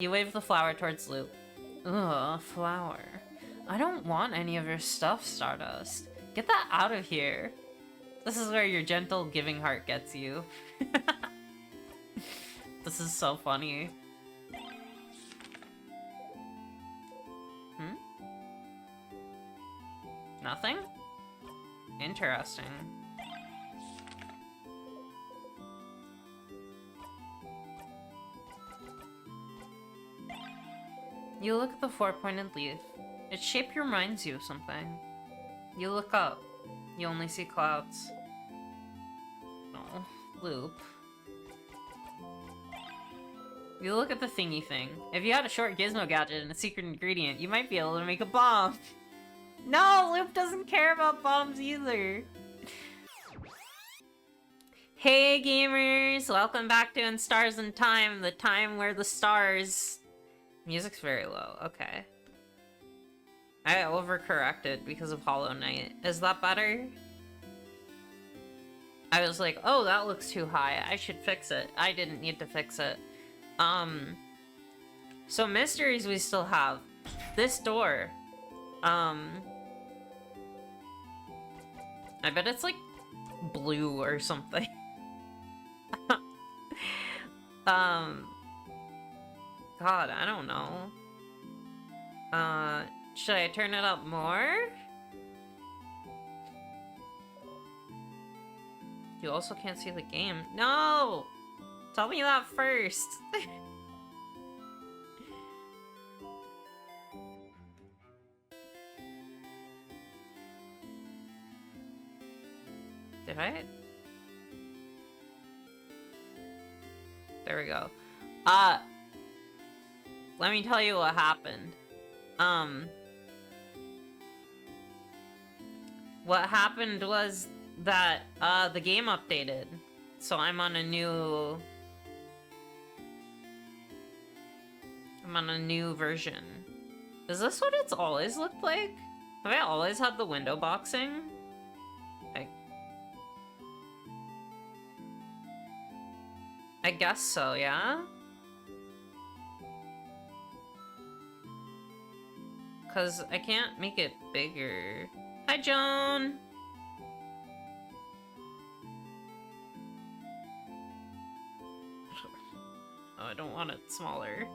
You wave the flower towards Loop. Ugh, flower. I don't want any of your stuff, Stardust. Get that out of here. This is where your gentle giving heart gets you. This is so funny. Hmm? Nothing? Interesting. You look at the four-pointed leaf. Its shape reminds you of something. You look up. You only see clouds. Oh, Loop. You look at the thingy thing. If you had a short gizmo gadget and a secret ingredient, you might be able to make a bomb. No, Loop doesn't care about bombs either. Hey gamers, welcome back to In Stars and Time, the time where the stars... Music's very low, okay. I overcorrected because of Hollow Knight. Is that better? I was like, oh, that looks too high. I should fix it. I didn't need to fix it. So mysteries we still have. This door. I bet it's like blue or something. God, I don't know. Should I turn it up more? You also can't see the game. No! Tell me that first. Did I? There we go. Let me tell you what happened. What happened was that, the game updated. So I'm on a new version. Is this what it's always looked like? Have I always had the window boxing? I guess so, yeah? Because I can't make it bigger. Hi, Joan! Oh, I don't want it smaller.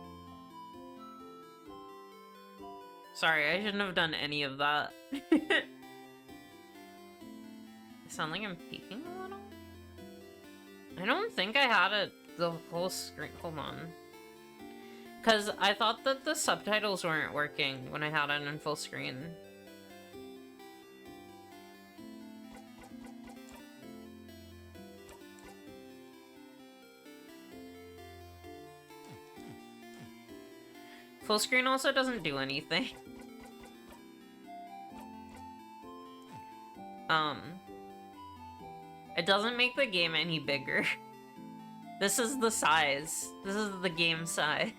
Sorry, I shouldn't have done any of that. I sound like I'm peeking a little? I don't think I had it the whole screen. Hold on. Because I thought that the subtitles weren't working when I had it in full screen. Full screen also doesn't do anything. It doesn't make the game any bigger. This is the size. This is the game size.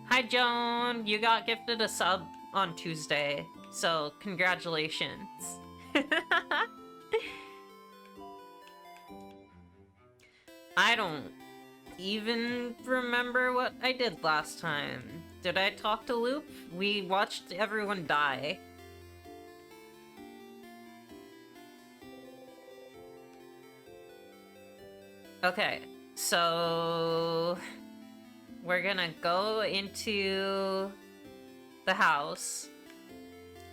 Hi, Joan! You got gifted a sub on Tuesday, so congratulations. I don't even remember what I did last time. Did I talk to Loop? We watched everyone die. Okay, so... we're gonna go into the house.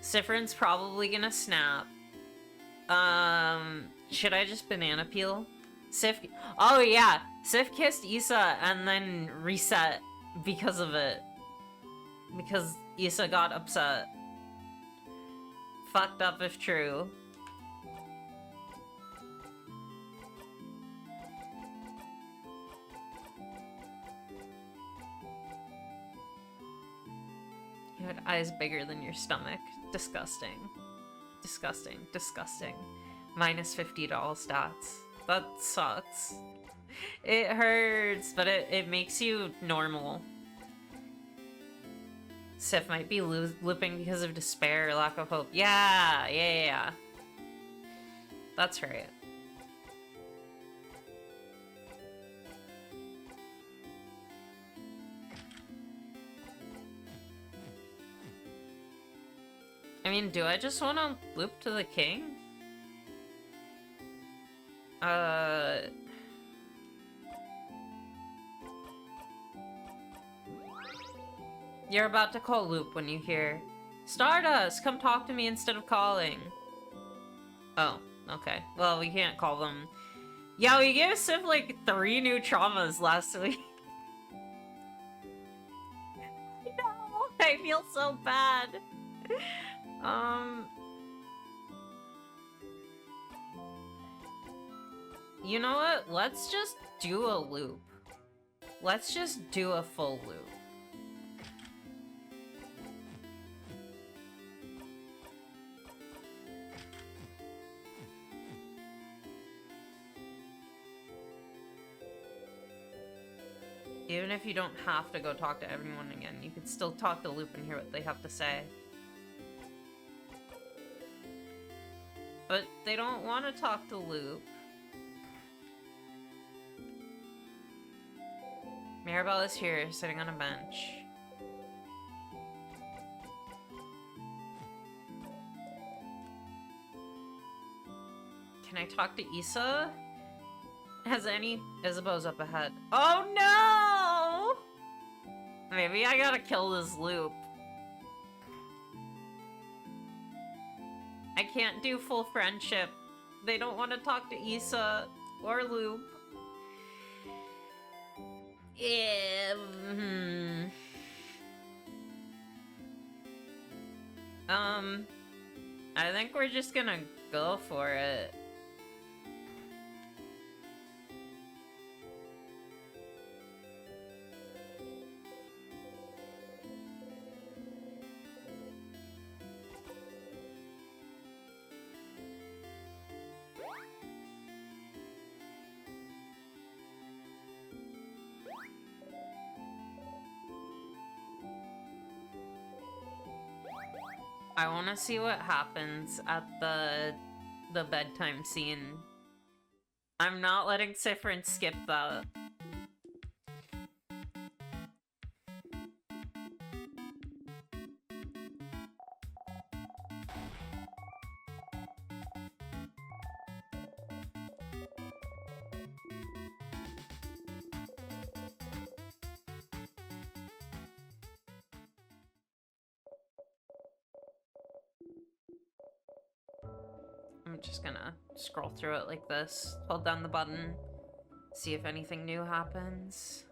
Sifrin's probably gonna snap. Should I just banana peel? Sif... oh yeah! Sif kissed Issa and then reset because of it. Because Issa got upset. Fucked up if true. You had eyes bigger than your stomach. Disgusting. Disgusting. Disgusting. Minus $50 stats. That sucks. It hurts, but it makes you normal. Sif might be looping because of despair or lack of hope. Yeah. That's right. I mean, do I just want to loop to the king? You're about to call loop when you hear Stardust, come talk to me instead of calling. Oh, okay. Well, we can't call them. Yeah, we gave Sif like 3 new traumas last week. No, I feel so bad. You know what? Let's just do a loop. Let's just do a full loop. Even if you don't have to go talk to everyone again, you could still talk to Loop and hear what they have to say. But they don't want to talk to Loop. Maribel is here, sitting on a bench. Can I talk to Issa? Has any... Isabeau's up ahead. Oh no! Maybe I gotta kill this Loop. I can't do full friendship. They don't want to talk to Issa or Loop. Yeah. I think we're just gonna go for it. I want to see what happens at the bedtime scene. I'm not letting Sifrin skip that. I'm just gonna scroll through it like this. Hold down the button. See if anything new happens.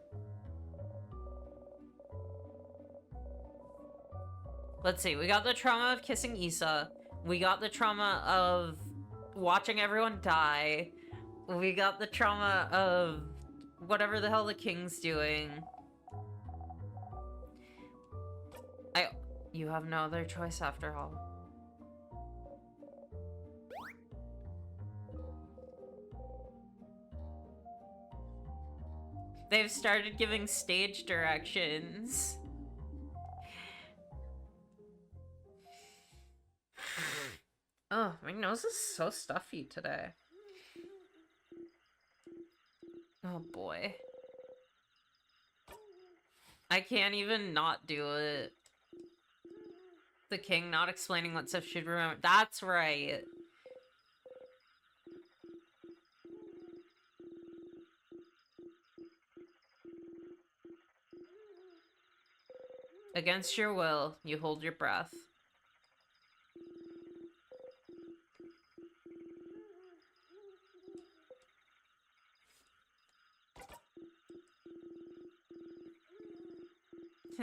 Let's see. We got the trauma of kissing Issa. We got the trauma of watching everyone die. We got the trauma of whatever the hell the king's doing. You have no other choice after all. They've started giving stage directions. Oh, my nose is so stuffy today. Oh boy. I can't even not do it. The king not explaining what Sif should remember. That's right. Against your will, you hold your breath.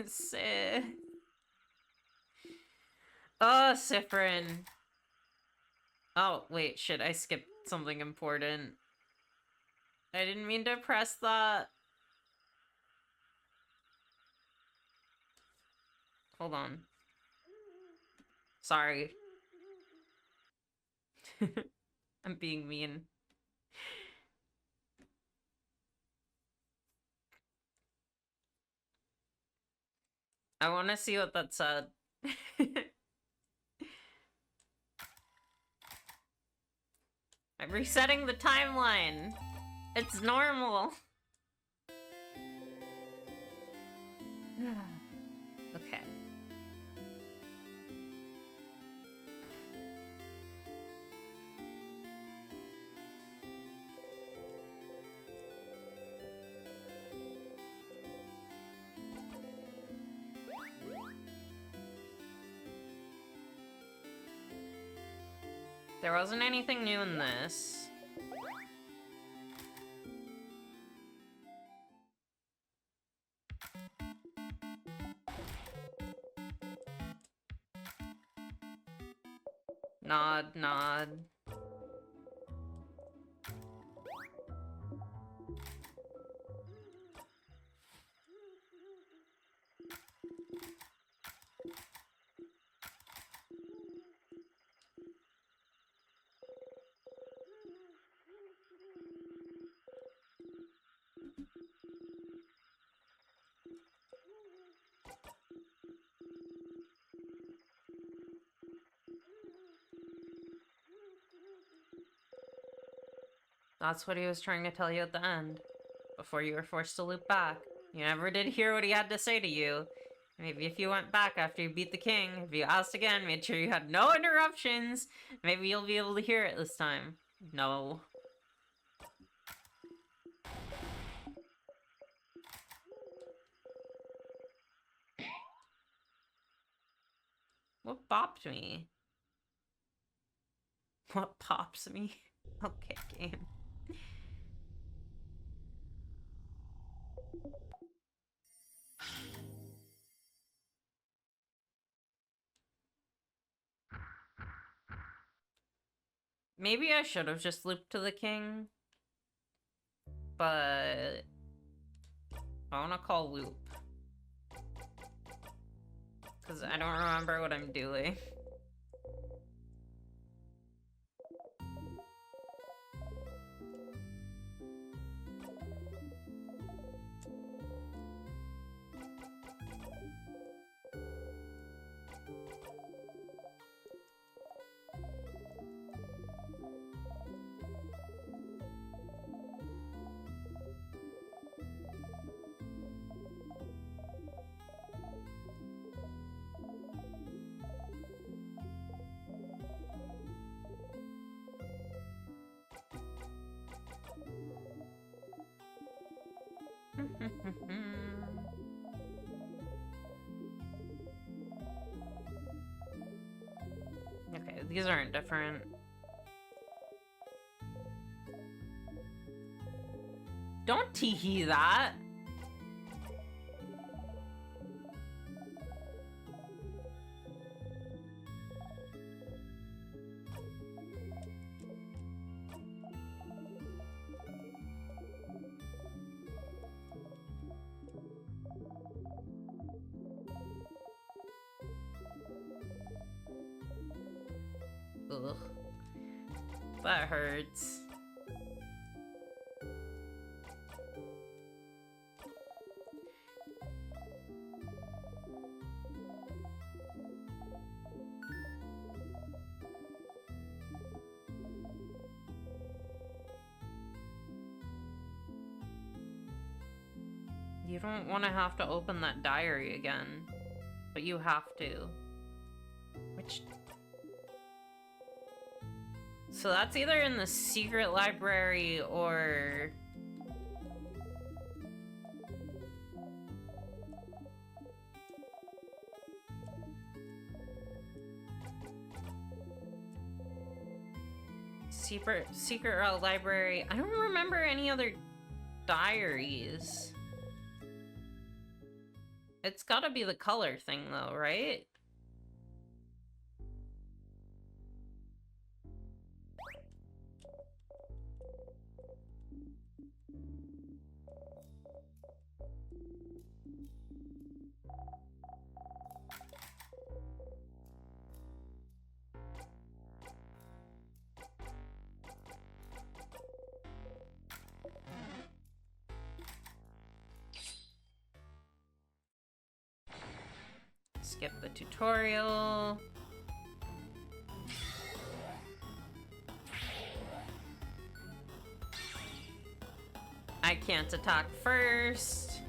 Sif. Oh, Sifrin. Oh, wait, shit, I skipped something important. I didn't mean to press that. Hold on. Sorry. I'm being mean. I want to see what that said. I'm resetting the timeline. It's normal. Okay. There wasn't anything new in this. Nod, nod. That's what he was trying to tell you at the end, before you were forced to loop back. You never did hear what he had to say to you. Maybe if you went back after you beat the king, if you asked again, made sure you had no interruptions, maybe you'll be able to hear it this time. No. What bopped me? What pops me? Okay, game. Maybe I should have just looped to the king. But I want to call loop. Because I don't remember what I'm doing. Okay, these aren't different. Don't tee-hee that! Ugh. That hurts. You don't want to have to open that diary again, but you have to. Which... So that's either in the secret library or... Secret library. I don't remember any other diaries. It's gotta be the color thing though, right? skip the tutorial. I can't attack first.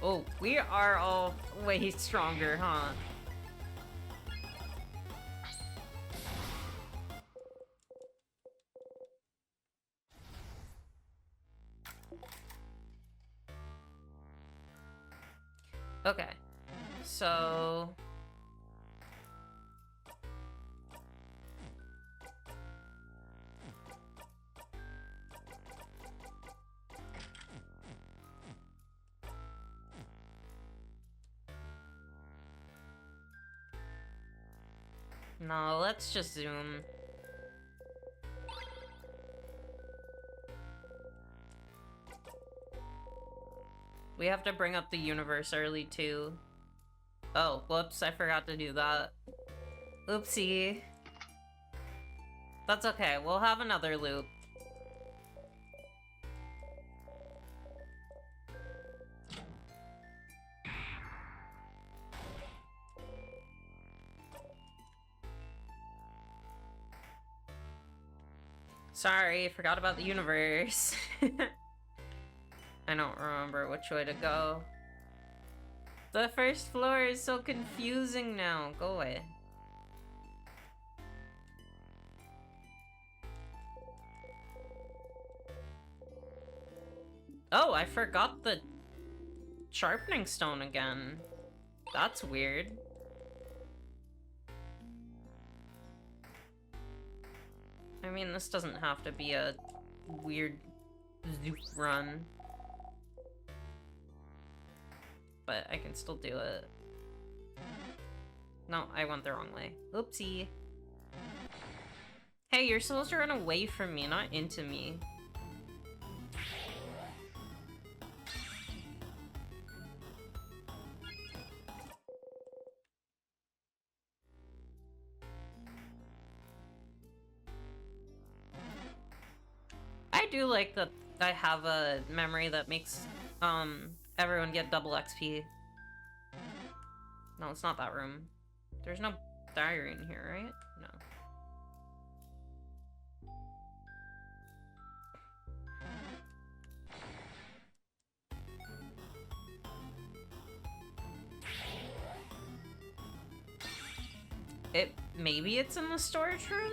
Oh, we are all way stronger, huh? Okay, so... No, let's just zoom. We have to bring up the universe early, too. Oh, whoops, I forgot to do that. Oopsie. That's okay, we'll have another loop. Sorry, forgot about the universe. I don't remember which way to go. The first floor is so confusing now. Go away. Oh, I forgot the sharpening stone again. That's weird. I mean, this doesn't have to be a weird zoop run. But I can still do it. No, I went the wrong way. Oopsie. Hey, you're supposed to run away from me, not into me. I do like that I have a memory that makes everyone get double XP. No, it's not that room. There's no diary in here, right? No. Maybe it's in the storage room?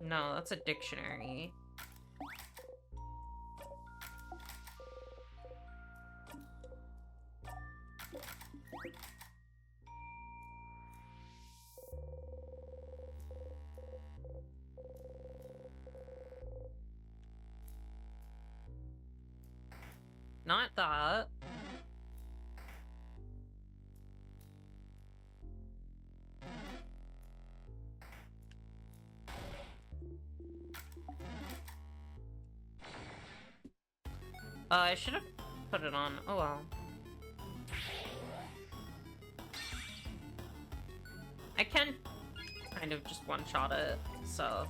No, that's a dictionary. Not that. I should have put it on. Oh well. I can kind of just one-shot it, so...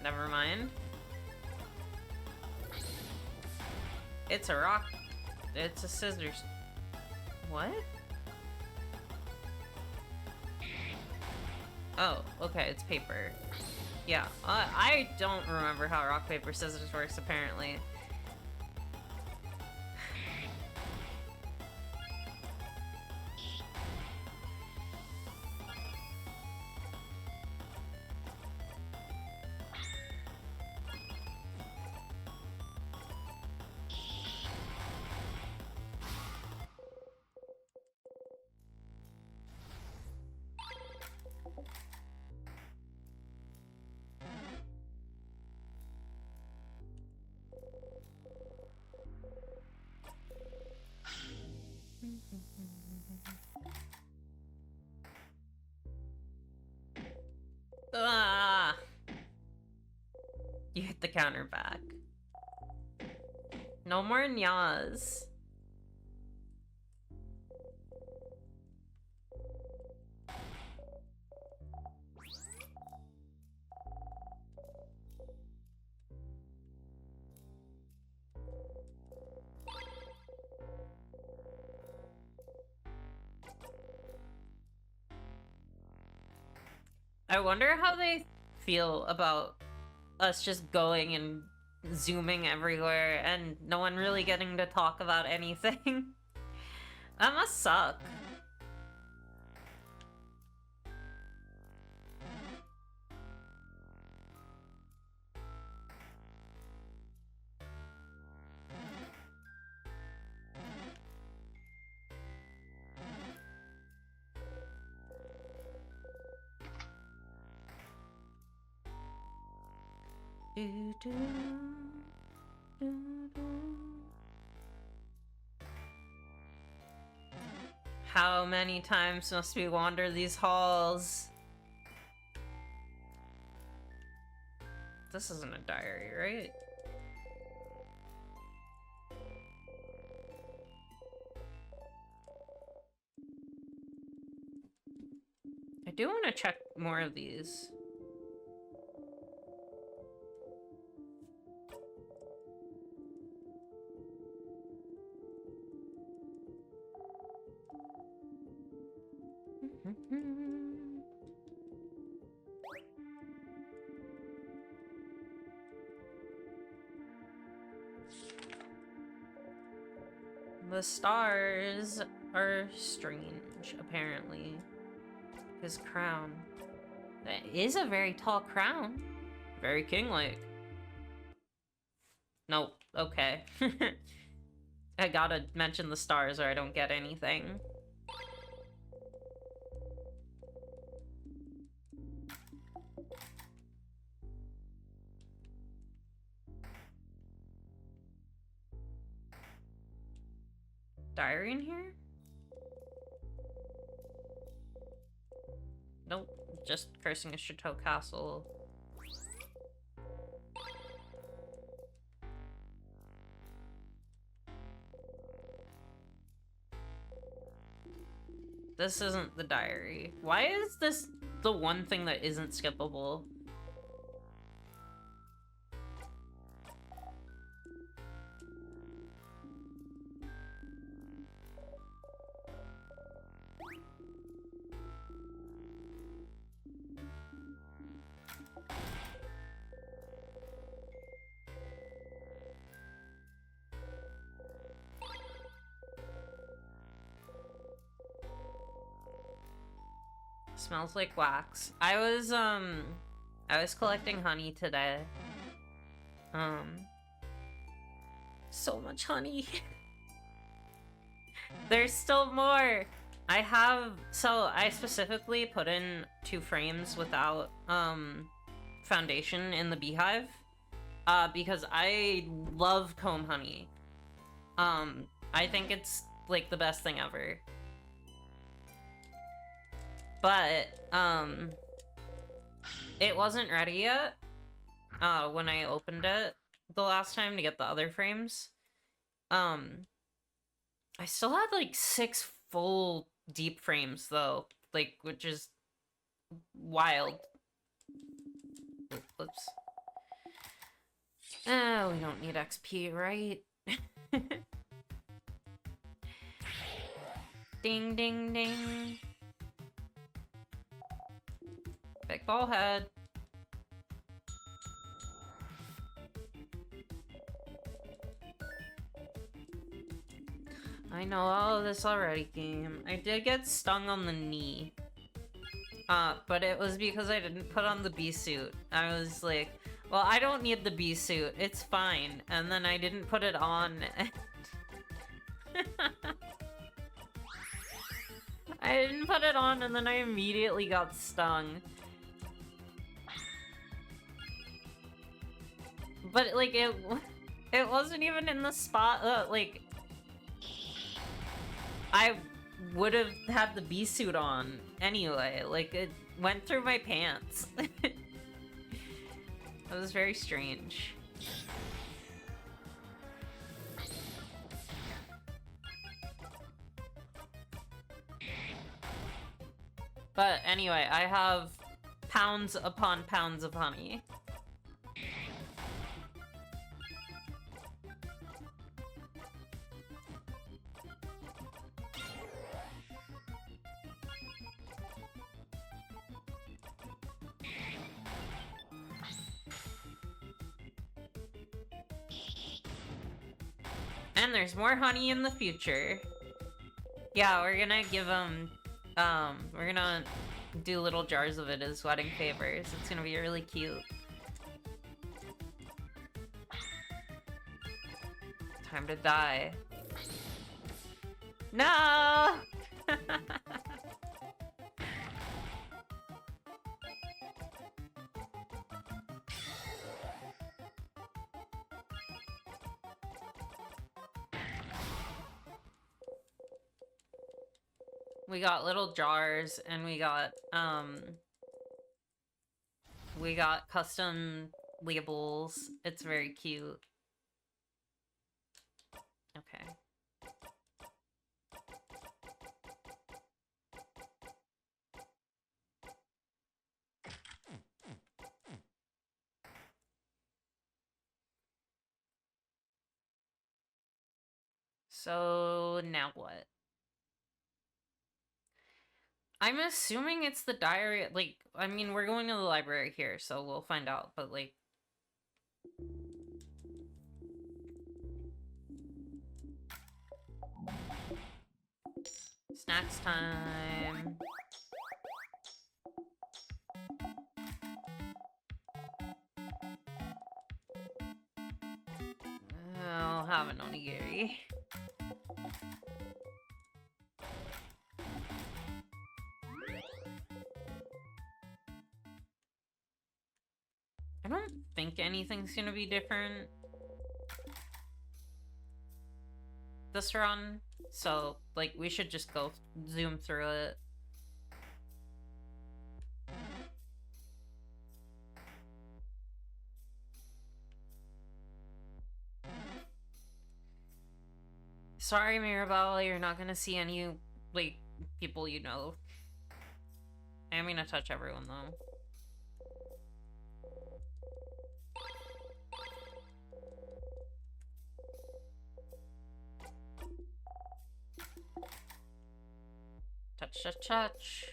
Never mind. It's a rock. It's a scissors. What? Oh, okay, it's paper. Yeah, I don't remember how rock, paper, scissors works, apparently. the counter back. No more nyas. I wonder how they feel about us just going and zooming everywhere and no one really getting to talk about anything. That must suck. How many times must we wander these halls? This isn't a diary, right? I do want to check more of these. The stars are strange, apparently. His crown. That is a very tall crown. Very king-like. Nope, okay. I gotta mention the stars or I don't get anything. Diary in here? Nope, just cursing a Chateau Castle. This isn't the diary. Why is this the one thing that isn't skippable? Smells like wax. I was collecting honey today. So much honey. There's still more. So I specifically put in 2 frames without, foundation in the beehive. Because I love comb honey. I think it's, like, the best thing ever. But, it wasn't ready yet, when I opened it the last time to get the other frames. I still had, like, 6 full deep frames, though, like, which is wild. Oops. Oh, we don't need XP, right? Ding, ding, ding. Big ball head. I know all of this already, game. I did get stung on the knee. But it was because I didn't put on the bee suit. I was like, well, I don't need the bee suit. It's fine. And then I didn't put it on. I didn't put it on and then I immediately got stung. But, like, it wasn't even in the spot, like... I would have had the bee suit on anyway. Like, it went through my pants. That was very strange. But anyway, I have pounds upon pounds of honey. And there's more honey in the future. Yeah, we're gonna give them, we're gonna do little jars of it as wedding favors. It's gonna be really cute. Time to die. No! We got little jars, and we got custom labels. It's very cute. Okay. So, now what? I'm assuming it's the diary, like, I mean, we're going to the library here, so we'll find out, but, like... Snacks time. I'll have an onigiri. I don't think anything's gonna be different this run, so, like, we should just go zoom through it. Sorry, Mirabelle, you're not gonna see any, like, people you know. I am gonna touch everyone, though. Touch, touch, touch.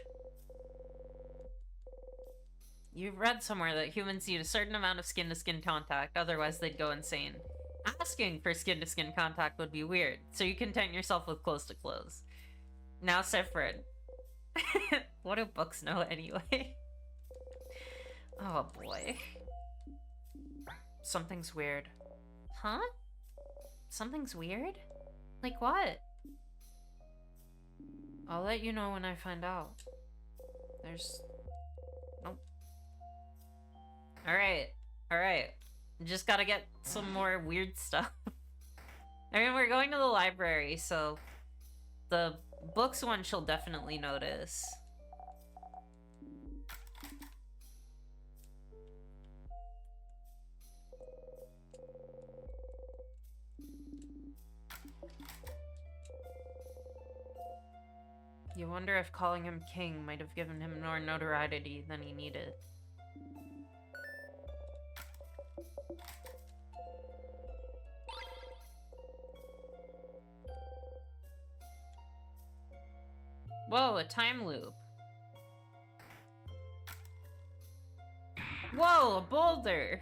You've read somewhere that humans need a certain amount of skin-to-skin contact, otherwise they'd go insane. Asking for skin-to-skin contact would be weird, so you content yourself with close-to-close. Now, Sifrid. What do books know anyway? Oh boy. Something's weird. Huh? Something's weird? Like what? I'll let you know when I find out. There's... Nope. Alright. Alright. Just gotta get some more weird stuff. I mean, we're going to the library, so... The books one she'll definitely notice. You wonder if calling him king might have given him more notoriety than he needed. Whoa, a time loop. Whoa, a boulder!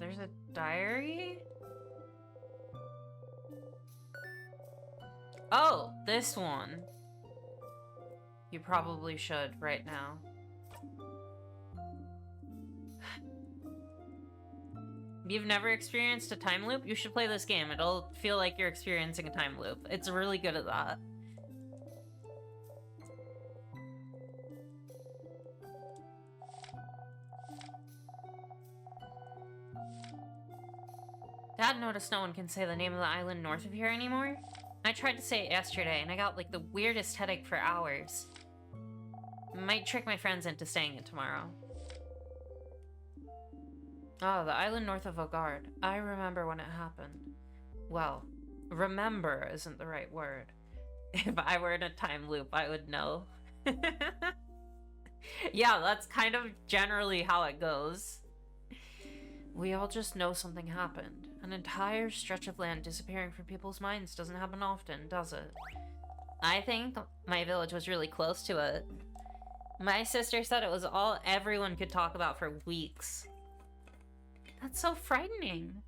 There's a diary? Oh, this one. You probably should right now. You've never experienced a time loop? You should play this game. It'll feel like you're experiencing a time loop. It's really good at that. Dad noticed no one can say the name of the island north of here anymore. I tried to say it yesterday, and I got, like, the weirdest headache for hours. Might trick my friends into saying it tomorrow. Oh, the island north of Ogard. I remember when it happened. Well, remember isn't the right word. If I were in a time loop, I would know. Yeah, that's kind of generally how it goes. We all just know something happened. An entire stretch of land disappearing from people's minds doesn't happen often, does it? I think my village was really close to it. My sister said it was all everyone could talk about for weeks. That's so frightening.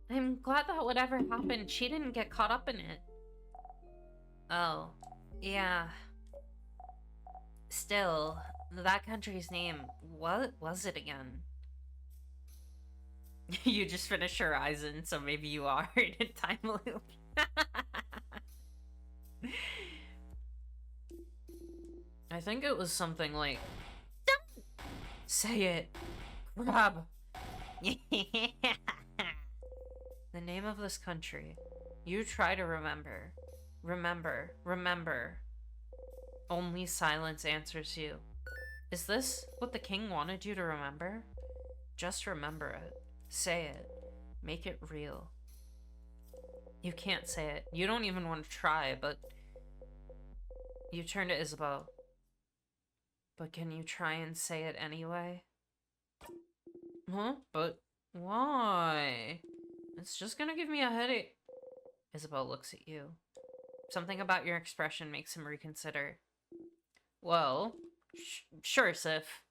I'm glad that whatever happened, she didn't get caught up in it. Oh, yeah. Still, that country's name, what was it again? You just finished Horizon, so maybe you are in a time loop. I think it was something like... Don't say it! Grab! The name of this country. You try to remember. Remember. Remember. Only silence answers you. Is this what the king wanted you to remember? Just remember it. Say it. Make it real. You can't say it. You don't even want to try, but... You turn to Isabeau. But can you try and say it anyway? Huh? But why? It's just gonna give me a headache. Isabeau looks at you. Something about your expression makes him reconsider. Well, sure, Sif.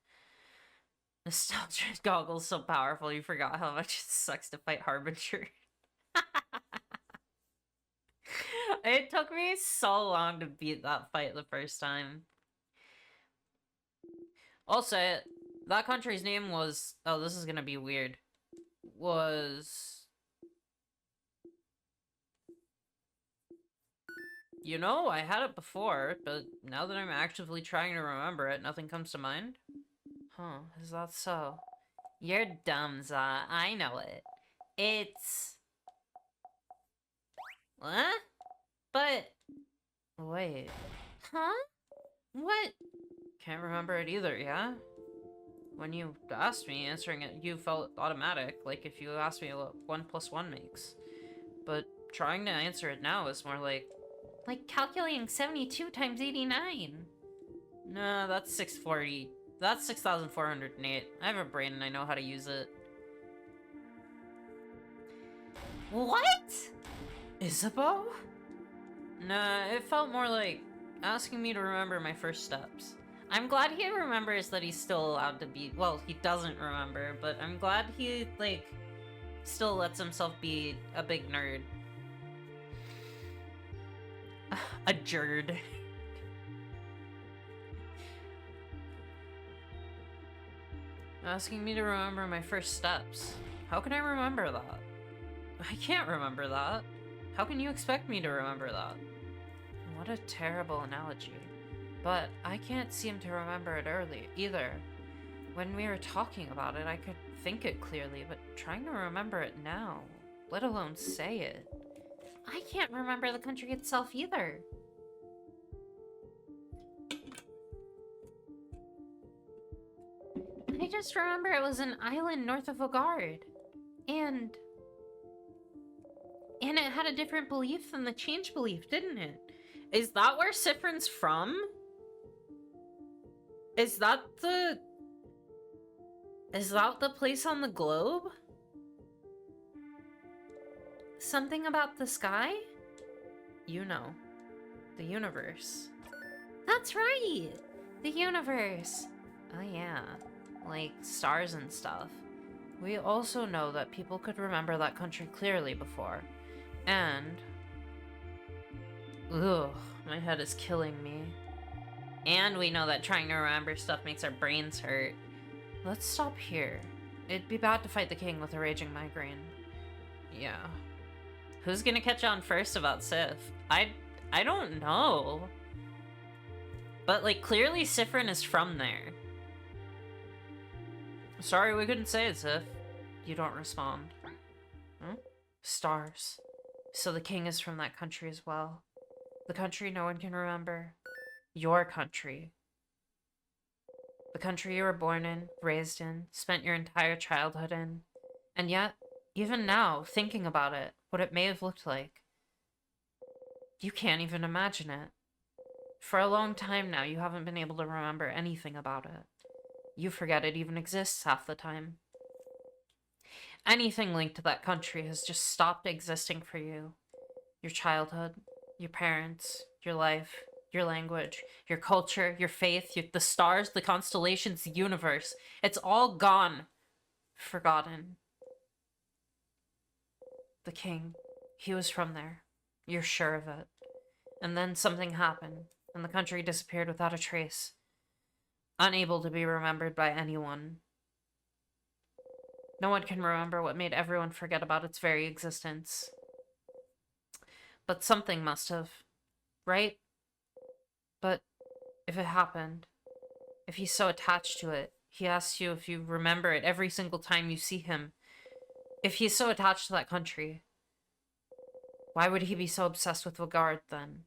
Nostalgia goggles so powerful you forgot how much it sucks to fight Harbinger. It took me so long to beat that fight the first time. Also, that country's name was... Oh, this is gonna be weird. Was... You know, I had it before, but now that I'm actively trying to remember it, nothing comes to mind. Huh, is that so? You're dumb, Za. I know it. It's... What? But... Wait. Huh? What? Can't remember it either, yeah? When you asked me, answering it, you felt automatic, like if you asked me what 1 + 1 makes. But trying to answer it now is more like... Like calculating 72 times 89. Nah, that's 640. That's 6,408. I have a brain and I know how to use it. What? Isabeau? Nah, it felt more like asking me to remember my first steps. I'm glad he remembers that he's still allowed to be... Well, he doesn't remember, but I'm glad he, like, still lets himself be a big nerd. A jerd. Asking me to remember my first steps. How can I remember that? I can't remember that. How can you expect me to remember that? What a terrible analogy. But I can't seem to remember it early, either. When we were talking about it, I could think it clearly, but trying to remember it now, let alone say it. I can't remember the country itself either. I just remember it was an island north of Ogard. And it had a different belief than the change belief, didn't it? Is that where Sifrin's from? Is that the place on the globe? Something about the sky? You know. The universe. That's right! The universe! Oh yeah. Like stars and stuff. We also know that people could remember that country clearly before. And... Ugh, my head is killing me. And we know that trying to remember stuff makes our brains hurt. Let's stop here. It'd be bad to fight the king with a raging migraine. Yeah. Who's gonna catch on first about Sif? I don't know. But, like, clearly Sifrin is from there. Sorry we couldn't say it, Sif. You don't respond. Hmm? Stars. So the king is from that country as well. The country no one can remember. Your country. The country you were born in, raised in, spent your entire childhood in. And yet, even now, thinking about it, what it may have looked like, you can't even imagine it. For a long time now, you haven't been able to remember anything about it. You forget it even exists half the time. Anything linked to that country has just stopped existing for you. Your childhood, your parents, your life, your language, your culture, your faith, the stars, the constellations, the universe. It's all gone. Forgotten. The king, he was from there. You're sure of it. And then something happened, and the country disappeared without a trace. Unable to be remembered by anyone. No one can remember what made everyone forget about its very existence. But something must have, right? But if it happened, if he's so attached to it, he asks you if you remember it every single time you see him. If he's so attached to that country, why would he be so obsessed with Vagard then?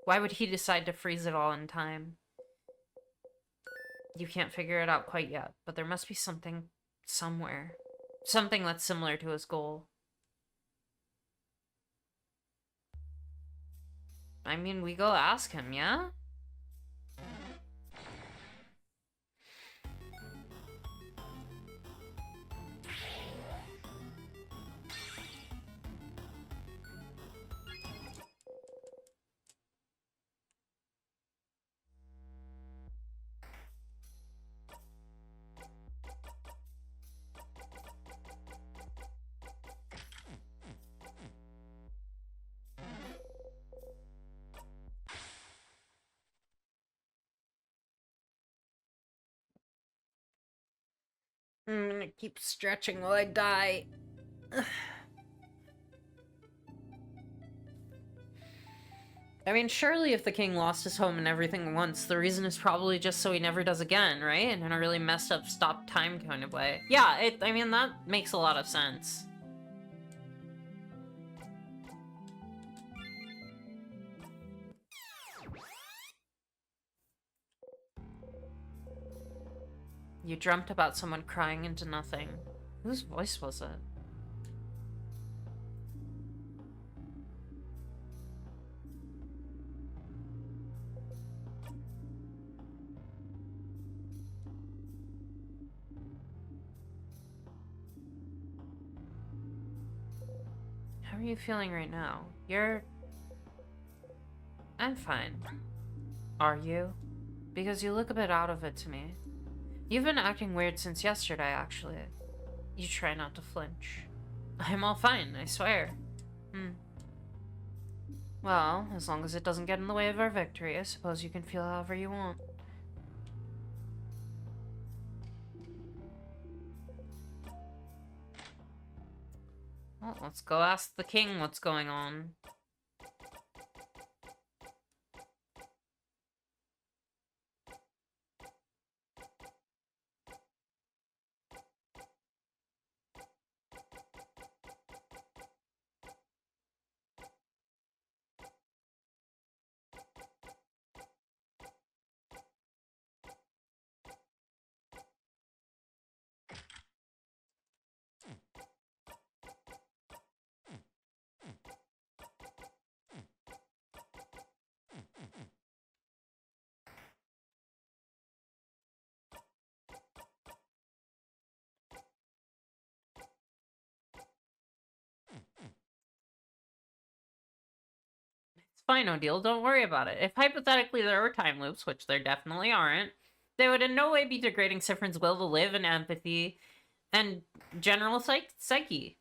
Why would he decide to freeze it all in time? You can't figure it out quite yet, but there must be something somewhere. Something that's similar to his goal. I mean, we go ask him, yeah? I'm gonna keep stretching while I die. I mean, surely if the king lost his home and everything once, the reason is probably just so he never does again, right? In a really messed up stop time kind of way. Yeah, I mean, that makes a lot of sense. You dreamt about someone crying into nothing. Whose voice was it? How are you feeling right now? I'm fine. Are you? Because you look a bit out of it to me. You've been acting weird since yesterday, actually. You try not to flinch. I'm all fine, I swear. Well, as long as it doesn't get in the way of our victory, I suppose you can feel however you want. Well, let's go ask the king what's going on. Fine, Odile, don't worry about it. If hypothetically there were time loops, which there definitely aren't, they would in no way be degrading Sifrin's will to live and empathy and general psyche.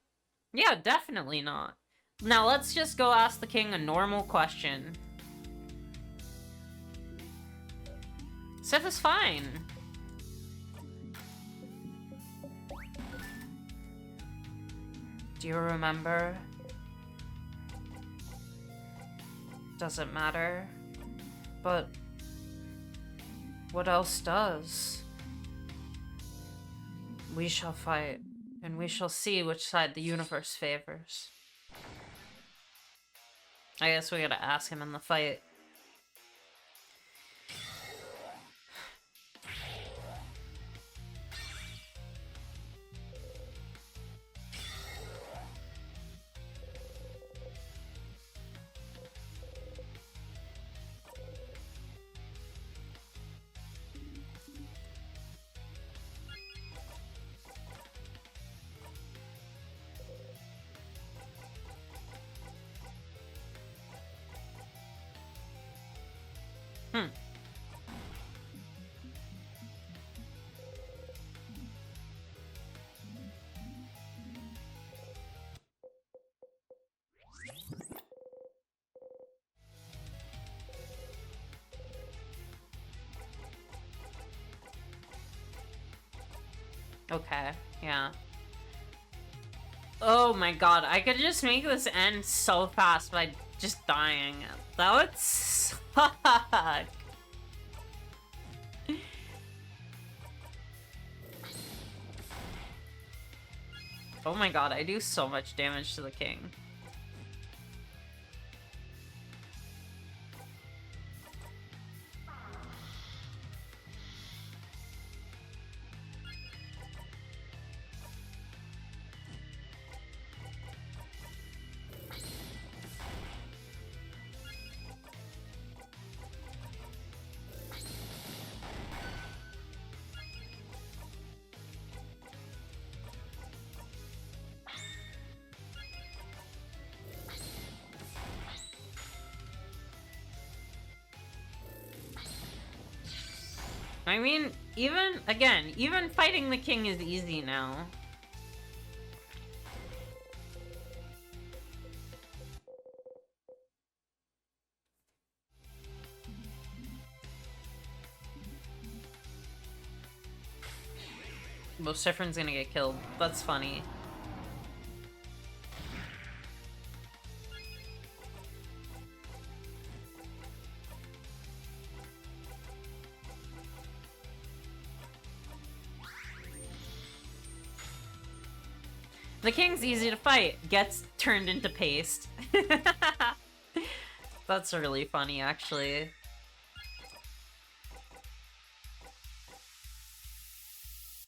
Yeah, definitely not. Now let's just go ask the king a normal question. Sif is fine. Do you remember? Doesn't matter. But what else does? We shall fight, and we shall see which side the universe favors. I guess we gotta ask him in the fight. Okay, yeah. Oh my god, I could just make this end so fast by just dying. That would suck. Oh my god, I do so much damage to the king. I mean, even fighting the king is easy now. Well, Sifrin's gonna get killed. That's funny. The king's easy to fight. Gets turned into paste. That's really funny, actually.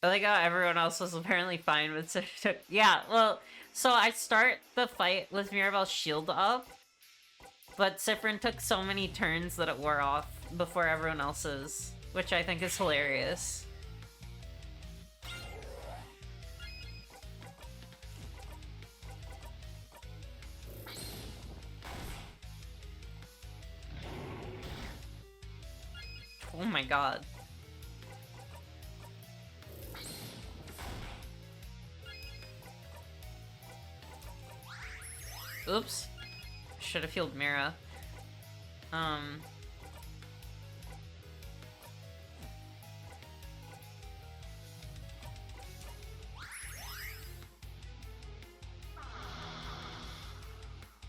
I like how everyone else was apparently fine with Sifrin. Yeah, well, so I start the fight with Mirabelle's shield up, but Sifrin took so many turns that it wore off before everyone else's, which I think is hilarious. Oh my god. Oops. Should have healed Mira. Not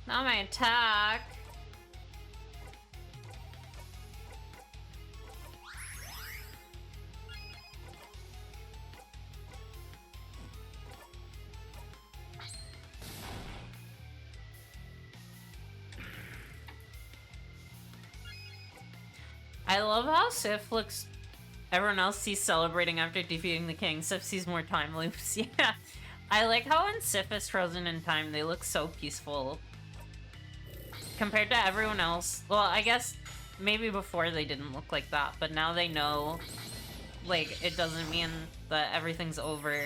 my attack. I love how Sif looks... Everyone else sees celebrating after defeating the king. Sif sees more time loops. Yeah. I like how when Sif is frozen in time, they look so peaceful. Compared to everyone else. Well, I guess maybe before they didn't look like that, but now they know, like, it doesn't mean that everything's over.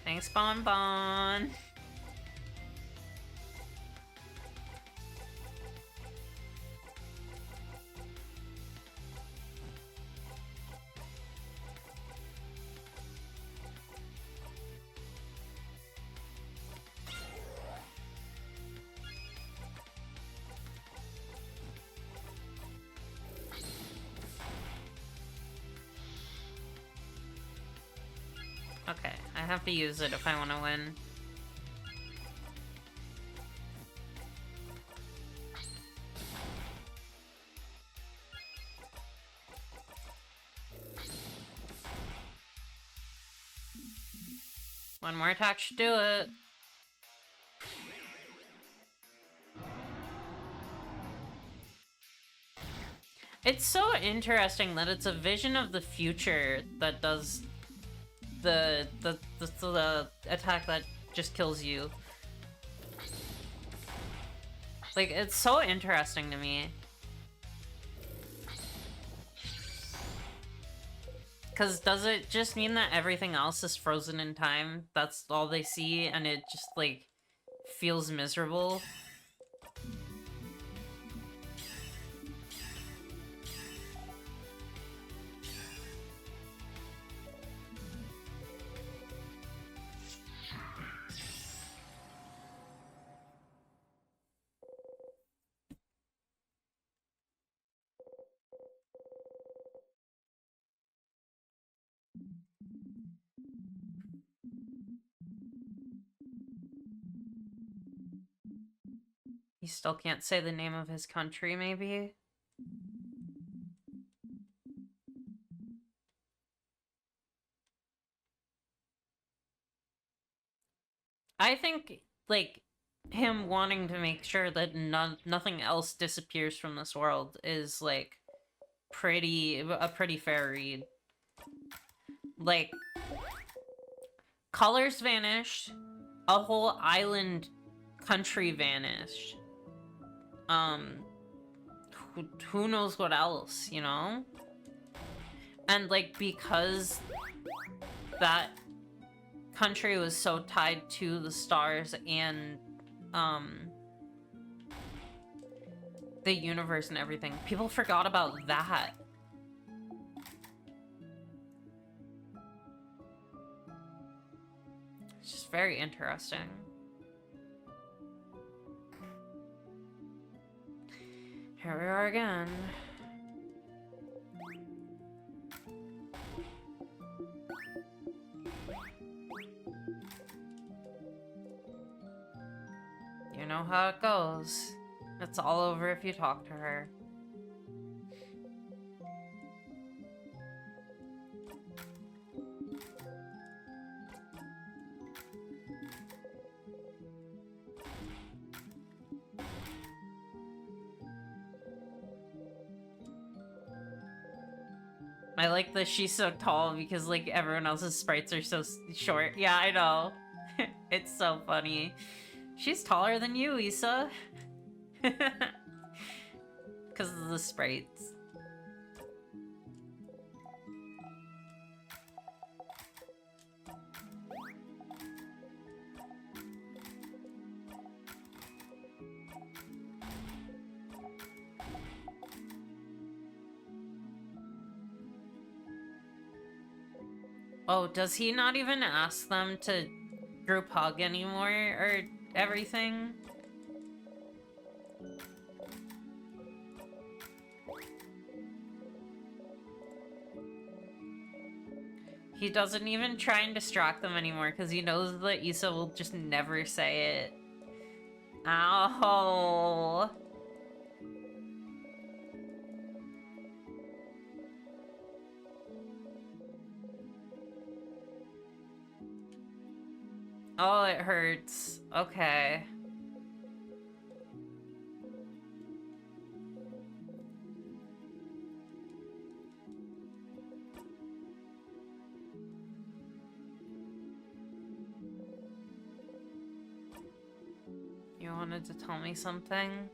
Thanks, Bon Bon. Okay, I have to use it if I want to win. One more attack should do it. It's so interesting that it's a vision of the future that does the attack that just kills you. Like, it's so interesting to me. Because does it just mean that everything else is frozen in time? That's all they see, and it just, like, feels miserable? He still can't say the name of his country, maybe? I think, like, him wanting to make sure that nothing else disappears from this world is, like, a pretty fair read. Like, colors vanished, a whole island country vanished. Who knows what else, you know? And, like, because that country was so tied to the stars and, the universe and everything, people forgot about that. It's just very interesting. Here we are again. You know how it goes. It's all over if you talk to her. I like that she's so tall because, like, everyone else's sprites are so short. Yeah, I know. It's so funny. She's taller than you, Issa. Because of the sprites. Oh, does he not even ask them to group hug anymore or everything? He doesn't even try and distract them anymore because he knows that Issa will just never say it. Ow. Oh, it hurts. Okay. You wanted to tell me something?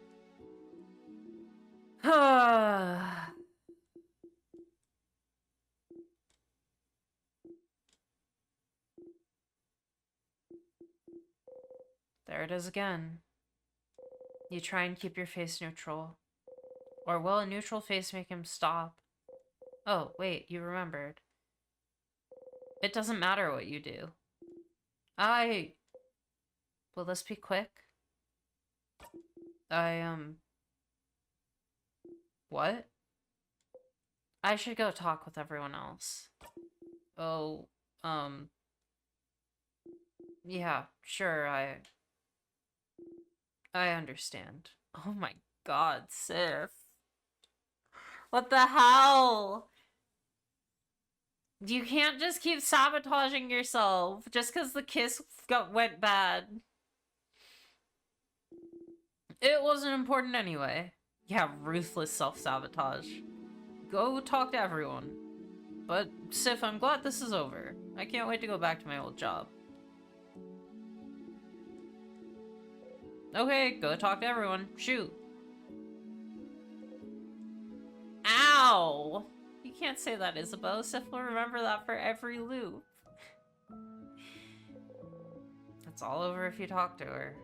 There it is again. You try and keep your face neutral. Or will a neutral face make him stop? Oh, wait, you remembered. It doesn't matter what you do. Will this be quick? What? I should go talk with everyone else. Oh, Yeah, sure, I understand. Oh my god, Sif. What the hell? You can't just keep sabotaging yourself just because the kiss went bad. It wasn't important anyway. Yeah, ruthless self-sabotage. Go talk to everyone. But, Sif, I'm glad this is over. I can't wait to go back to my old job. Okay, go talk to everyone. Shoot. Ow! You can't say that, Isabeau. Sif will remember that for every loop. It's all over if you talk to her.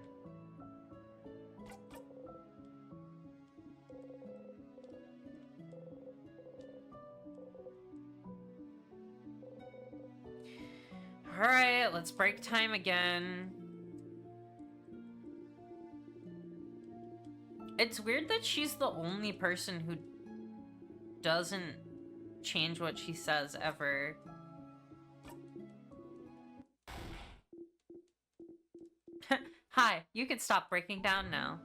Alright, let's break time again. It's weird that she's the only person who doesn't change what she says ever. Hi, you can stop breaking down now.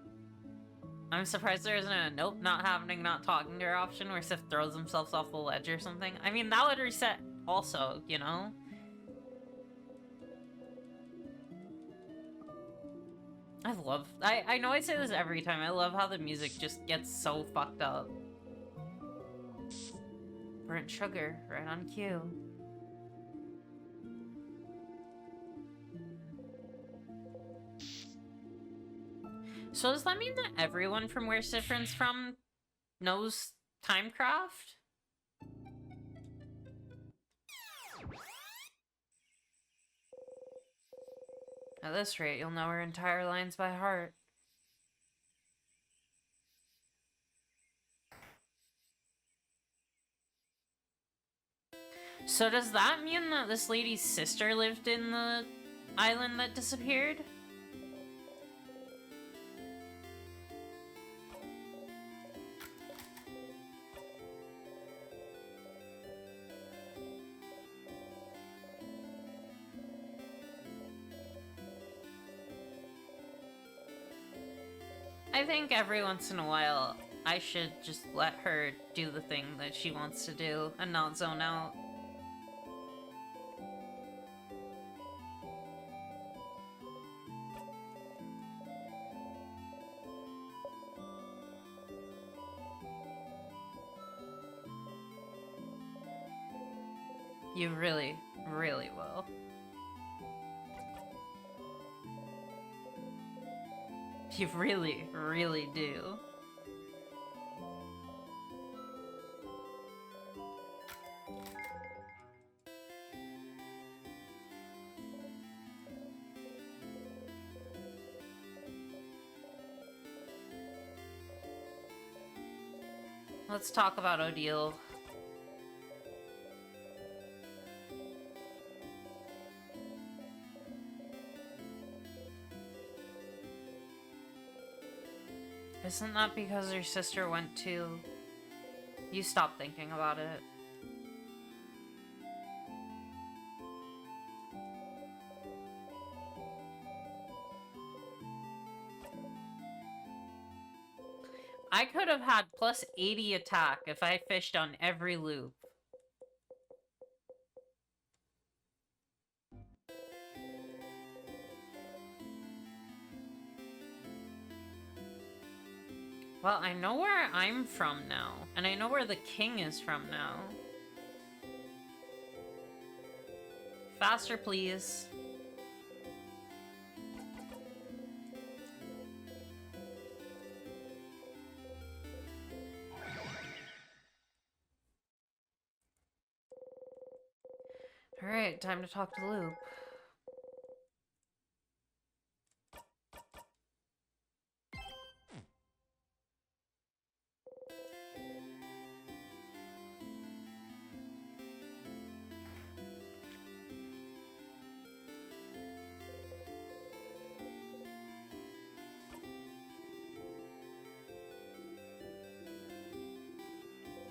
I'm surprised there isn't a nope, not happening, not talking to her option where Sif throws themselves off the ledge or something. I mean, that would reset also, you know? I know I say this every time, I love how the music just gets so fucked up. Burnt sugar, right on cue. So does that mean that everyone from where Sifrin's from knows Timecraft? At this rate, you'll know her entire lines by heart. So does that mean that this lady's sister lived in the island that disappeared? I think every once in a while, I should just let her do the thing that she wants to do and not zone out. You really, really will. You really, really do. Let's talk about Odile. Isn't that because her sister went to... You stop thinking about it. I could have had plus 80 attack if I fished on every loop. Well, I know where I'm from now, and I know where the king is from now. Faster, please. Alright, time to talk to Luke.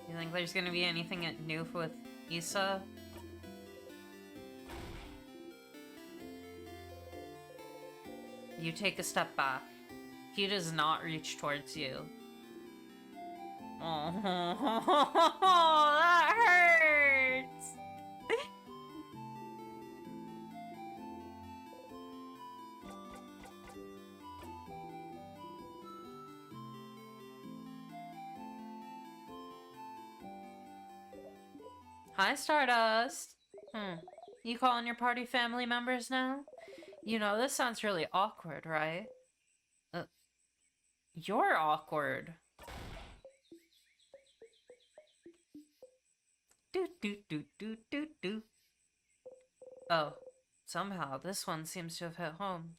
You think there's gonna be anything new with Issa? You take a step back. He does not reach towards you. Oh, that hurts! Hi, Stardust. You calling your party family members now? You know, this sounds really awkward, right? You're awkward. Do do do do do do. Oh, somehow this one seems to have hit home.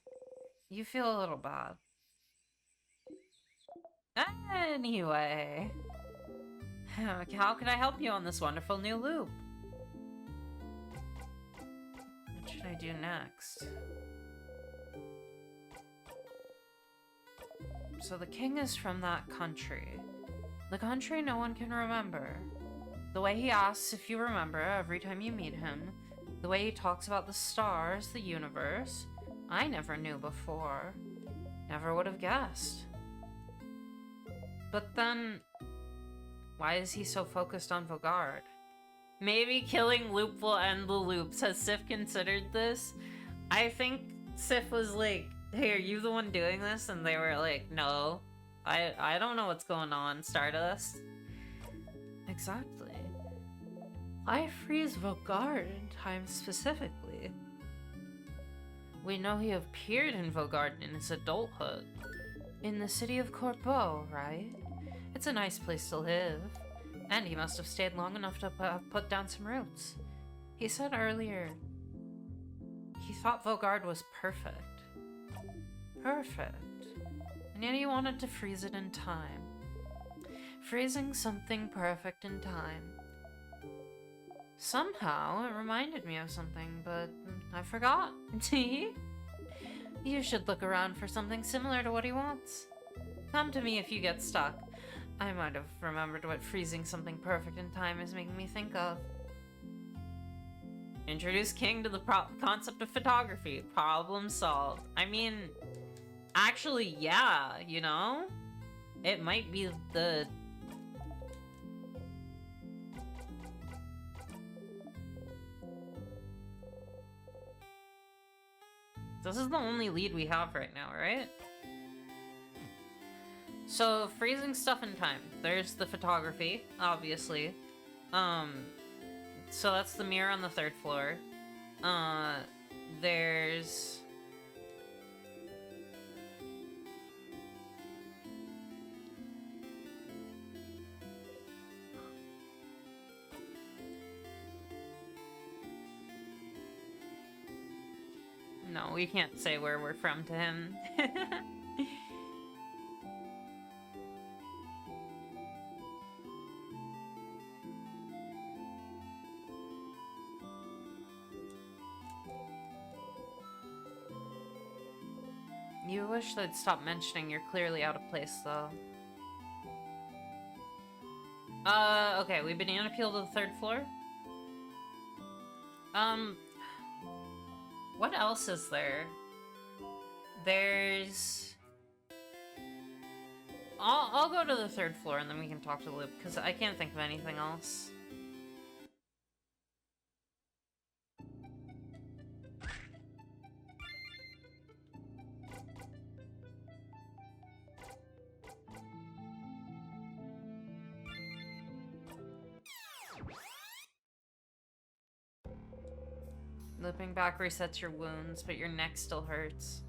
You feel a little bad. Anyway, how can I help you on this wonderful new loop? What should I do next? So the king is from that country. The country no one can remember. The way he asks if you remember every time you meet him. The way he talks about the stars, the universe. I never knew before. Never would have guessed. But then, why is he so focused on Vogard? Maybe killing Loop will end the loops. Has Sif considered this? I think Sif was like, hey, are you the one doing this? And they were like, no. I don't know what's going on, Stardust. Exactly. Why freeze Vogard in time specifically? We know he appeared in Vogard in his adulthood. In the city of Corbeau, right? It's a nice place to live. And he must have stayed long enough to put down some roots. He said earlier he thought Vogard was perfect. Perfect. And yet he wanted to freeze it in time. Freezing something perfect in time. Somehow it reminded me of something, but I forgot. You should look around for something similar to what he wants. Come to me if you get stuck. I might have remembered what freezing something perfect in time is making me think of. Introduce King to the concept of photography. Problem solved. I mean, actually, yeah, you know? It might be the... This is the only lead we have right now, right? So, freezing stuff in time. There's the photography, obviously. So that's the mirror on the 3rd floor. There's... No, we can't say where we're from to him. You wish they'd stop mentioning you're clearly out of place, though. Okay, we banana peel to the 3rd floor. What else is there? There's... I'll go to the 3rd floor and then we can talk to Loop, because I can't think of anything else. Looping back resets your wounds, but your neck still hurts.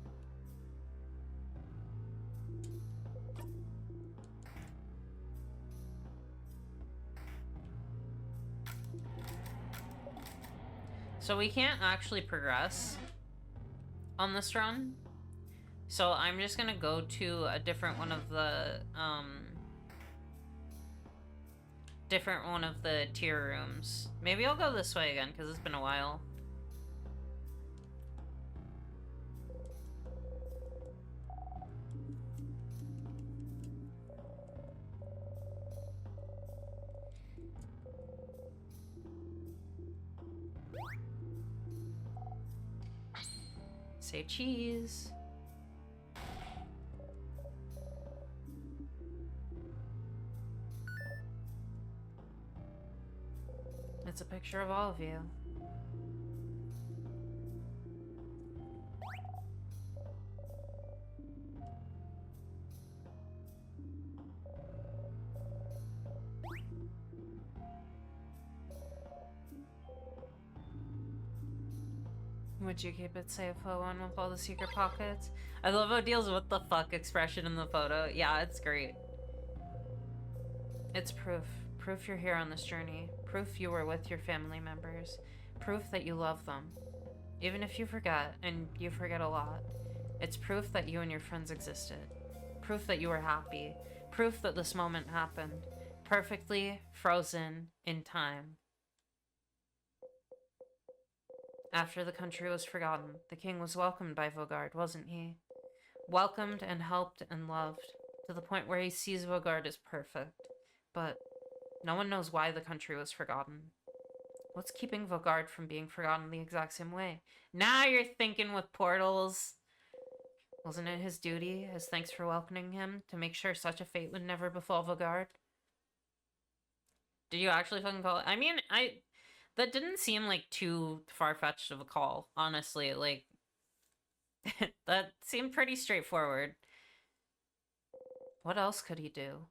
So we can't actually progress on this run. So I'm just gonna go to a different one of the, tier rooms. Maybe I'll go this way again, because it's been a while. Say cheese. picture of all of you. Would you keep it safe, Owen, with all the secret pockets? I love Odil's "what the fuck" expression in the photo. Yeah, it's great. It's proof. Proof you're here on this journey. Proof you were with your family members. Proof that you love them. Even if you forget, and you forget a lot. It's proof that you and your friends existed. Proof that you were happy. Proof that this moment happened. Perfectly frozen in time. After the country was forgotten, the king was welcomed by Vogard, wasn't he? Welcomed and helped and loved, to the point where he sees Vogard as perfect. But no one knows why the country was forgotten. What's keeping Vogard from being forgotten the exact same way? Now you're thinking with portals. Wasn't it his duty, as thanks for welcoming him, to make sure such a fate would never befall Vogard? Did you actually fucking call it? I mean, that didn't seem like too far-fetched of a call, honestly. Like, that seemed pretty straightforward. What else could he do?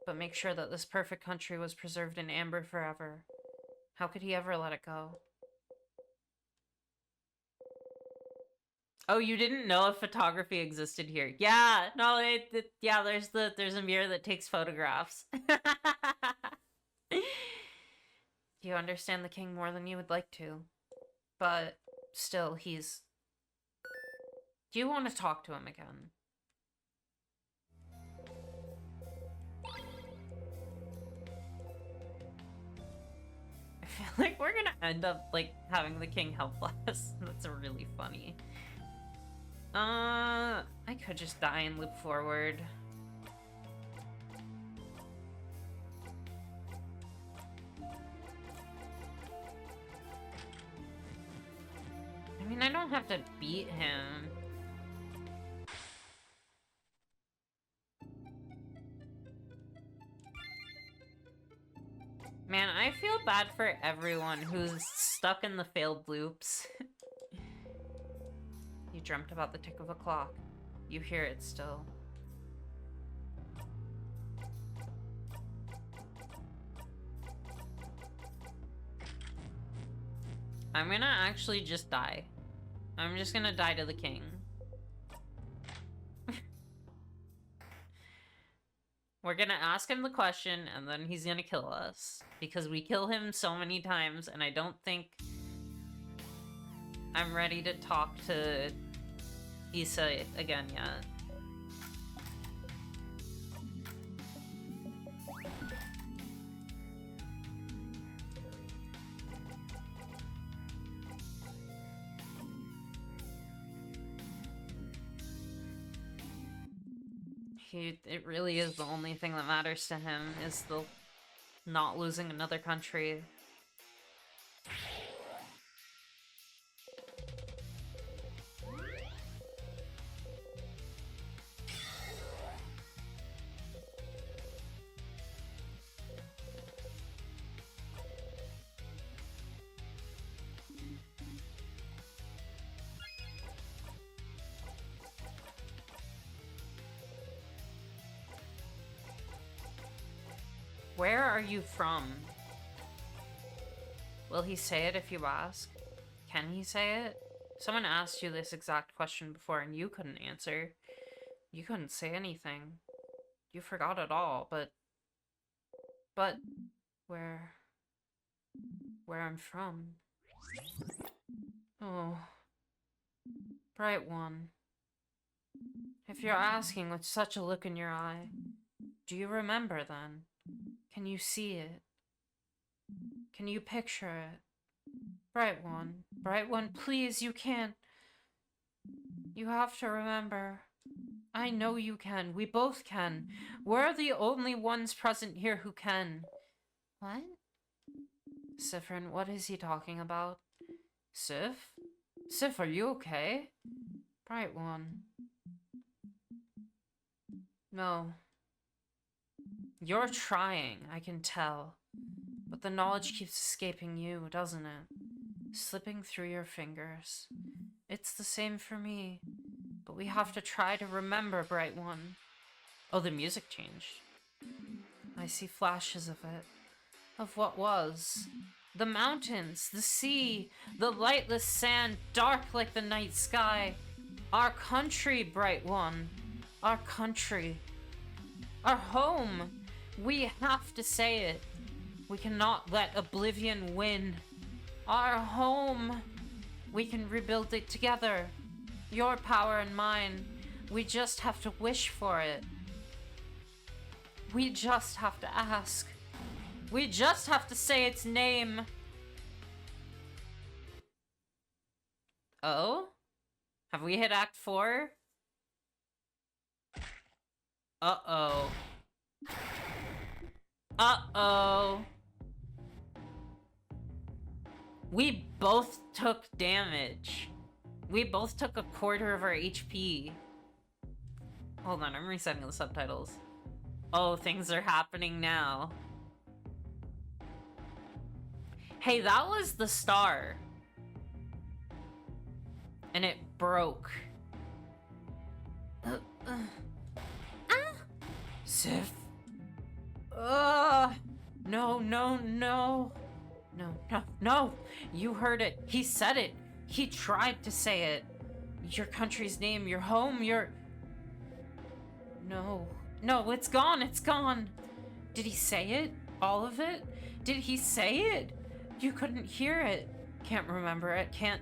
But make sure that this perfect country was preserved in amber forever. How could he ever let it go? Oh, you didn't know if photography existed here? Yeah, no, yeah. There's a mirror that takes photographs. You understand the king more than you would like to, but still, he's. Do you want to talk to him again? I feel like we're gonna end up like having the king help us. That's really funny. I could just die and loop forward. I mean, I don't have to beat him. Man, I feel bad for everyone who's stuck in the failed loops. You dreamt about the tick of a clock. You hear it still. I'm gonna actually just die. I'm just gonna die to the king. We're gonna ask him the question, and then he's gonna kill us. Because we kill him so many times, and I don't think I'm ready to talk to Issa again yet. It really is the only thing that matters to him, is the not losing another country. Where are you from? Will he say it if you ask? Can he say it? Someone asked you this exact question before and you couldn't answer. You couldn't say anything. You forgot it all, but where I'm from. Oh, bright one. If you're asking with such a look in your eye, do you remember then? Can you see it? Can you picture it? Bright one, please, you can't. You have to remember. I know you can. We both can. We're the only ones present here who can. What? Sifrin, what is he talking about? Sif? Sif, are you okay? Bright one. No. You're trying, I can tell. But the knowledge keeps escaping you, doesn't it? Slipping through your fingers. It's the same for me. But we have to try to remember, Bright One. Oh, the music changed. I see flashes of it. Of what was. The mountains, the sea, the lightless sand, dark like the night sky. Our country, Bright One. Our country. Our home. We have to say it. We cannot let oblivion win. Our home. We can rebuild it together. Your power and mine. We just have to wish for it. We just have to ask. We just have to say its name. Oh? Have we hit Act 4? Uh-oh. Uh-oh. We both took damage. We both took a quarter of our HP. Hold on, I'm resetting the subtitles. Oh, things are happening now. Hey, that was the star. And it broke. Sif. No, no, no. No, no, no. You heard it. He said it. He tried to say it. Your country's name, your home, your... No. No, it's gone. It's gone. Did he say it? All of it? Did he say it? You couldn't hear it. Can't remember it. Can't...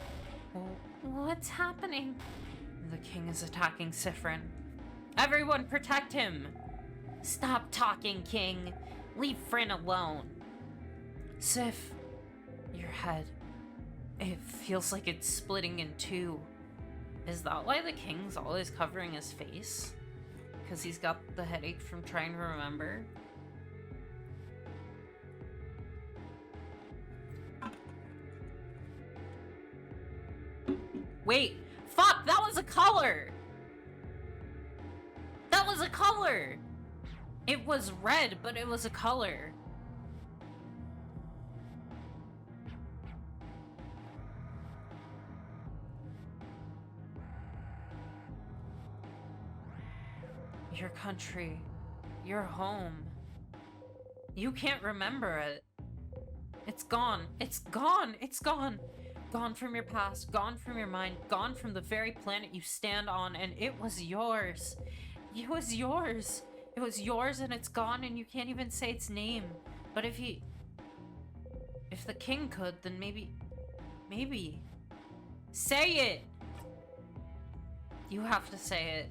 What's happening? The king is attacking Sifrin. Everyone protect him! Stop talking, king. Leave Frin alone. Sif, your head. It feels like it's splitting in two. Is that why the king's always covering his face? Because he's got the headache from trying to remember? Wait, fuck, that was a color! That was a color! It was red, but it was a color. Your country, your home. You can't remember it. It's gone, it's gone, it's gone. Gone from your past, gone from your mind, gone from the very planet you stand on, and it was yours. It was yours. It was yours and it's gone and you can't even say its name. But if the king could, then maybe. Say it! You have to say it.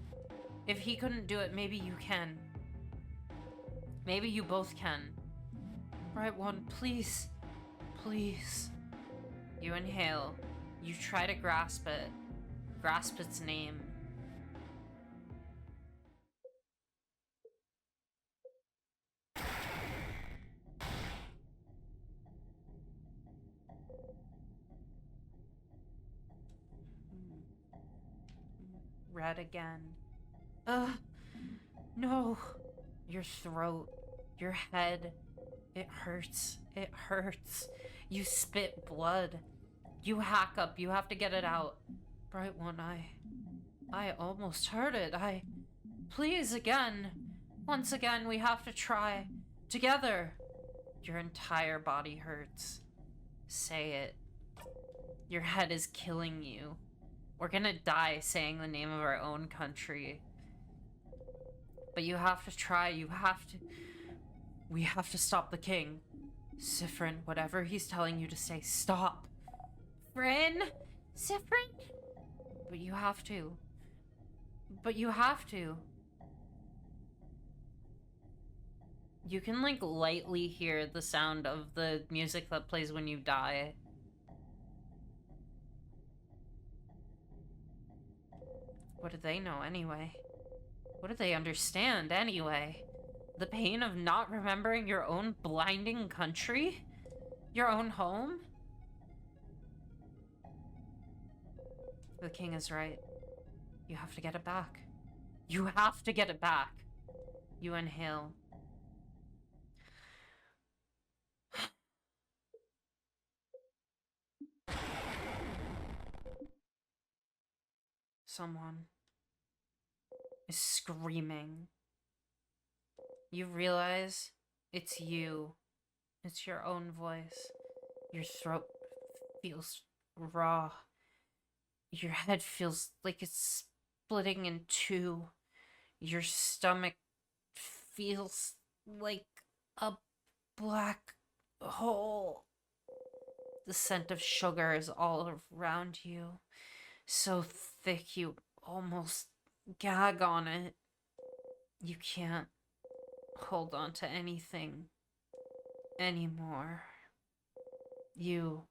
If he couldn't do it, maybe you can. Maybe you both can. Right one, please. Please. You inhale. You try to grasp it. Grasp its name. Red again. No. Your throat. Your head. It hurts. It hurts. You spit blood. You hack up. You have to get it out. Bright one, I almost heard it. Please, again. Once again, we have to try. Together. Your entire body hurts. Say it. Your head is killing you. We're gonna die saying the name of our own country. But you have to try. You have to... We have to stop the king. Sifrin, whatever he's telling you to say, stop. Frin? Sifrin? But you have to. But you have to. You can, like, lightly hear the sound of the music that plays when you die. What do they know, anyway? What do they understand, anyway? The pain of not remembering your own blinding country? Your own home? The king is right. You have to get it back. You have to get it back. You inhale. Someone is screaming. You realize it's you. It's your own voice. Your throat feels raw. Your head feels like it's splitting in two. Your stomach feels like a black hole. The scent of sugar is all around you. So thick you almost gag on it. You can't hold on to anything anymore. You...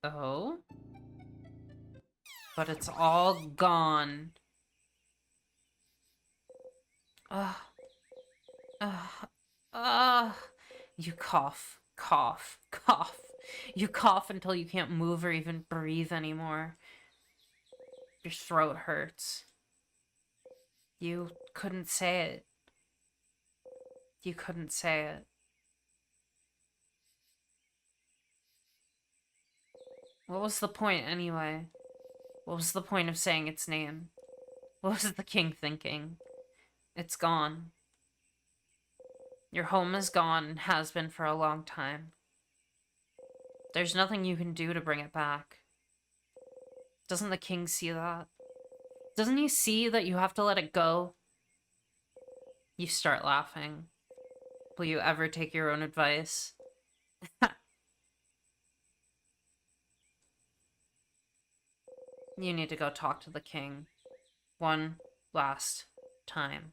Oh? But it's all gone. Ugh. Ugh. Ugh. You cough, cough, cough. You cough until you can't move or even breathe anymore. Your throat hurts. You couldn't say it. You couldn't say it. What was the point, anyway? What was the point of saying its name? What was the king thinking? It's gone. Your home is gone and has been for a long time. There's nothing you can do to bring it back. Doesn't the king see that? Doesn't he see that you have to let it go? You start laughing. Will you ever take your own advice? You need to go talk to the king. One last time.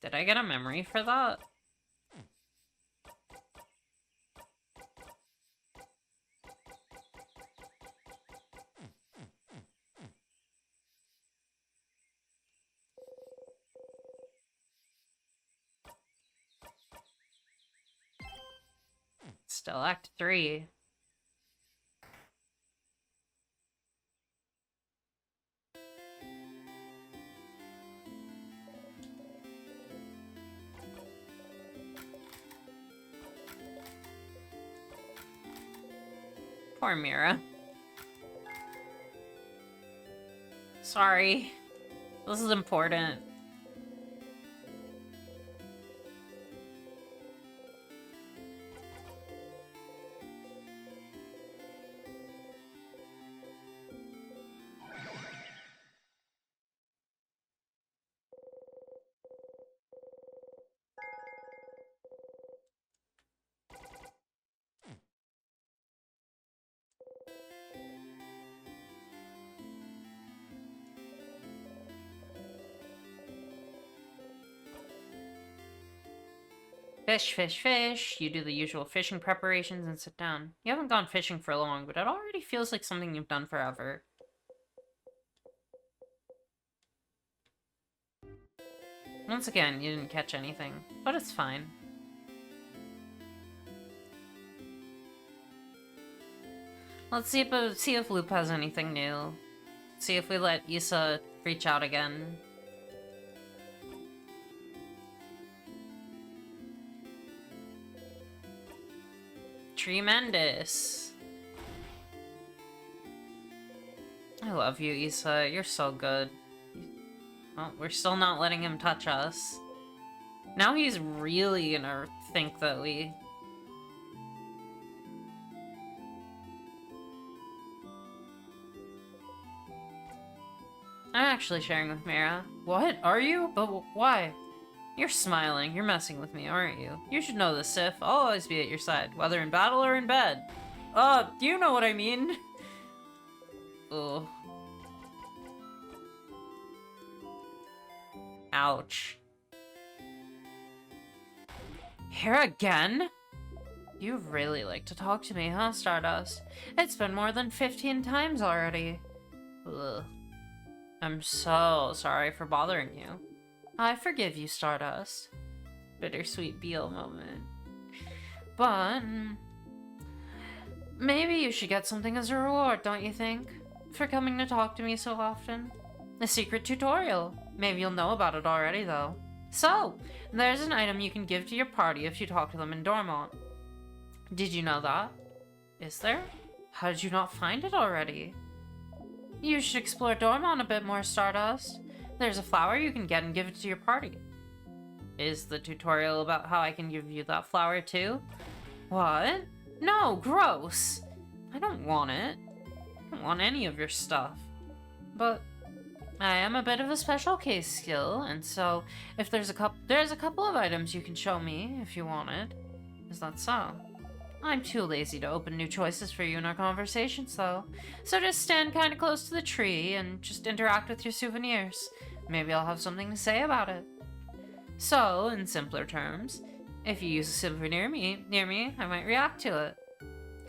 Did I get a memory for that? Still Act 3. Poor Mira. Sorry. This is important. Fish, fish, fish. You do the usual fishing preparations and sit down. You haven't gone fishing for long, but it already feels like something you've done forever. Once again, you didn't catch anything, but it's fine. Let's see if Loop has anything new. See if we let Issa reach out again. Tremendous. I love you, Issa. You're so good. Well, we're still not letting him touch us. Now he's really gonna think that we... I'm actually sharing with Mira. What? Are you? But why? You're smiling. You're messing with me, aren't you? You should know this, Sif. I'll always be at your side, whether in battle or in bed. You know what I mean. Ugh. Ouch. Here again? You really like to talk to me, huh, Stardust? It's been more than 15 times already. Ugh. I'm so sorry for bothering you. I forgive you, Stardust. Bittersweet Beal moment. But... maybe you should get something as a reward, don't you think? for coming to talk to me so often. A secret tutorial. Maybe you'll know about it already, though. So, there's an item you can give to your party if you talk to them in Dormont. Did you know that? Is there? How did you not find it already? You should explore Dormont a bit more, Stardust. There's a flower you can get and give it to your party. Is the tutorial about how I can give you that flower too? What? No, gross! I don't want it. I don't want any of your stuff. But I am a bit of a special case skill, and so if there's a couple of items you can show me if you wanted. Is that so? I'm too lazy to open new choices for you in our conversations, though. So just stand kind of close to the tree and just interact with your souvenirs. Maybe I'll have something to say about it. So, in simpler terms, if you use a souvenir near me, I might react to it.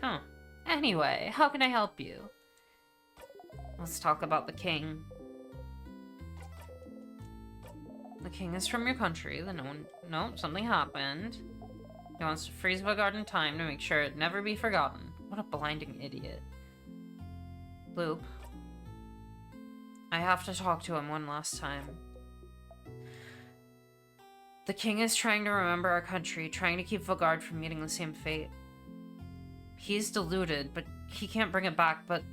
Huh. Anyway, how can I help you? Let's talk about the king. The king is from your country. No, something happened. He wants to freeze Vaugarde in time to make sure it never be forgotten. What a blinding idiot. Loop. I have to talk to him one last time. The king is trying to remember our country, trying to keep Vaugarde from meeting the same fate. He's deluded, but he can't bring it back, but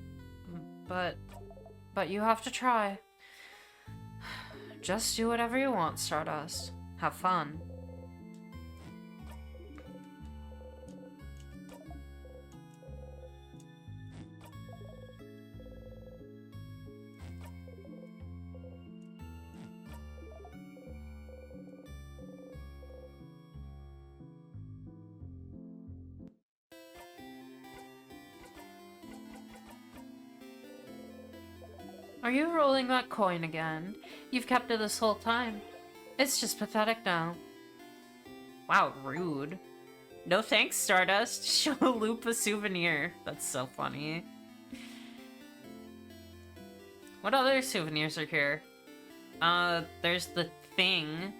you have to try. Just do whatever you want, Stardust. Have fun. Are you rolling that coin again? You've kept it this whole time. It's just pathetic now. Wow, rude. No thanks, Stardust. Show Loop a souvenir. That's so funny. What other souvenirs are here? There's the thing.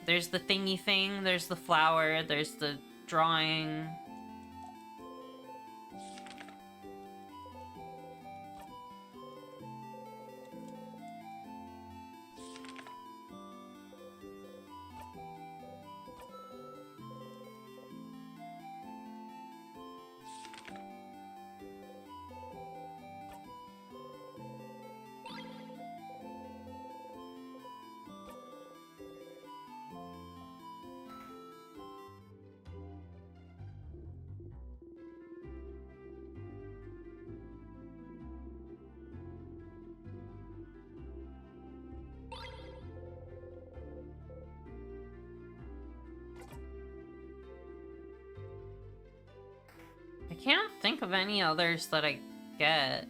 There's the thingy thing. There's the flower. There's the drawing. I can't think of any others that I get.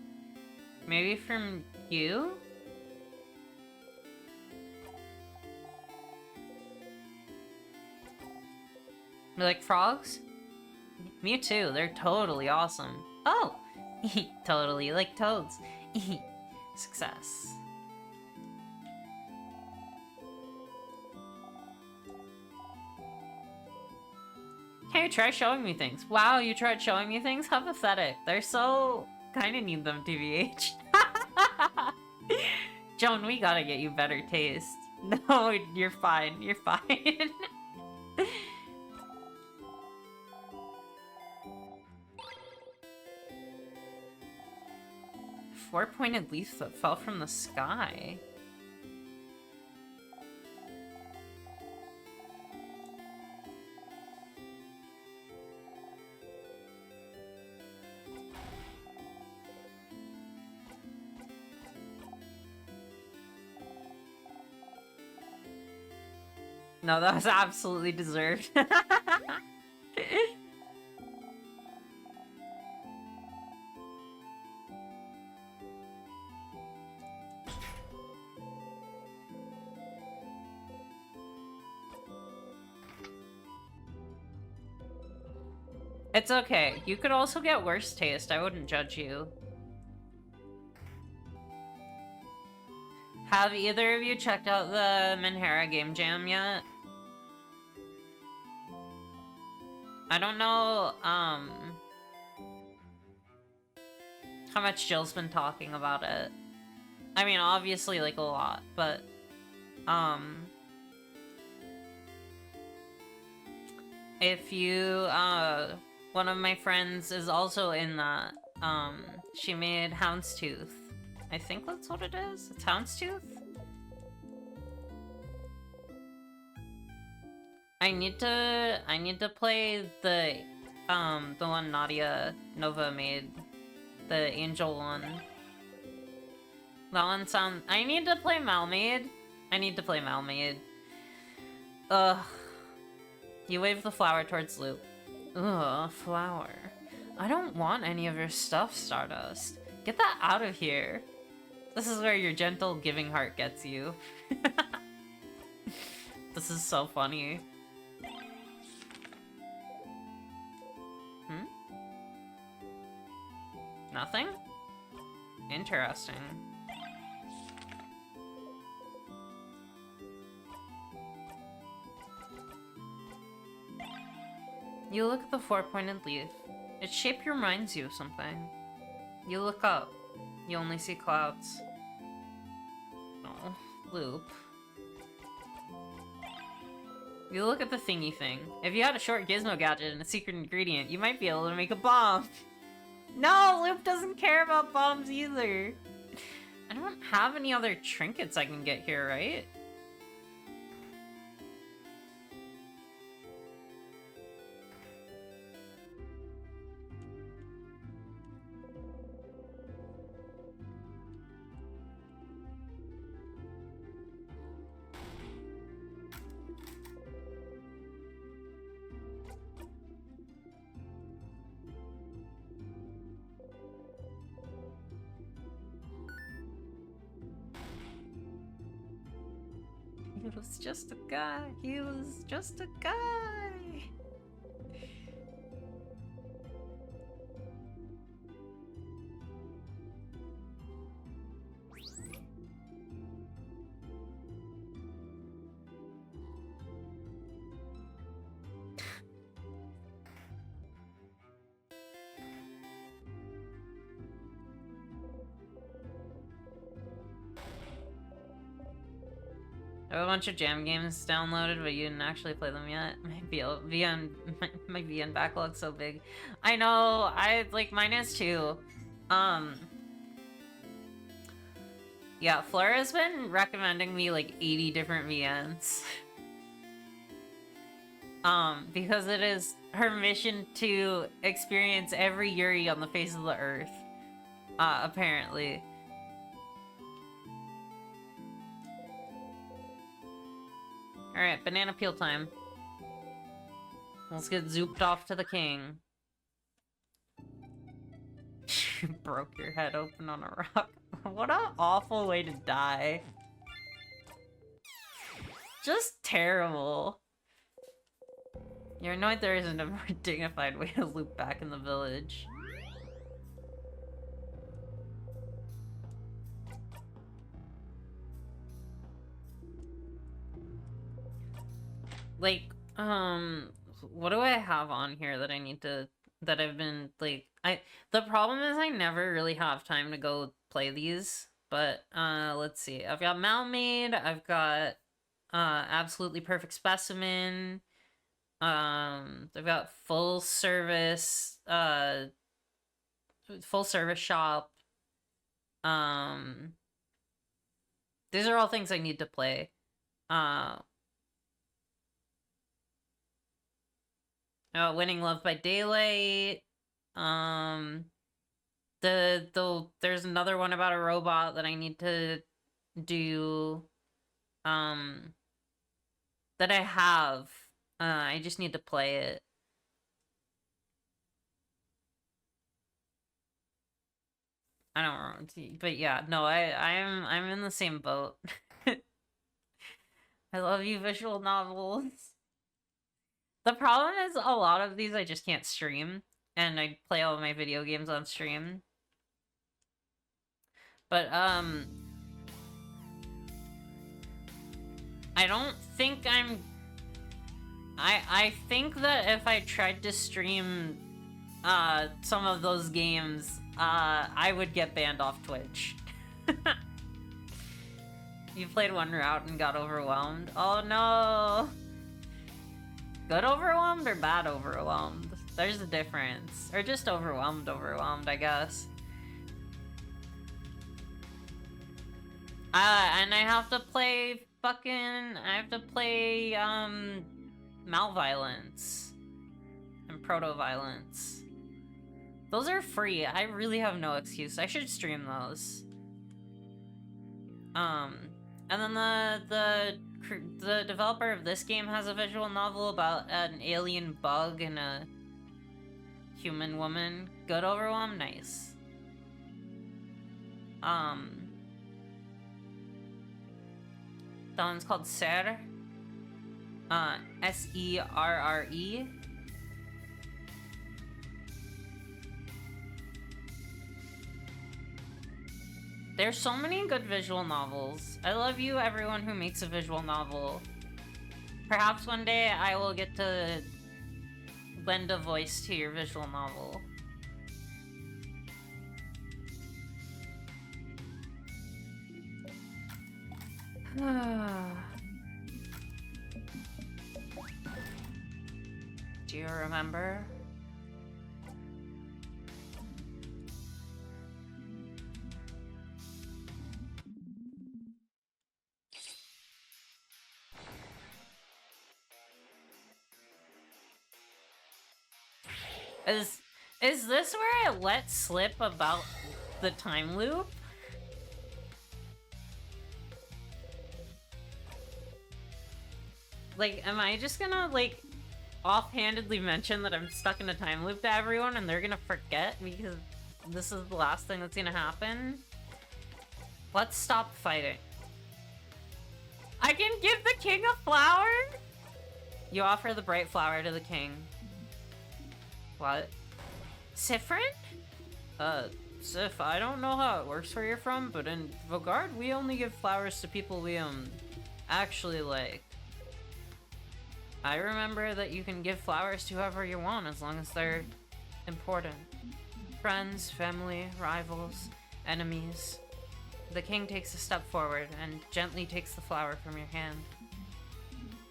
Maybe from you? You like frogs? Me too, they're totally awesome. Oh! Totally like toads. Success. Hey, try showing me things. Wow, you tried showing me things? How pathetic. They're so... kinda need them, TBH. Joan, we gotta get you better taste. No, you're fine. You're fine. Four-pointed leaf that fell from the sky. No, that was absolutely deserved. It's okay. You could also get worse taste. I wouldn't judge you. Have either of you checked out the Minhara Game Jam yet? I don't know, how much Jill's been talking about it. I mean, obviously, like, a lot, but, if you, one of my friends is also in that, she made Houndstooth. I think that's what it is? It's Houndstooth? I need to play the one Nadia Nova made. The angel one. That one sounds... I need to play Malmaid. Ugh. You wave the flower towards Loop. Ugh, flower. I don't want any of your stuff, Stardust. Get that out of here. This is where your gentle giving heart gets you. This is so funny. Nothing? Interesting. You look at the four-pointed leaf. Its shape reminds you of something. You look up. You only see clouds. Oh, Loop. You look at the thingy thing. If you had a short gizmo gadget and a secret ingredient, you might be able to make a bomb. No, Loop doesn't care about bombs either. I don't have any other trinkets I can get here, right? He was just a guy. He was just a guy. I have a bunch of jam games downloaded, but you didn't actually play them yet. My VN backlog's so big. I know, mine is too. Yeah, Flora's been recommending me like 80 different VNs. Because it is her mission to experience every Yuri on the face of the earth. Apparently. Alright, banana peel time. Let's get zooped off to the king. You broke your head open on a rock. What an awful way to die. Just terrible. You're annoyed there isn't a more dignified way to loop back in the village. Like, what do I have on here that I need to, that I've been, like, the problem is I never really have time to go play these, but, let's see. I've got Malmaid, I've got, Absolutely Perfect Specimen, I've got Full Service Shop, these are all things I need to play, Winning Love by Daylight. There's another one about a robot that I need to do. That I have. I just need to play it. I don't know, but yeah, no, I'm in the same boat. I love you, visual novels. The problem is a lot of these I just can't stream, and I play all of my video games on stream. But, I don't think I think that if I tried to stream, some of those games, I would get banned off Twitch. You played one route and got overwhelmed? Oh no! Good overwhelmed or bad overwhelmed? There's a difference. Or just overwhelmed, I guess. And I have to play Malviolence. And Proto-Violence. Those are free. I really have no excuse. I should stream those. And then the developer of this game has a visual novel about an alien bug and a human woman. Good overwhelm? Nice. That one's called Serre. S-E-R-R-E. There's so many good visual novels. I love you, everyone who makes a visual novel. Perhaps one day I will get to lend a voice to your visual novel. Do you remember? Is this where I let slip about the time loop? Like, am I just gonna, like, offhandedly mention that I'm stuck in a time loop to everyone and they're gonna forget because this is the last thing that's gonna happen? Let's stop fighting. I can give the king a flower? You offer the bright flower to the king. What? Siffrin? Sif, I don't know how it works where you're from, but in Vaugarde, we only give flowers to people we, actually like. I remember that you can give flowers to whoever you want as long as they're important. Friends, family, rivals, enemies. The king takes a step forward and gently takes the flower from your hand.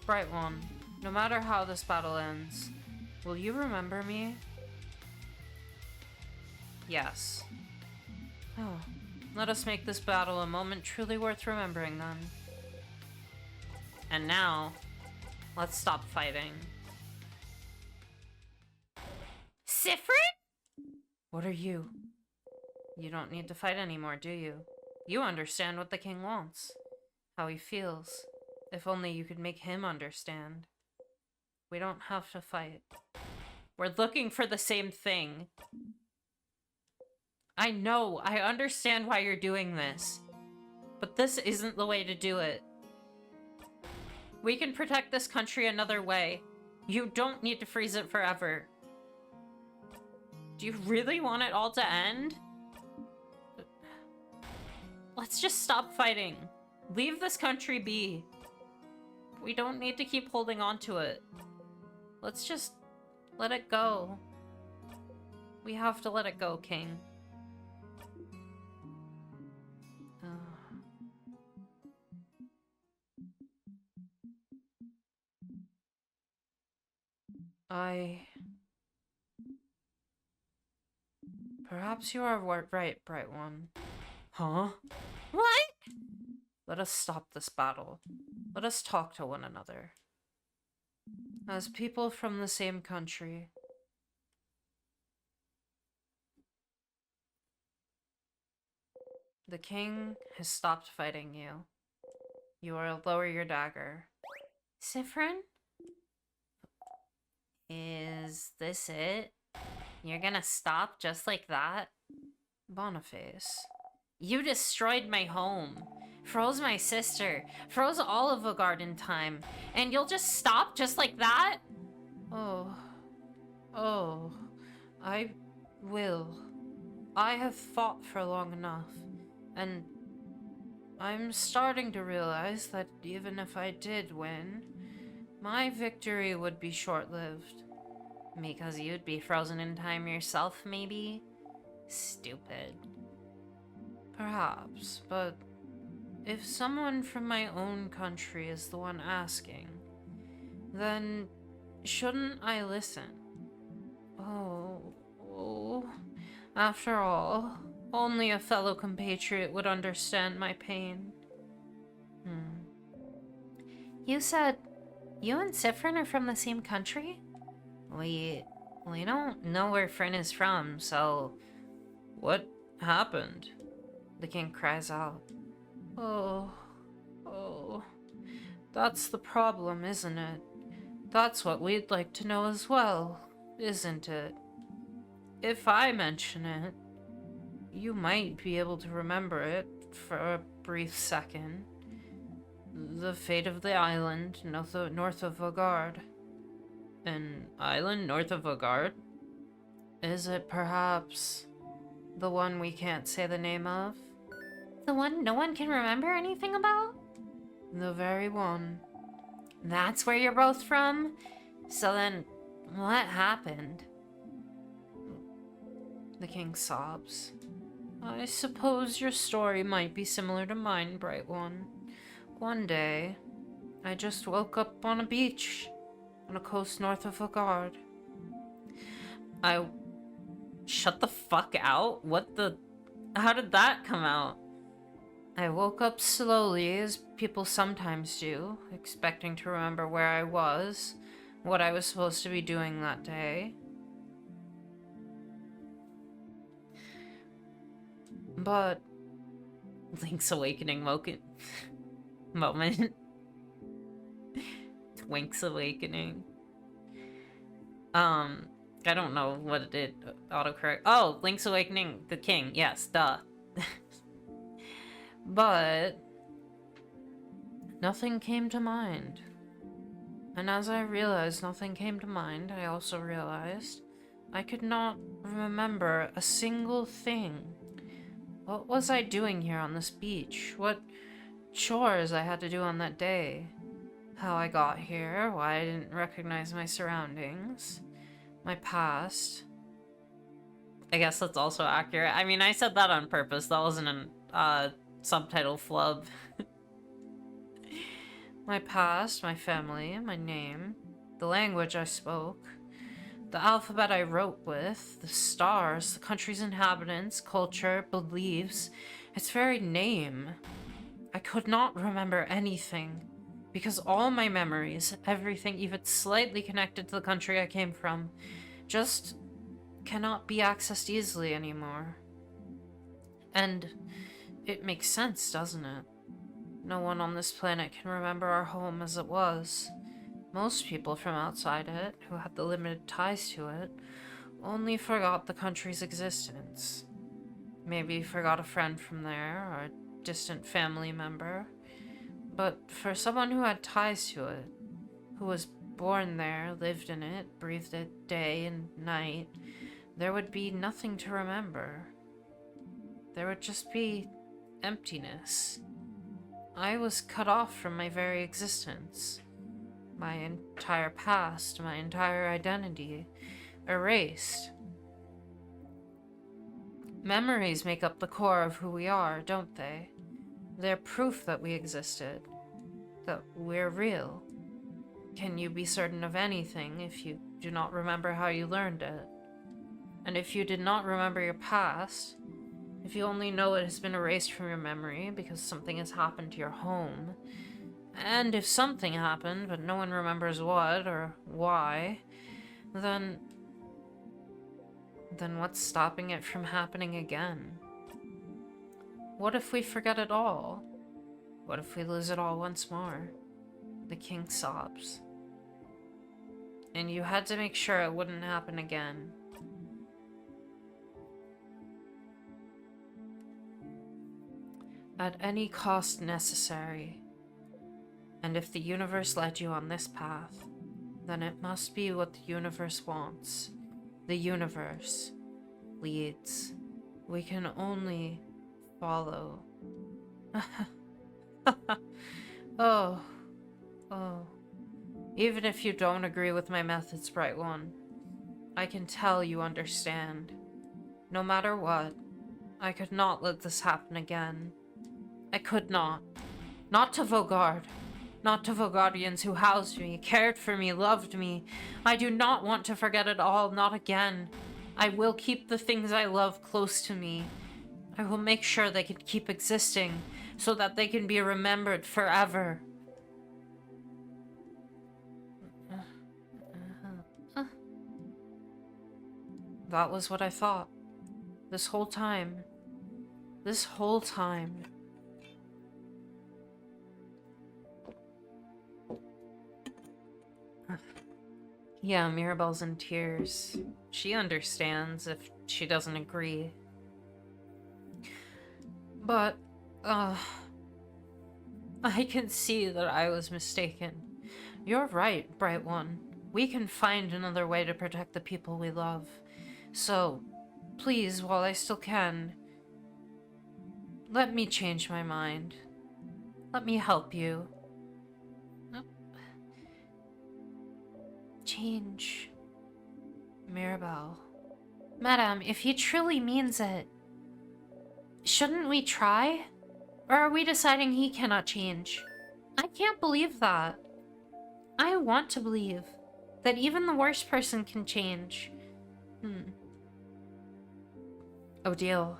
Bright one, no matter how this battle ends, will you remember me? Yes. Oh, let us make this battle a moment truly worth remembering then. And now, let's stop fighting. Siffrin? What are you? You don't need to fight anymore, do you? You understand what the king wants. How he feels. If only you could make him understand. We don't have to fight. We're looking for the same thing. I know, I understand why you're doing this. But this isn't the way to do it. We can protect this country another way. You don't need to freeze it forever. Do you really want it all to end? Let's just stop fighting. Leave this country be. We don't need to keep holding on to it. Let's just let it go. We have to let it go, King. Perhaps you are right, Bright One. Huh? What? Let us stop this battle. Let us talk to one another. As people from the same country. The king has stopped fighting you. You are to lower your dagger. Siffrin? Is this it? You're gonna stop just like that? Boniface. You destroyed my home. Froze my sister. Froze all of Vaugarde in time. And you'll just stop just like that? Oh. Oh. I will. I have fought for long enough. And I'm starting to realize that even if I did win, my victory would be short-lived. Because you'd be frozen in time yourself, maybe? Stupid. Perhaps, but if someone from my own country is the one asking, then shouldn't I listen? Oh. After all, only a fellow compatriot would understand my pain. You said you and Sifrin are from the same country? We don't know where Frin is from, so... What happened? The king cries out. Oh. That's the problem, isn't it? That's what we'd like to know as well, isn't it? If I mention it, you might be able to remember it for a brief second. The fate of the island north of Vaugarde. An island north of Vaugarde? Is it perhaps the one we can't say the name of? The one no one can remember anything about? The very one. That's where you're both from? So then, what happened? The king sobs. I suppose your story might be similar to mine, Bright One. One day, I just woke up on a beach on a coast north of Vaugarde. Shut the fuck out? What the... How did that come out? I woke up slowly, as people sometimes do, expecting to remember where I was, what I was supposed to be doing that day. But... Link's Awakening moment. Twink's Awakening. I don't know what it did. Autocorrect. Oh, Link's Awakening, the king. Yes, duh. But nothing came to mind. And as I realized nothing came to mind, I also realized I could not remember a single thing. What was I doing here on this beach? What chores I had to do on that day? How I got here, why I didn't recognize my surroundings, my past. I guess that's also accurate. I mean, I said that on purpose. That wasn't a subtitle flub. My past, my family, my name, the language I spoke, the alphabet I wrote with, the stars, the country's inhabitants, culture, beliefs, its very name. I could not remember anything, because all my memories, everything even slightly connected to the country I came from, just cannot be accessed easily anymore. And it makes sense, doesn't it? No one on this planet can remember our home as it was. Most people from outside it, who had the limited ties to it, only forgot the country's existence. Maybe forgot a friend from there, or a distant family member. But for someone who had ties to it, who was born there, lived in it, breathed it day and night, there would be nothing to remember. There would just be emptiness. I was cut off from my very existence. My entire past, my entire identity, erased. Memories make up the core of who we are, don't they? They're proof that we existed, that we're real. Can you be certain of anything if you do not remember how you learned it? And if you did not remember your past, if you only know it has been erased from your memory because something has happened to your home, and if something happened but no one remembers what or why, then what's stopping it from happening again? What if we forget it all? What if we lose it all once more? The king sobs. And you had to make sure it wouldn't happen again. At any cost necessary. And if the universe led you on this path, then it must be what the universe wants. The universe leads. We can only follow. Oh. Even if you don't agree with my methods, Bright One, I can tell you understand. No matter what, I could not let this happen again. I could not. Not to Vogard. Not to Vogardians who housed me, cared for me, loved me. I do not want to forget it all, not again. I will keep the things I love close to me. I will make sure they can keep existing, so that they can be remembered forever. That was what I thought. This whole time. This whole time. Yeah, Mirabelle's in tears. She understands if she doesn't agree. But, I can see that I was mistaken. You're right, Bright One. We can find another way to protect the people we love. So, please, while I still can, let me change my mind. Let me help you. Change. Mirabelle. Madame, if he truly means it, shouldn't we try? Or are we deciding he cannot change? I can't believe that. I want to believe that even the worst person can change. Odile.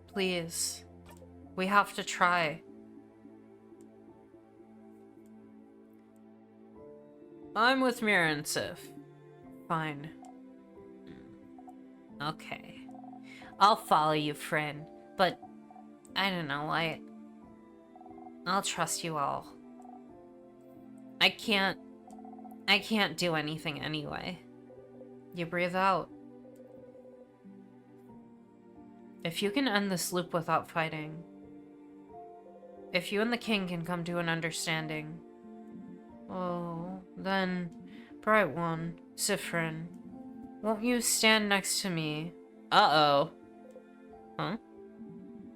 Please. We have to try. I'm with Mira and Sif. Fine. Okay. I'll follow you, friend. But, I don't know, I'll trust you all. I can't do anything anyway. You breathe out. If you can end this loop without fighting, if you and the king can come to an understanding, oh, then, Bright One, Siffrin, won't you stand next to me? Uh-oh. Huh?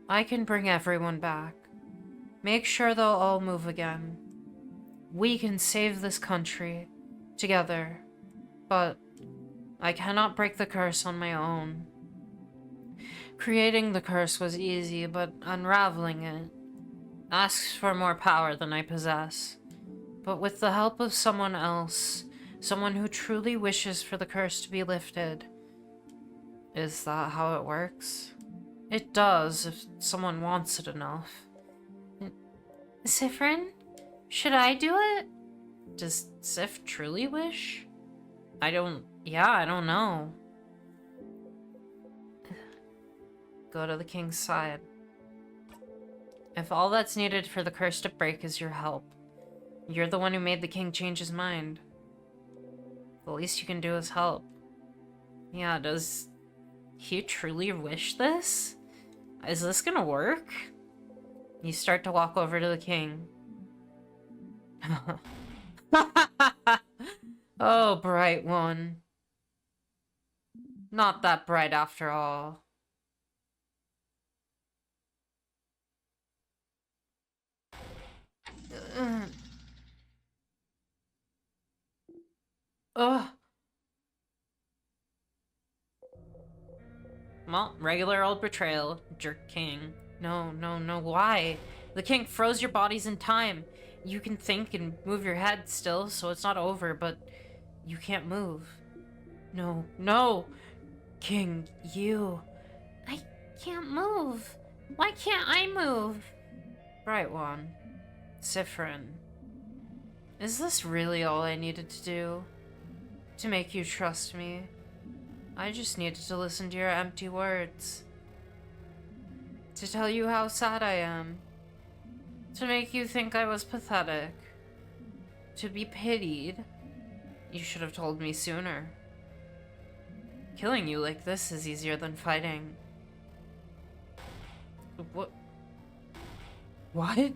I can bring everyone back. Make sure they'll all move again. We can save this country. Together. But I cannot break the curse on my own. Creating the curse was easy, but unraveling it asks for more power than I possess. But with the help of someone else, someone who truly wishes for the curse to be lifted. Is that how it works? It does, if someone wants it enough. Siffrin? Should I do it? Does Sif truly wish? I don't know. Go to the king's side. If all that's needed for the curse to break is your help, you're the one who made the king change his mind. The least you can do is help. Yeah, does he truly wish this? Is this gonna work? You start to walk over to the king. Oh, Bright One. Not that bright after all. Ugh. Well, regular old betrayal, jerk king. No, why? The king froze your bodies in time. You can think and move your head still, so it's not over, but you can't move. No! King, you... I can't move. Why can't I move? Bright One. Siffrin. Is this really all I needed to do? To make you trust me? I just needed to listen to your empty words. To tell you how sad I am. To make you think I was pathetic. To be pitied. You should have told me sooner. Killing you like this is easier than fighting. What? What?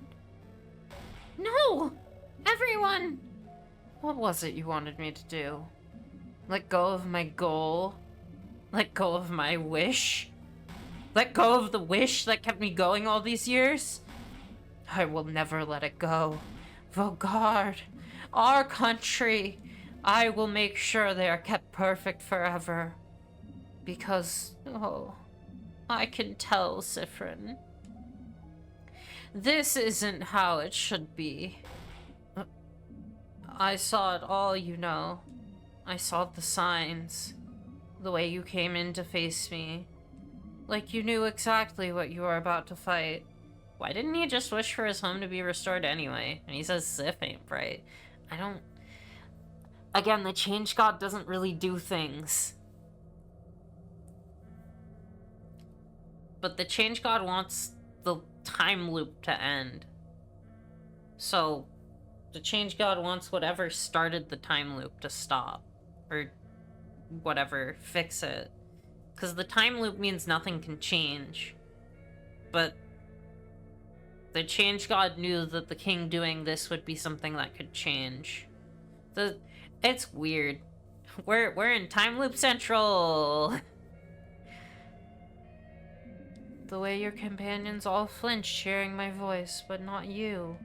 No! Everyone! What was it you wanted me to do? Let go of my goal? Let go of my wish? Let go of the wish that kept me going all these years? I will never let it go. Vogard, our country, I will make sure they are kept perfect forever. Because, oh, I can tell, Sifrin. This isn't how it should be. I saw it all, you know. I saw the signs. The way you came in to face me. Like you knew exactly what you were about to fight. Why didn't he just wish for his home to be restored anyway? And he says Sif ain't bright. I don't... Again, the Change God doesn't really do things. But the Change God wants the time loop to end. So, the Change God wants whatever started the time loop to stop. Or whatever, fix it. Because the time loop means nothing can change. But the Change God knew that the king doing this would be something that could change. It's weird. We're in Time Loop Central! The way your companions all flinched hearing my voice, but not you.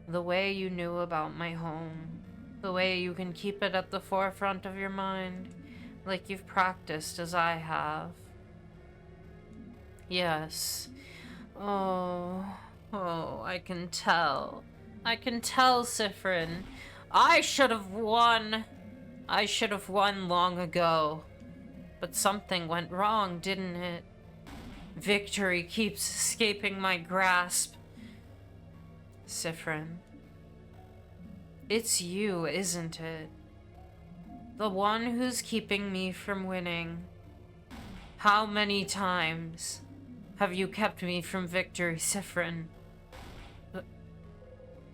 The way you knew about my home. The way you can keep it at the forefront of your mind. Like you've practiced as I have. Yes. Oh, I can tell. I can tell, Sifrin. I should have won. I should have won long ago. But something went wrong, didn't it? Victory keeps escaping my grasp. Sifrin. It's you, isn't it? The one who's keeping me from winning. How many times have you kept me from victory, Sifrin?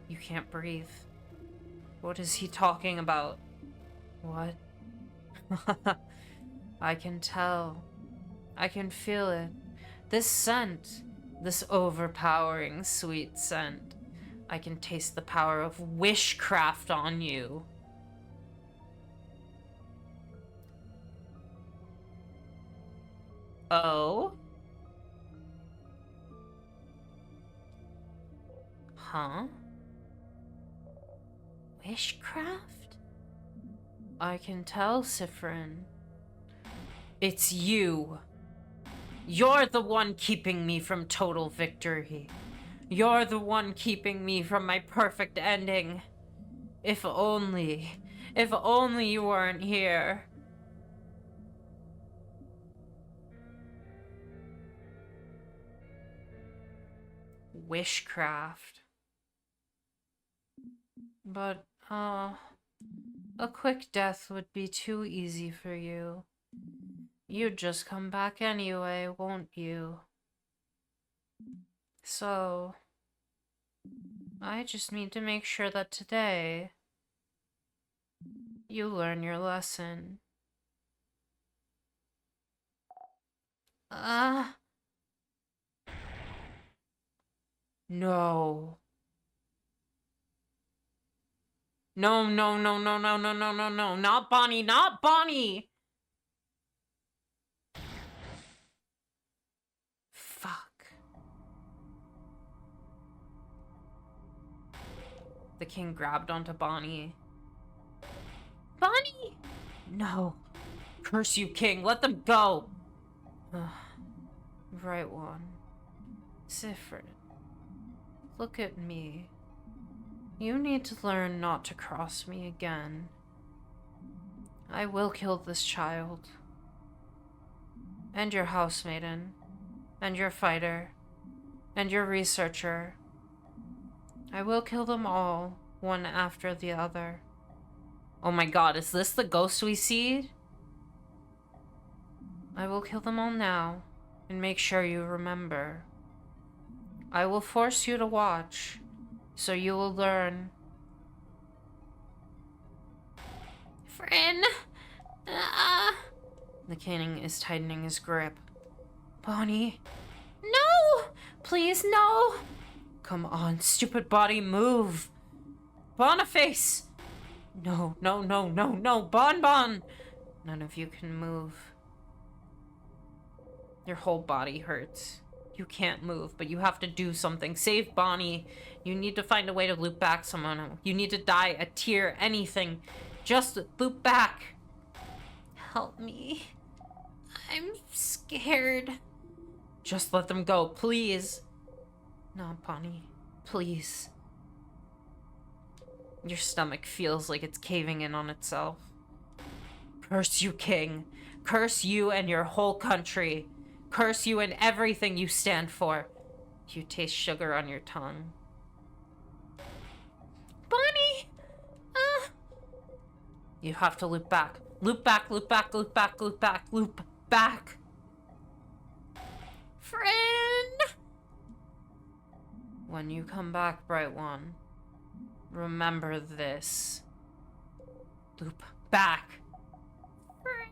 You can't breathe. What is he talking about? What? I can tell. I can feel it. This scent. This overpowering sweet scent. I can taste the power of wishcraft on you. Oh? Huh? Wishcraft? I can tell, Sifrin. It's you. You're the one keeping me from total victory. You're the one keeping me from my perfect ending. If only you weren't here. Wishcraft. But, a quick death would be too easy for you. You'd just come back anyway, won't you? So, I just need to make sure that today, you learn your lesson. No. No, not Bonnie, not Bonnie! Fuck. The king grabbed onto Bonnie. Bonnie! No. Curse you, king, let them go! Right one. Sifrin. Look at me. You need to learn not to cross me again. I will kill this child. And your housemaiden. And your fighter. And your researcher. I will kill them all, one after the other. Oh my god, is this the ghost we see? I will kill them all now, and make sure you remember. I will force you to watch, so you will learn. Frin! The king is tightening his grip. Bonnie. No! Please, no! Come on, stupid body, move! Boniface! No, Bon! None of you can move. Your whole body hurts. You can't move, but you have to do something. Save Bonnie. You need to find a way to loop back someone. You need to die, a tear, anything. Just loop back. Help me. I'm scared. Just let them go, please. No, Bonnie. Please. Your stomach feels like it's caving in on itself. Curse you, King. Curse you and your whole country. Curse you and everything you stand for. You taste sugar on your tongue. Bonnie! You have to loop back. Loop back, loop back, loop back, loop back, loop back. Friend! When you come back, Bright One, remember this. Loop back. Friend.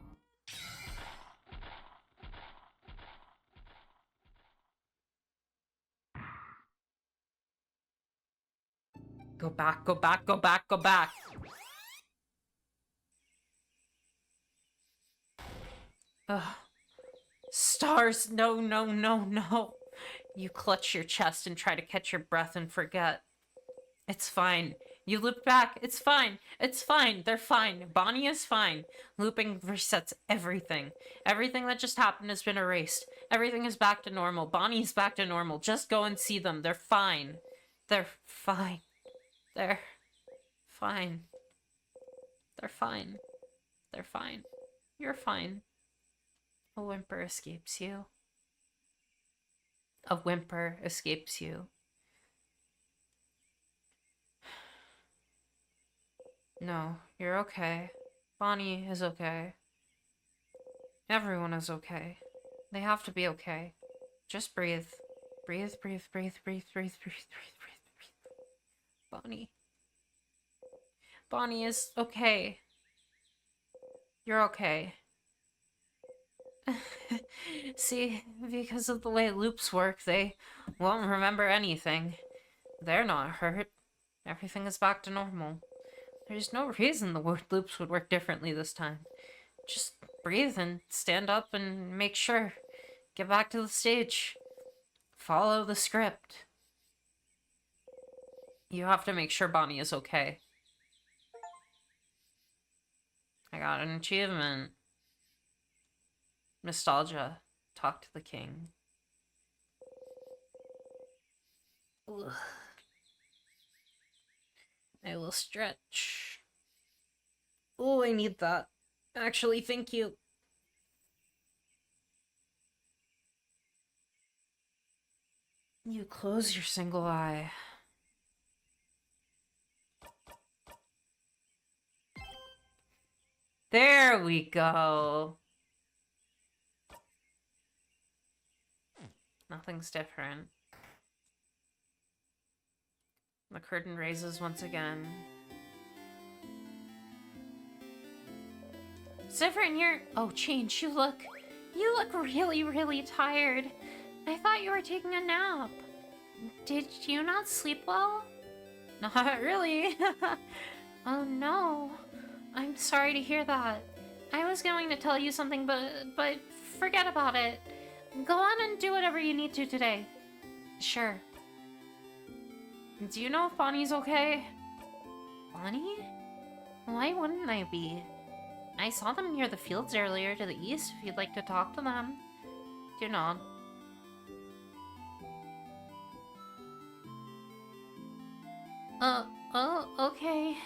Go back, go back, go back, go back. Ugh. Stars, no, no, no, no. You clutch your chest and try to catch your breath and forget. It's fine. You loop back. It's fine. It's fine. They're fine. Bonnie is fine. Looping resets everything. Everything that just happened has been erased. Everything is back to normal. Bonnie's back to normal. Just go and see them. They're fine. They're fine. They're fine. They're fine. They're fine. You're fine. A whimper escapes you. A whimper escapes you. No, you're okay. Bonnie is okay. Everyone is okay. They have to be okay. Just breathe. Breathe, breathe, breathe, breathe, breathe, breathe, breathe, breathe, breathe. Bonnie. Bonnie is okay. You're okay. See, because of the way loops work, they won't remember anything. They're not hurt. Everything is back to normal. There's no reason the loops would work differently this time. Just breathe and stand up and make sure. Get back to the stage. Follow the script. You have to make sure Bonnie is okay. I got an achievement. Nostalgia. Talk to the king. Ugh. I will stretch. Oh, I need that. Actually, thank you. You close your single eye. There we go. Nothing's different. The curtain raises once again. Zephyrin, you're... Oh, Change, you look really, really tired. I thought you were taking a nap. Did you not sleep well? Not really. Oh no. I'm sorry to hear that. I was going to tell you something, but forget about it. Go on and do whatever you need to today. Sure. Do you know if Bonnie's okay? Bonnie? Why wouldn't I be? I saw them near the fields earlier to the east if you'd like to talk to them. Do not. Oh, okay.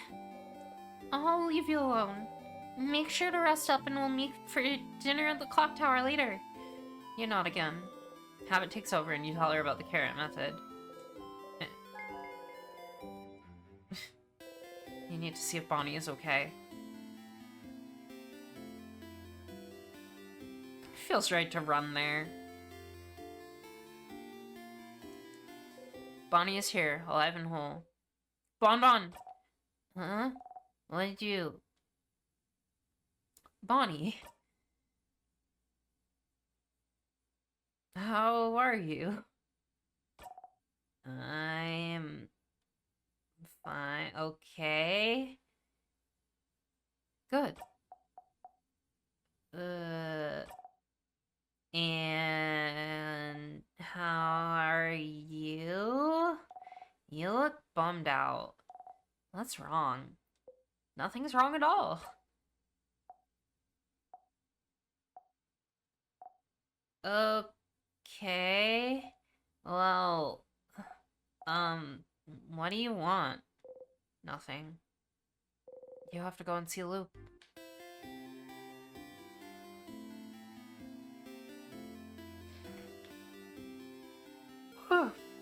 I'll leave you alone. Make sure to rest up and we'll meet for dinner at the clock tower later. You nod again. Habit takes over and you tell her about the carrot method. You need to see if Bonnie is okay. Feels right to run there. Bonnie is here, alive and whole. Bon! Huh? What did you... Bonnie? How are you? I'm... fine. Okay. Good. And... how are you? You look bummed out. What's wrong? Nothing's wrong at all. Okay. Well, what do you want? Nothing. You have to go and see Loop.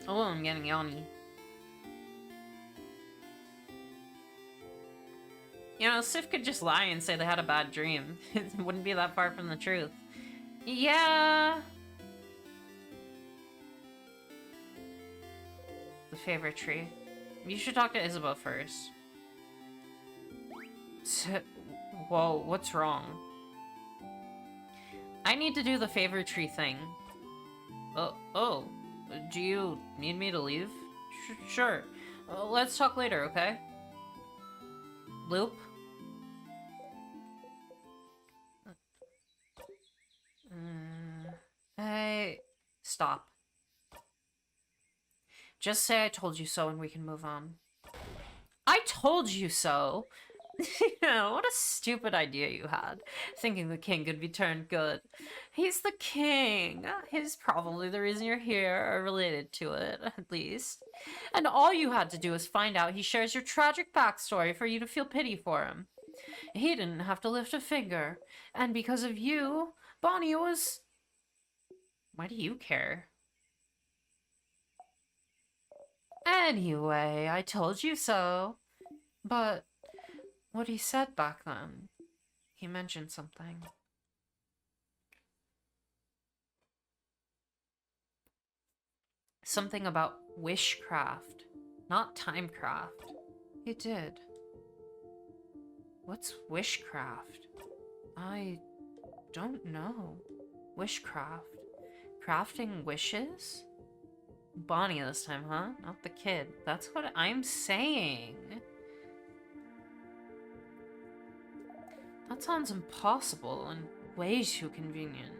Oh, I'm getting yawny. You know, Sif could just lie and say they had a bad dream. It wouldn't be that far from the truth. Yeah. The favorite tree. You should talk to Isabel first. Whoa, what's wrong? I need to do the favorite tree thing. Oh. Do you need me to leave? Sure. Let's talk later, okay? Loop? Hey... Stop. Just say I told you so and we can move on. I told you so! What a stupid idea you had, thinking the king could be turned good. He's the king. He's probably the reason you're here, or related to it, at least. And all you had to do was find out he shares your tragic backstory for you to feel pity for him. He didn't have to lift a finger. And because of you, Bonnie was... Why do you care? Anyway, I told you so. But what he said back then, he mentioned something. Something about wishcraft, not timecraft. He did. What's wishcraft? I don't know. Wishcraft. Crafting wishes? Bonnie this time, huh? Not the kid. That's what I'm saying. That sounds impossible and way too convenient.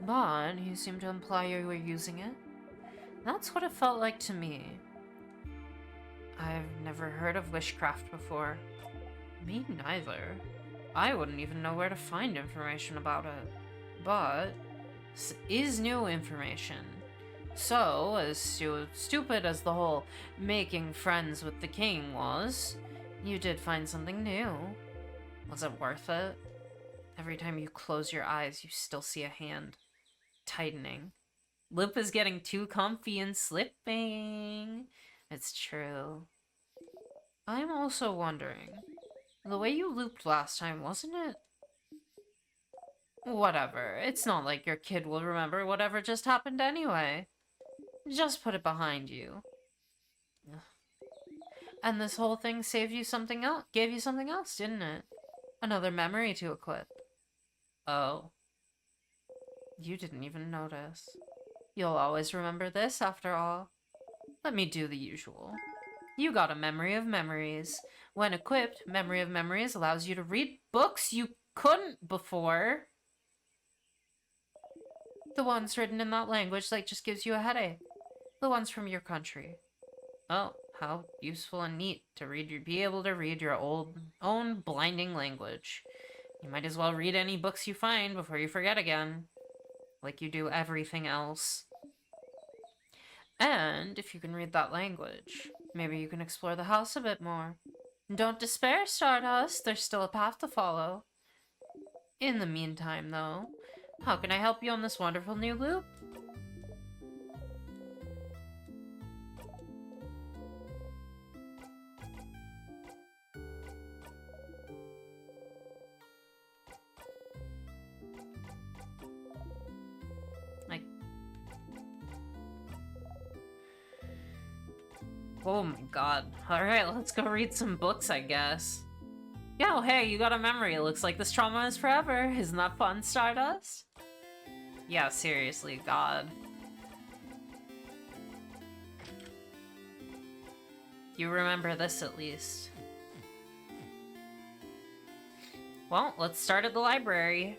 But you seem to imply you were using it. That's what it felt like to me. I've never heard of wishcraft before. Me neither. I wouldn't even know where to find information about it. But this is new information. So, as stupid as the whole making friends with the king was, you did find something new. Was it worth it? Every time you close your eyes, you still see a hand tightening. Lip is getting too comfy and slipping. It's true. I'm also wondering, the way you looped last time, wasn't it? Whatever. It's not like your kid will remember whatever just happened anyway. Just put it behind you. And this whole thing saved you something else, gave you something else, didn't it? Another memory to equip. Oh. You didn't even notice. You'll always remember this, after all. Let me do the usual. You got a memory of memories. When equipped, memory of memories allows you to read books you couldn't before. The ones written in that language that just gives you a headache. The ones from your country. Oh, how useful and neat to be able to read your own blinding language. You might as well read any books you find before you forget again. Like you do everything else. And if you can read that language, maybe you can explore the house a bit more. Don't despair, Stardust. There's still a path to follow. In the meantime, though, how can I help you on this wonderful new loop? Oh my god. Alright, let's go read some books, I guess. Yo, hey, you got a memory. It looks like this trauma is forever. Isn't that fun, Stardust? Yeah, seriously, god. You remember this at least. Well, let's start at the library.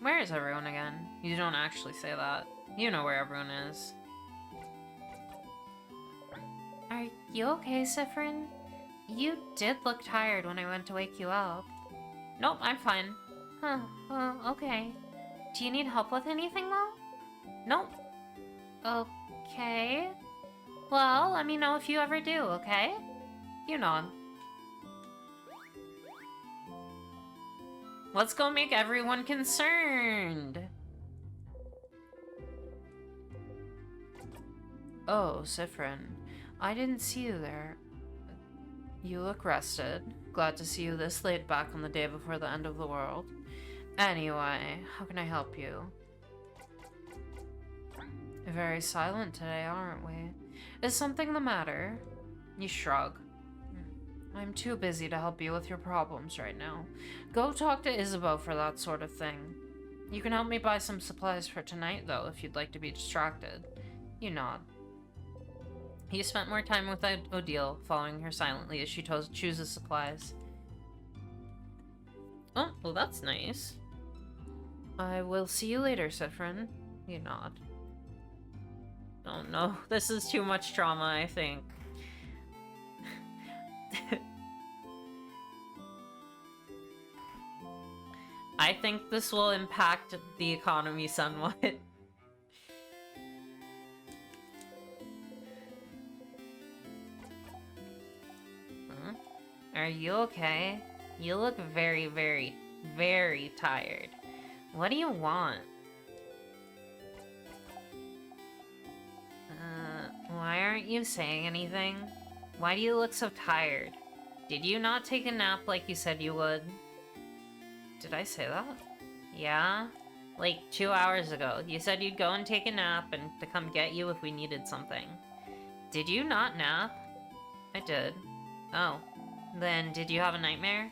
Where is everyone again? You don't actually say that. You know where everyone is. Are you okay, Sifrin? You did look tired when I went to wake you up. Nope, I'm fine. Huh, okay. Do you need help with anything, though? Nope. Okay. Well, let me know if you ever do, okay? You nod. Let's go make everyone concerned! Oh, Sifrin. I didn't see you there. You look rested. Glad to see you this late back on the day before the end of the world. Anyway, how can I help you? Very silent today, aren't we? Is something the matter? You shrug. I'm too busy to help you with your problems right now. Go talk to Isabeau for that sort of thing. You can help me buy some supplies for tonight, though, if you'd like to be distracted. You nod. You spent more time with Odile, following her silently as she chooses supplies. Oh, well that's nice. I will see you later, Sifrin. You nod. Oh no, this is too much trauma, I think. I think this will impact the economy somewhat. Huh? Are you okay? You look very, very, very tired. What do you want? Why aren't you saying anything? Why do you look so tired? Did you not take a nap like you said you would? Did I say that? Yeah? Like 2 hours ago, you said you'd go and take a nap and to come get you if we needed something. Did you not nap? I did. Oh. Then did you have a nightmare?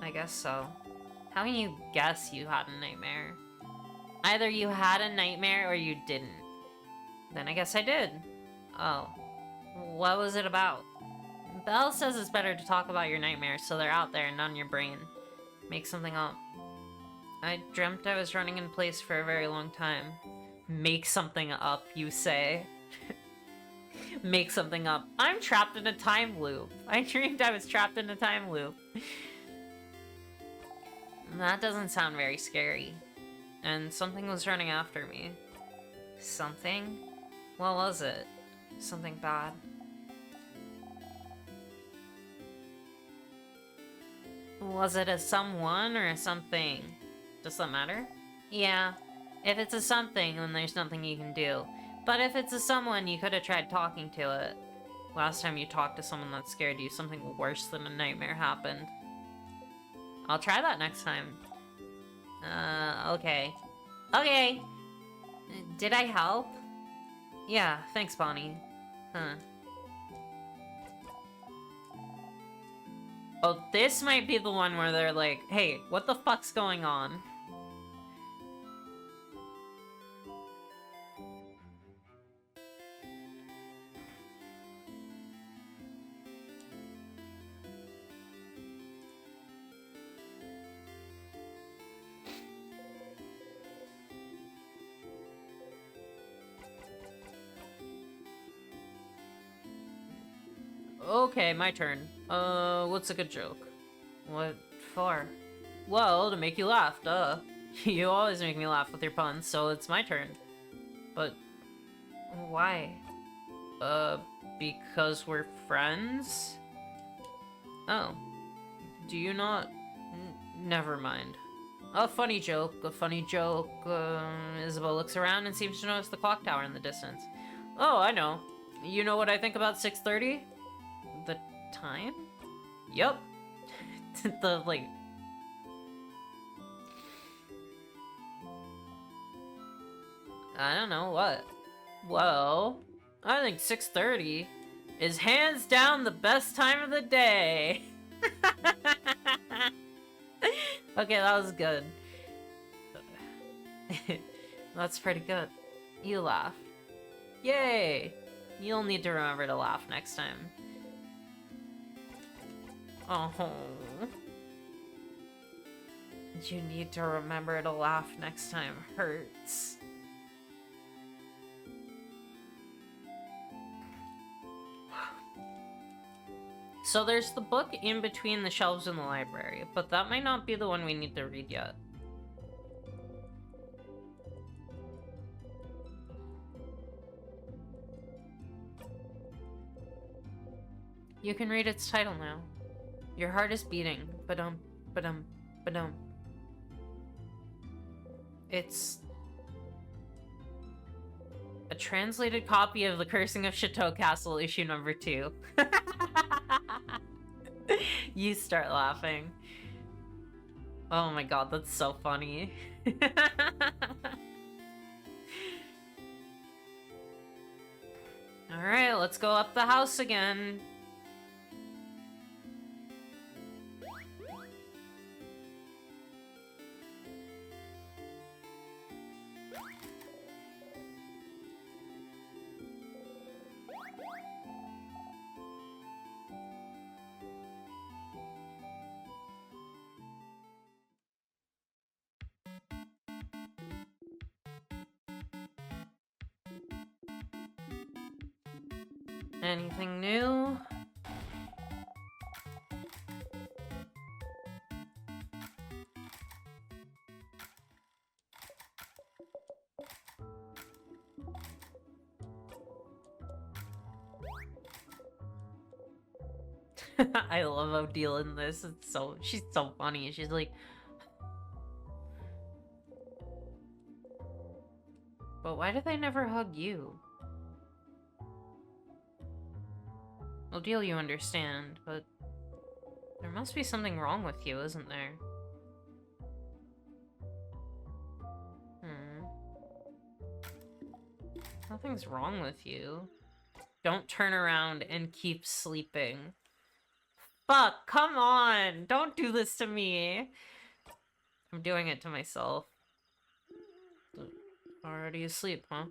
I guess so. How can you guess you had a nightmare? Either you had a nightmare or you didn't. Then I guess I did. Oh. What was it about? Belle says it's better to talk about your nightmares so they're out there and not in your brain. Make something up. I dreamt I was running in place for a very long time. Make something up, you say. Make something up. I'm trapped in a time loop. I dreamed I was trapped in a time loop. That doesn't sound very scary. And something was running after me. Something? What was it? Something bad. Was it a someone or a something? Does that matter? Yeah. If it's a something, then there's nothing you can do. But if it's a someone, you could have tried talking to it. Last time you talked to someone that scared you, something worse than a nightmare happened. I'll try that next time. Okay. Okay! Did I help? Yeah, thanks, Bonnie. Huh. Oh, this might be the one where they're like, hey, what the fuck's going on? Okay, my turn. What's a good joke? What for? Well, to make you laugh, duh. You always make me laugh with your puns, so it's my turn. But why? Because we're friends? Oh. Do you not? Never mind. A funny joke, a funny joke. Isabel looks around and seems to notice the clock tower in the distance. Oh, I know. You know what I think about 6:30? The time? Yup. The, like... I don't know, what? Well, I think 6:30 is hands down the best time of the day. Okay, that was good. That's pretty good. You laugh. Yay! You'll need to remember to laugh next time. Oh. You need to remember to laugh next time hurts. So there's the book in between the shelves in the library, but that might not be the one we need to read yet. You can read its title now. Your heart is beating. Ba-dum, ba-dum, ba-dum. It's a translated copy of The Cursing of Chateau Castle, issue number 2. You start laughing. Oh my god, that's so funny. Alright, let's go up the house again. Anything new? I love Odile in this. She's so funny. She's like, but why do they never hug you? Odile, you understand, but there must be something wrong with you, isn't there? Nothing's wrong with you. Don't turn around and keep sleeping. Fuck, come on! Don't do this to me! I'm doing it to myself. Already asleep, huh?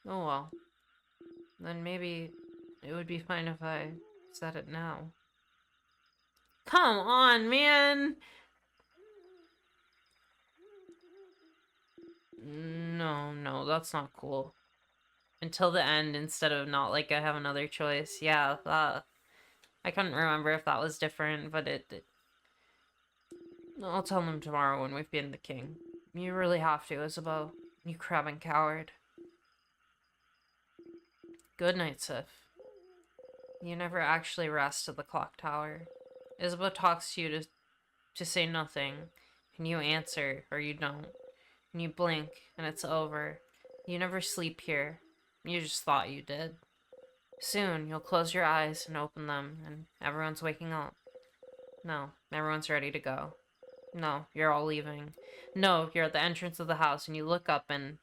Oh well. Then maybe it would be fine if I said it now. Come on, man! No, that's not cool. Until the end instead of not like I have another choice. Yeah, I couldn't remember if that was different, but I'll tell them tomorrow when we've been the king. You really have to, Isabeau. You crabbing coward. Good night, Sif. You never actually rest at the clock tower. Isabeau talks to you to say nothing, and you answer, or you don't. And you blink, and it's over. You never sleep here. You just thought you did. Soon, you'll close your eyes and open them, and everyone's waking up. No, everyone's ready to go. No, you're all leaving. No, you're at the entrance of the house, and you look up and...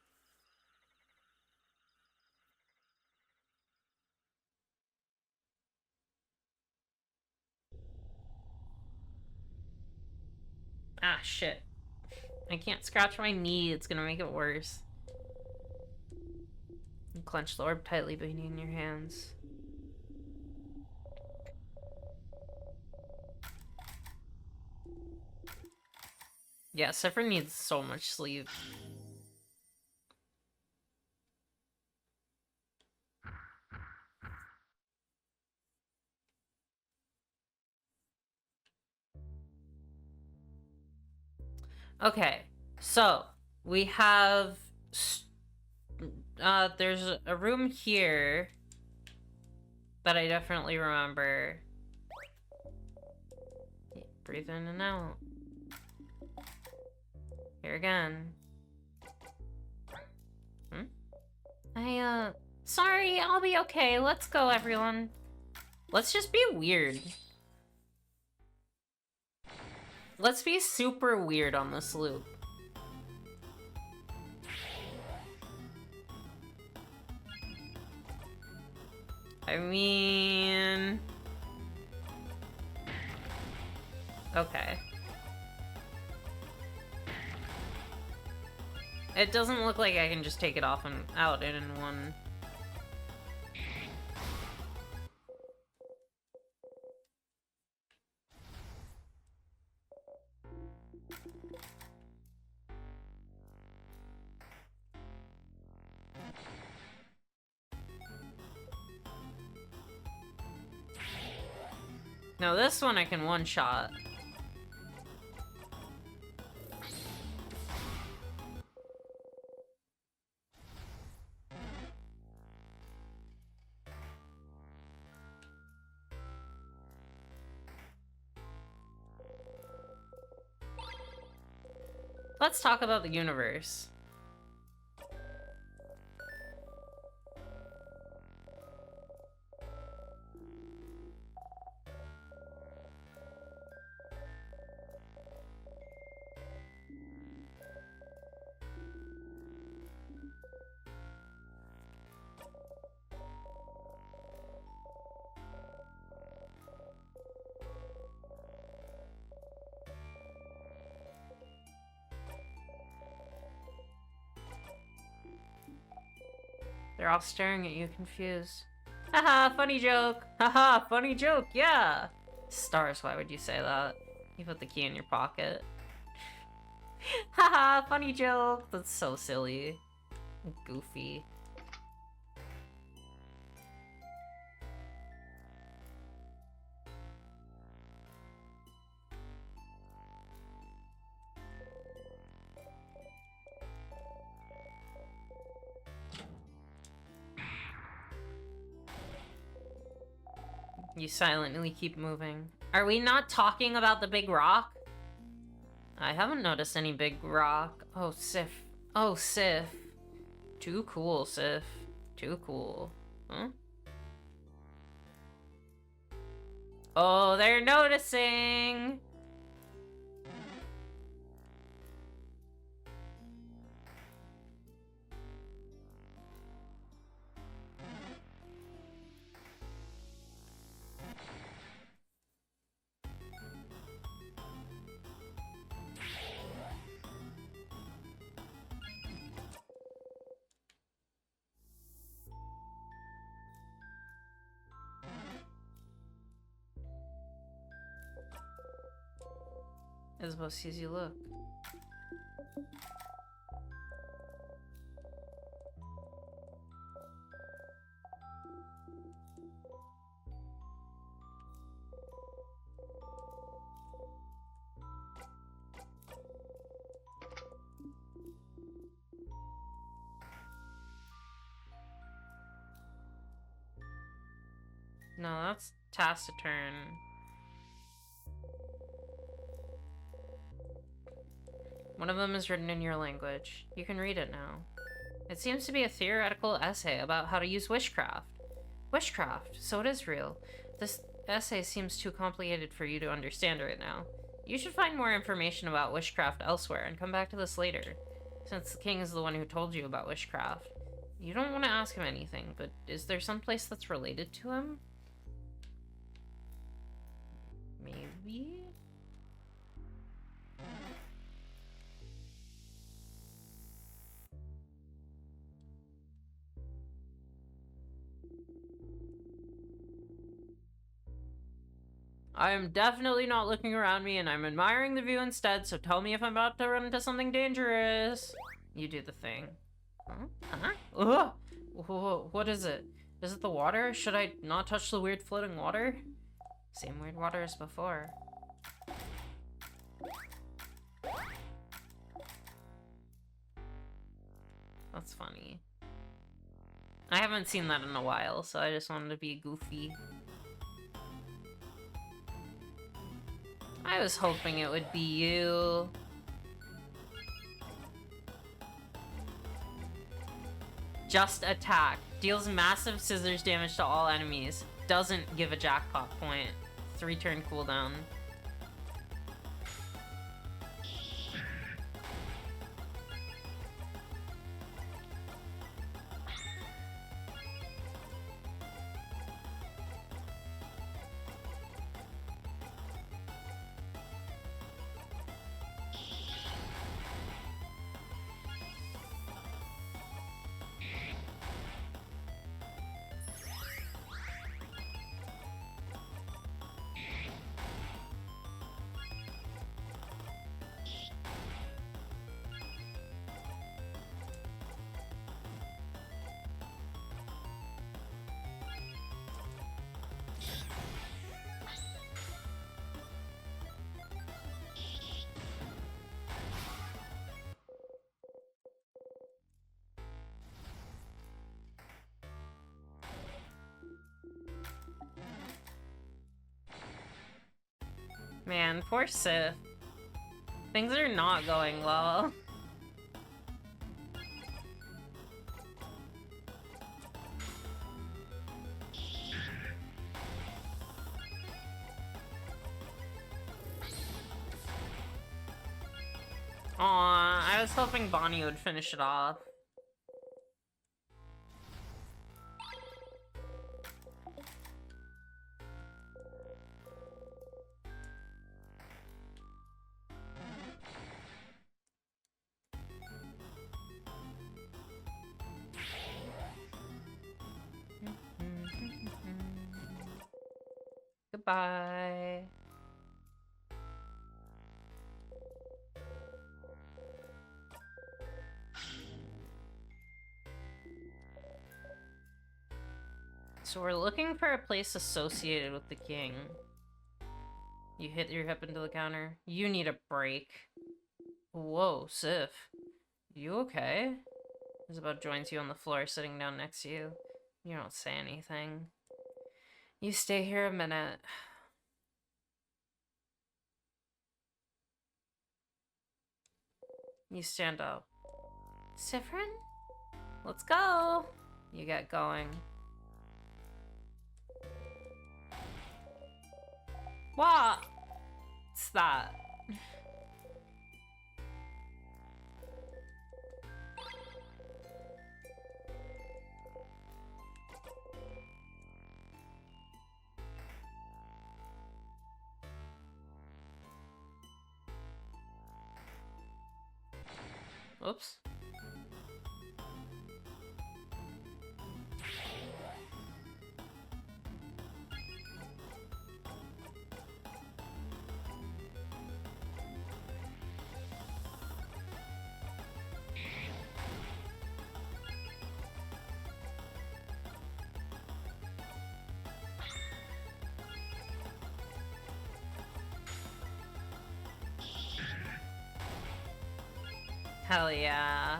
Ah, shit. I can't scratch my knee, it's gonna make it worse. You clench the orb tightly between your hands. Yeah, Sephiroth needs so much sleep. Okay, so we have there's a room here that I definitely remember. Breathe in and out. Here again. Sorry, I'll be okay. Let's go, everyone. Let's just be weird. Let's be super weird on this loop. I mean... Okay. It doesn't look like I can just take it off and out in one... No, this one I can one-shot. Let's talk about the universe. They're all staring at you, confused. Haha, funny joke! Haha, funny joke, yeah! Stars, why would you say that? You put the key in your pocket. Haha, funny joke! That's so silly. Goofy. You silently keep moving. Are we not talking about the big rock? I haven't noticed any big rock. Oh, Sif. Oh, Sif. Too cool, Sif. Too cool. Huh? Oh, they're noticing! Isabel sees you look. No, that's taciturn. One of them is written in your language. You can read it now. It seems to be a theoretical essay about how to use witchcraft. Witchcraft, so it is real. This essay seems too complicated for you to understand right now. You should find more information about witchcraft elsewhere and come back to this later, since the king is the one who told you about witchcraft. You don't want to ask him anything, but is there some place that's related to him? Maybe? I am definitely not looking around me, and I'm admiring the view instead, so tell me if I'm about to run into something dangerous. You do the thing. Huh? Ugh! What is it? Is it the water? Should I not touch the weird floating water? Same weird water as before. That's funny. I haven't seen that in a while, so I just wanted to be goofy. I was hoping it would be you. Just attack. Deals massive scissors damage to all enemies. Doesn't give a jackpot point. 3-turn cooldown. Man, poor Sif. Things are not going well. Aw, I was hoping Bonnie would finish it off. Goodbye. So we're looking for a place associated with the king. You hit your hip into the counter. You need a break. Whoa, Sif. You okay? Isabel joins you on the floor, sitting down next to you. You don't say anything. You stay here a minute. You stand up. Sifrin? Let's go! You get going. What's that? Oops. Hell yeah.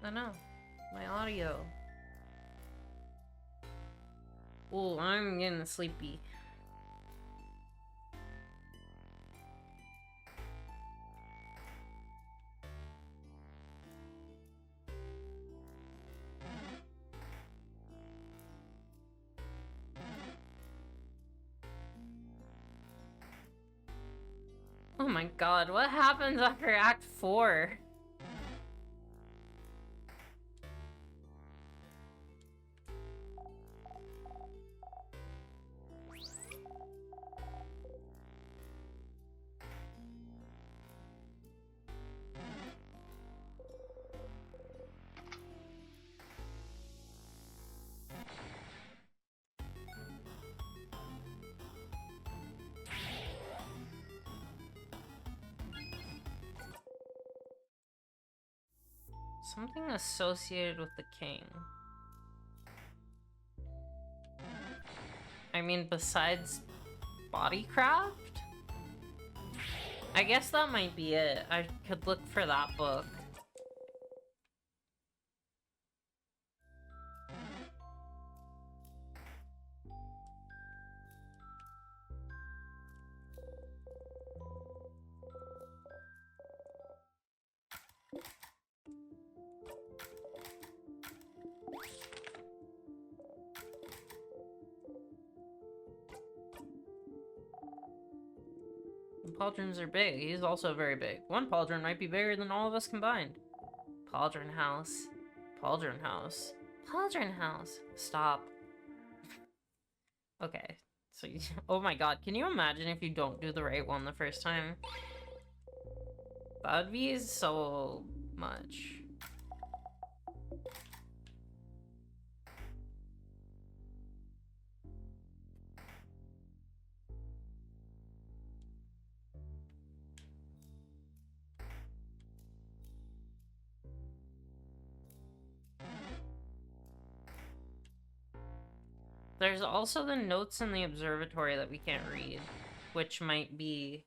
I know. My audio. Ooh, I'm getting sleepy. Oh my god, what happens after Act 4? Something associated with the king. I mean, besides bodycraft? I guess that might be it. I could look for that book. Pauldrons are big. He's also very big. One pauldron might be bigger than all of us combined. Pauldron house. Pauldron house. Pauldron house. Stop. Okay. So, oh my god, can you imagine if you don't do the right one the first time? That would be so much. There's also the notes in the observatory that we can't read, which might be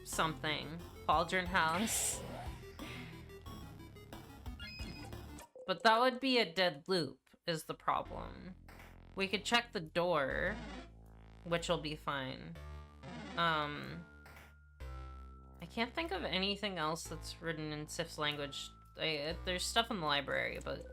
something. Cauldron House. But that would be a dead loop, is the problem. We could check the door, which will be fine. I can't think of anything else that's written in Sif's language. There's stuff in the library, but...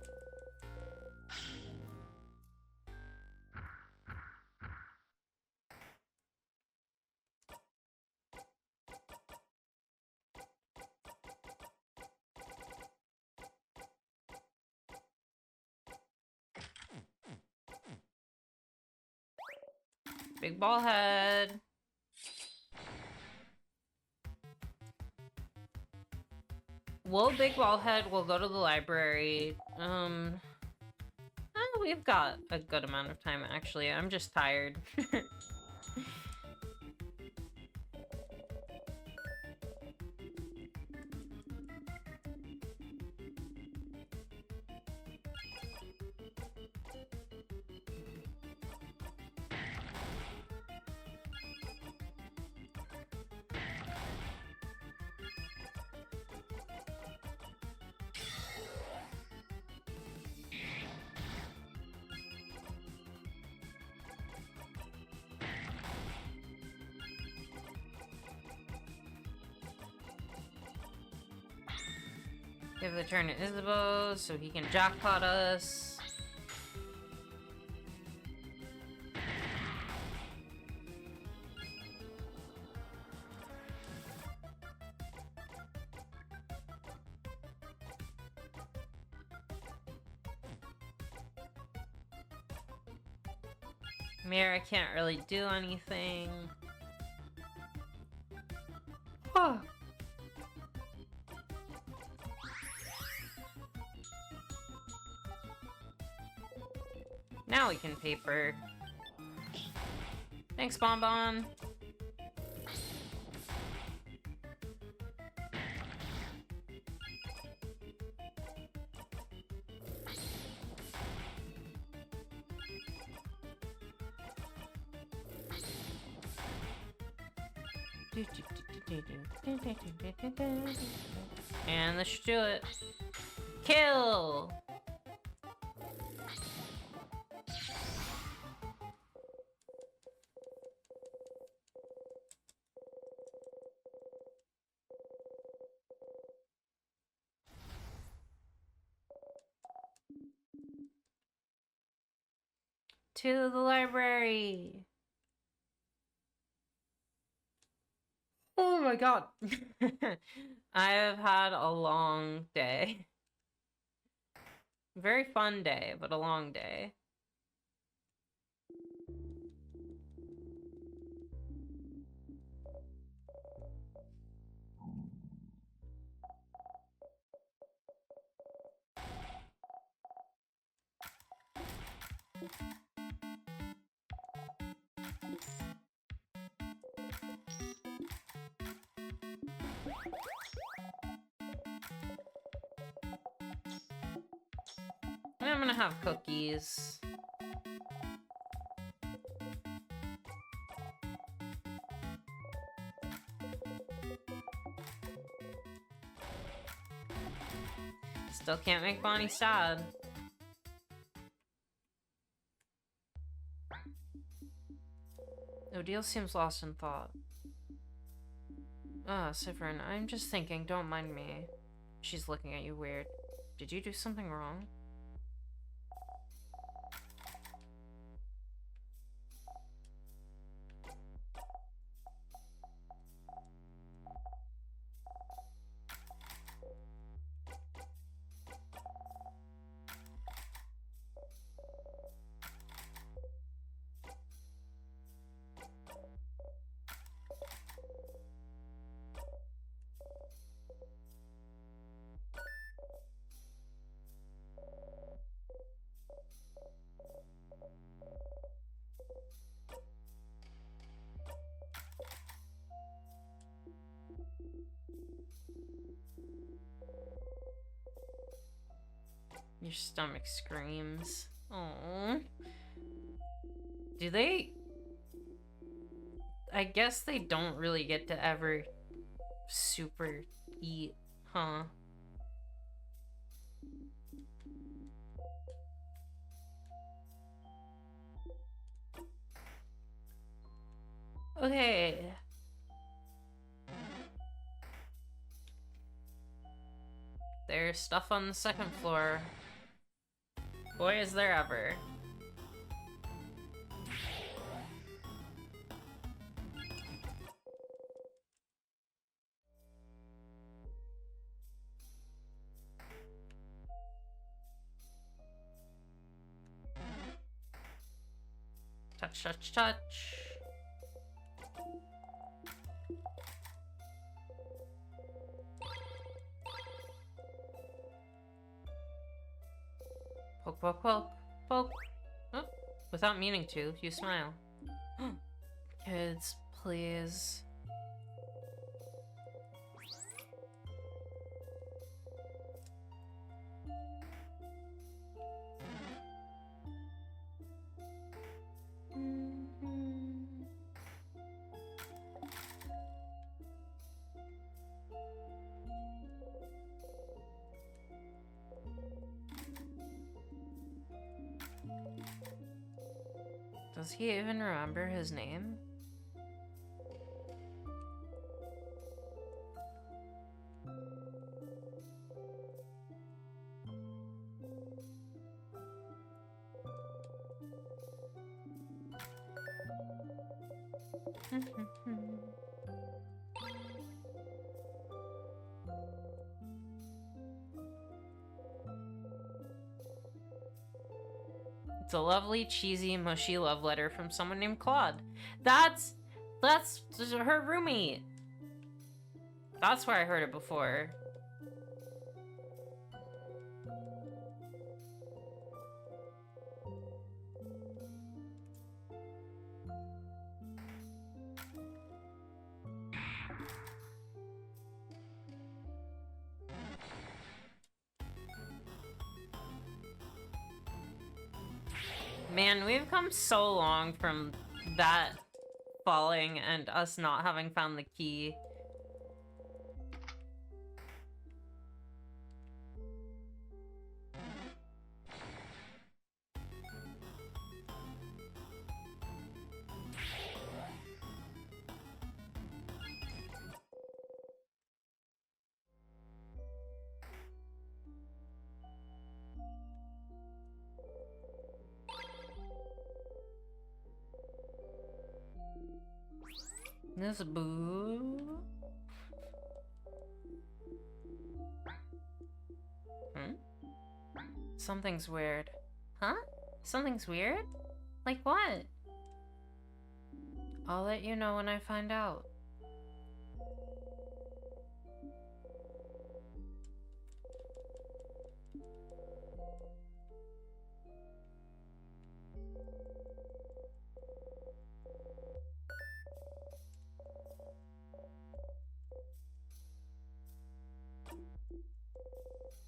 Big ball head. Whoa, big ball head. We'll go to the library. We've got a good amount of time, actually. I'm just tired. Give the turn to Isabeau so he can jackpot us. Mira can't really do anything. Huh. Now we can paper. Thanks, Bonbon. And this should do it. Kill! To the library. Oh my god. I have had a long day. Very fun day, but a long day. I'm gonna have cookies. Still can't make Bonnie sad. Odile seems lost in thought. Ah, Sifrin, I'm just thinking, don't mind me. She's looking at you weird. Did you do something wrong? Your stomach screams. Aww. Do they... I guess they don't really get to ever super eat, huh? Okay. There's stuff on the second floor. Boy, is there ever. Touch, touch, touch. Poke, poke, poke, poke. Oh, without meaning to, you smile. Kids, please. Does he even remember his name? It's a lovely, cheesy, mushy love letter from someone named Claude. That's her roommate. That's where I heard it before. Man, we've come so long from that falling and us not having found the key. This boo. Something's weird. Huh? Something's weird? Like what? I'll let you know when I find out.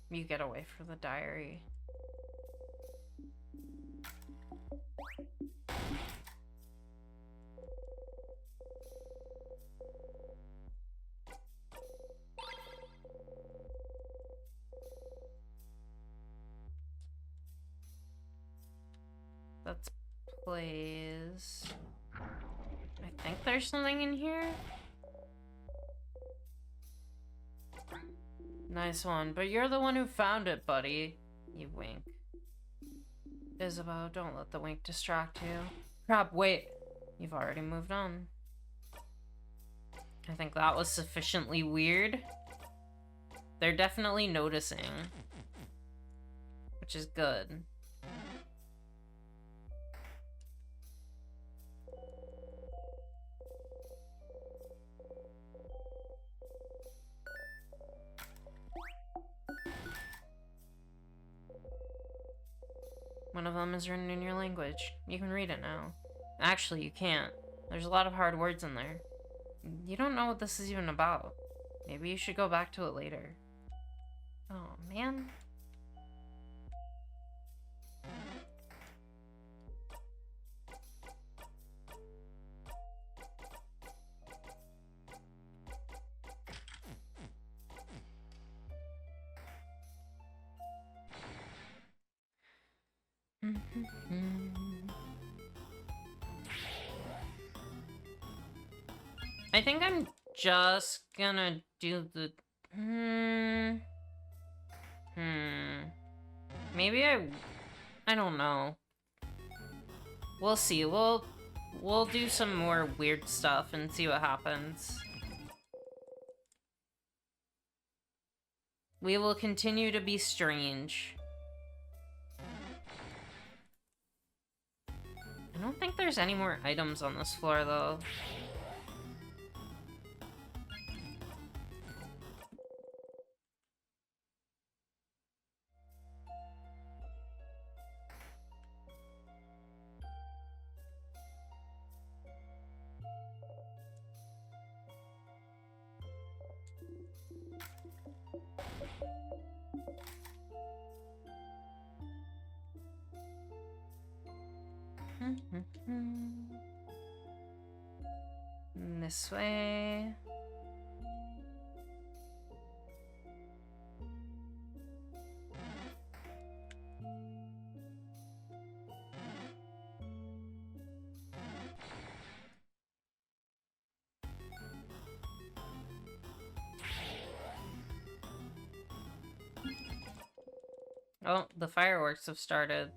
You get away from the diary. Let's place... I think there's something in here? Nice one, but you're the one who found it, buddy. You wink. Isabeau, don't let the wink distract you. Crap, wait. You've already moved on. I think that was sufficiently weird. They're definitely noticing. Which is good. One of them is written in your language. You can read it now. Actually, you can't. There's a lot of hard words in there. You don't know what this is even about. Maybe you should go back to it later. Oh, man. I think I'm just gonna do the... Maybe I don't know. We'll see. We'll do some more weird stuff and see what happens. We will continue to be strange. I don't think there's any more items on this floor, though. This way. Oh, the fireworks have started.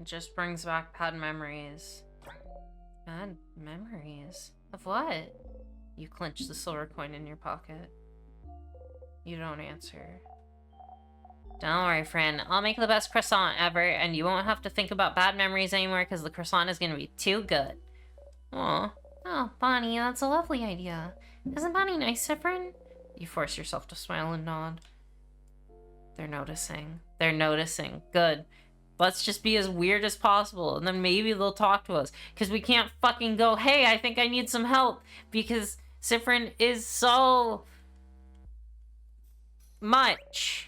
It just brings back bad memories. Bad memories? Of what? You clench the silver coin in your pocket. You don't answer. Don't worry, friend. I'll make the best croissant ever, and you won't have to think about bad memories anymore because the croissant is going to be too good. Aw. Oh, Bonnie, that's a lovely idea. Isn't Bonnie nice, Sifrin? You force yourself to smile and nod. They're noticing. They're noticing. Good. Let's just be as weird as possible, and then maybe they'll talk to us. Because we can't fucking go, hey, I think I need some help. Because Sifrin is so... much.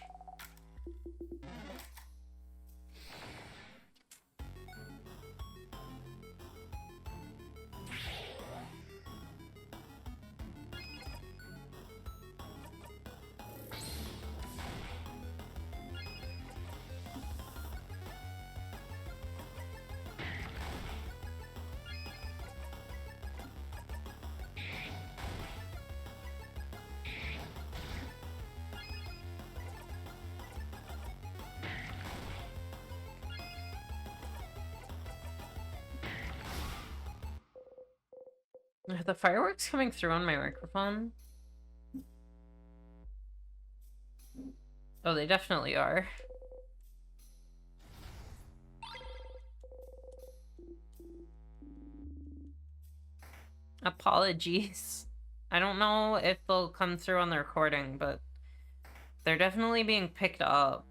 Are the fireworks coming through on my microphone? Oh, they definitely are. Apologies. I don't know if they'll come through on the recording, but they're definitely being picked up.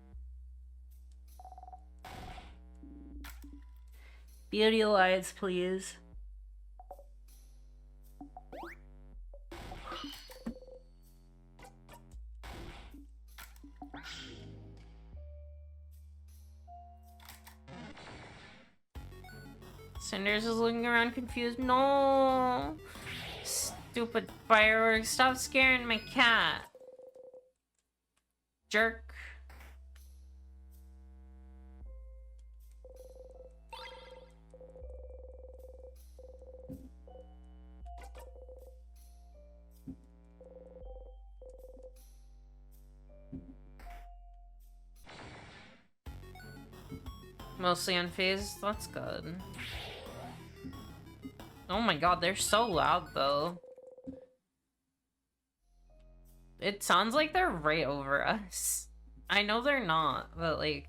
Beauty lights, please. Cinders is looking around confused. No! Stupid fireworks. Stop scaring my cat. Jerk. Mostly unfazed? That's good. Oh my god, they're so loud though. It sounds like they're right over us. I know they're not, but like...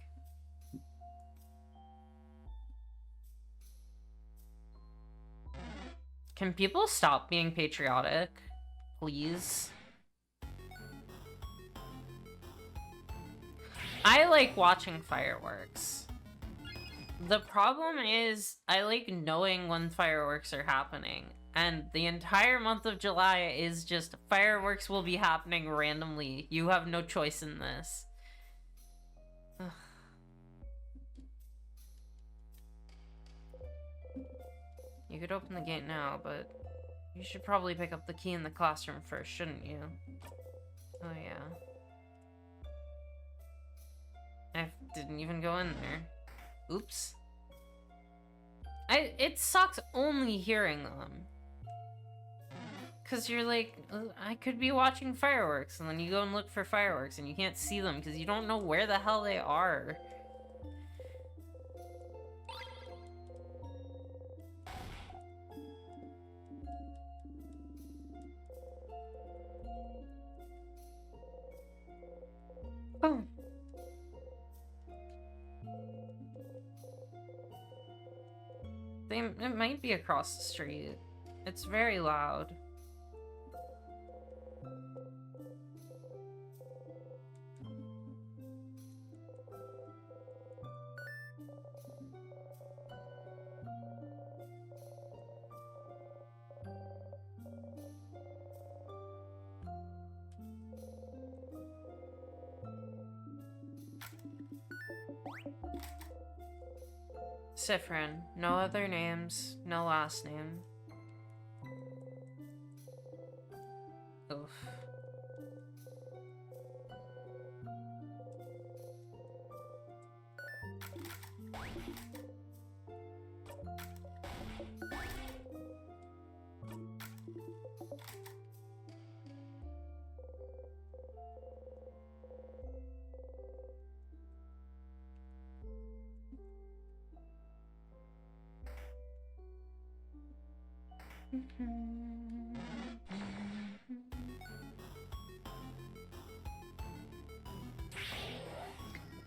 Can people stop being patriotic? Please? I like watching fireworks. The problem is, I like knowing when fireworks are happening. And the entire month of July is just fireworks will be happening randomly. You have no choice in this. Ugh. You could open the gate now, but you should probably pick up the key in the classroom first, shouldn't you? Oh yeah. I didn't even go in there. Oops. It sucks only hearing them. Cause you're like, I could be watching fireworks, and then you go and look for fireworks, and you can't see them because you don't know where the hell they are. Oh. It might be across the street. It's very loud. Sifrin. No other names. No last name. Oof.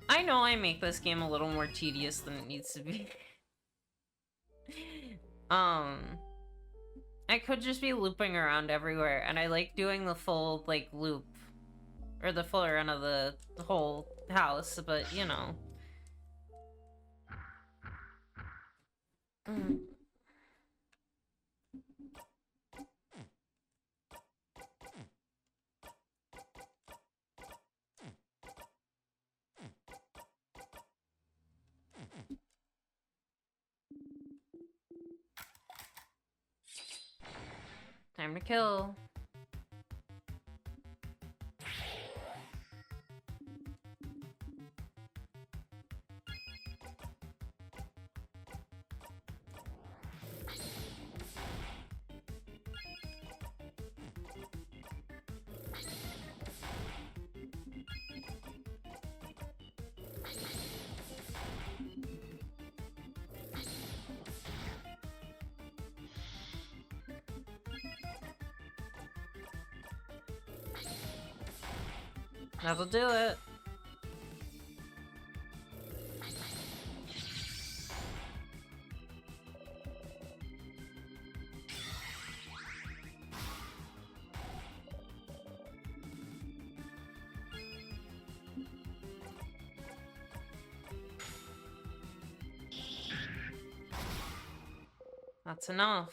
I know I make this game a little more tedious than it needs to be. I could just be looping around everywhere, and I like doing the full, like, loop. Or the full run of the whole house, but, you know. Time to kill. That'll do it. That's enough.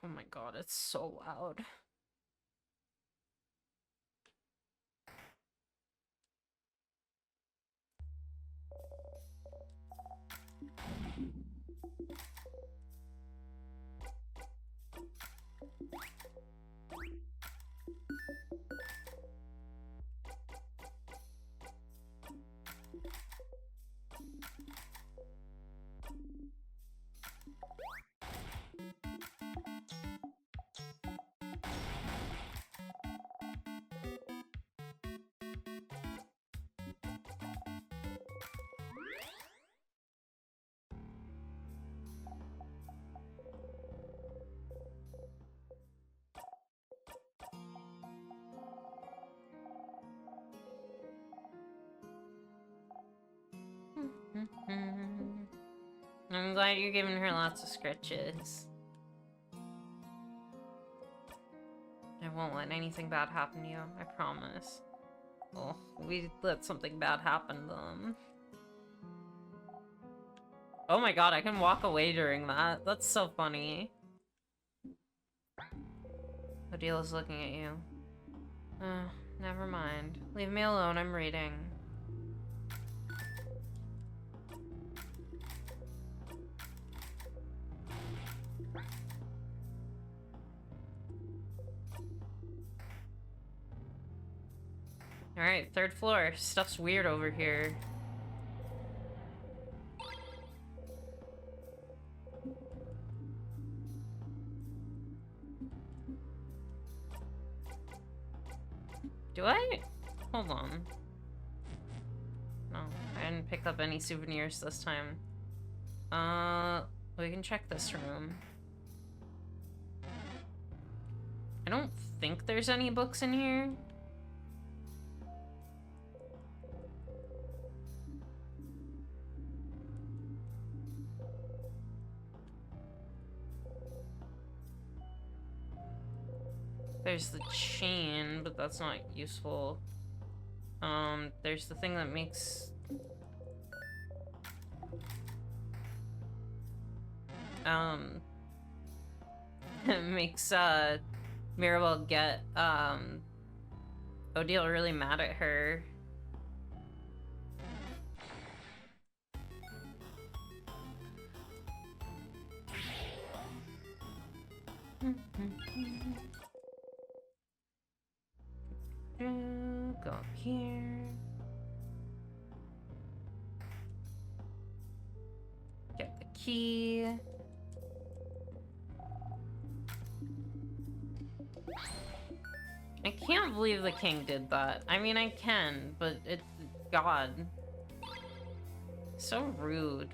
Oh my god, it's so loud. I'm glad you're giving her lots of scratches. I won't let anything bad happen to you, I promise. Oh, we let something bad happen to them. Oh my god, I can walk away during that. That's so funny. Odila's looking at you. Never mind. Leave me alone, I'm reading. Alright, 3rd floor. Stuff's weird over here. Do I? Hold on. No, I didn't pick up any souvenirs this time. We can check this room. I don't think there's any books in here. There's the chain, but that's not useful. There's the thing that makes... it makes, Mirabelle get, Odile really mad at her. Go up here. Get the key. I can't believe the king did that. I mean, I can, but it's... God. So rude.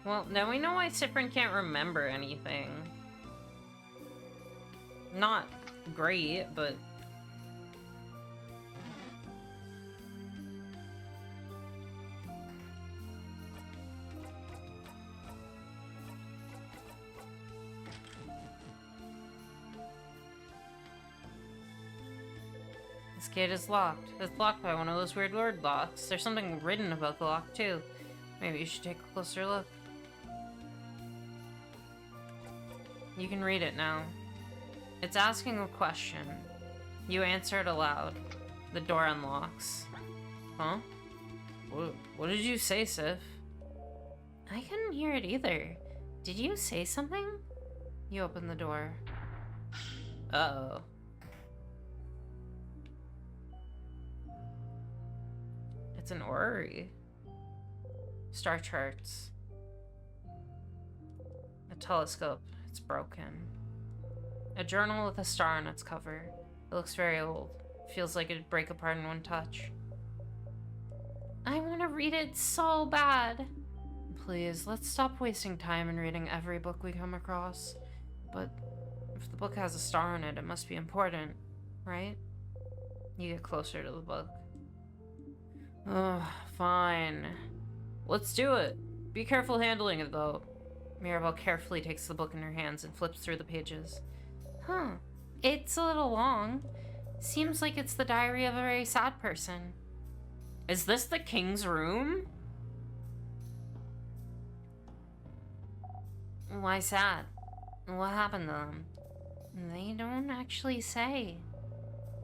Well, now we know why Cyprian can't remember anything. Not great, but... This gate is locked. It's locked by one of those weird word locks. There's something written about the lock, too. Maybe you should take a closer look. You can read it now. It's asking a question. You answer it aloud. The door unlocks. Huh? What did you say, Sif? I couldn't hear it either. Did you say something? You open the door. Uh-oh. It's an orrery. Star charts. A telescope. It's broken. A journal with a star on its cover. It looks very old. Feels like it'd break apart in one touch. I want to read it so bad. Please, let's stop wasting time in reading every book we come across. But if the book has a star on it, it must be important, right? You get closer to the book. Ugh, fine. Let's do it. Be careful handling it, though. Mirabelle carefully takes the book in her hands and flips through the pages. Huh. It's a little long. Seems like it's the diary of a very sad person. Is this the king's room? Why sad? What happened to them? They don't actually say.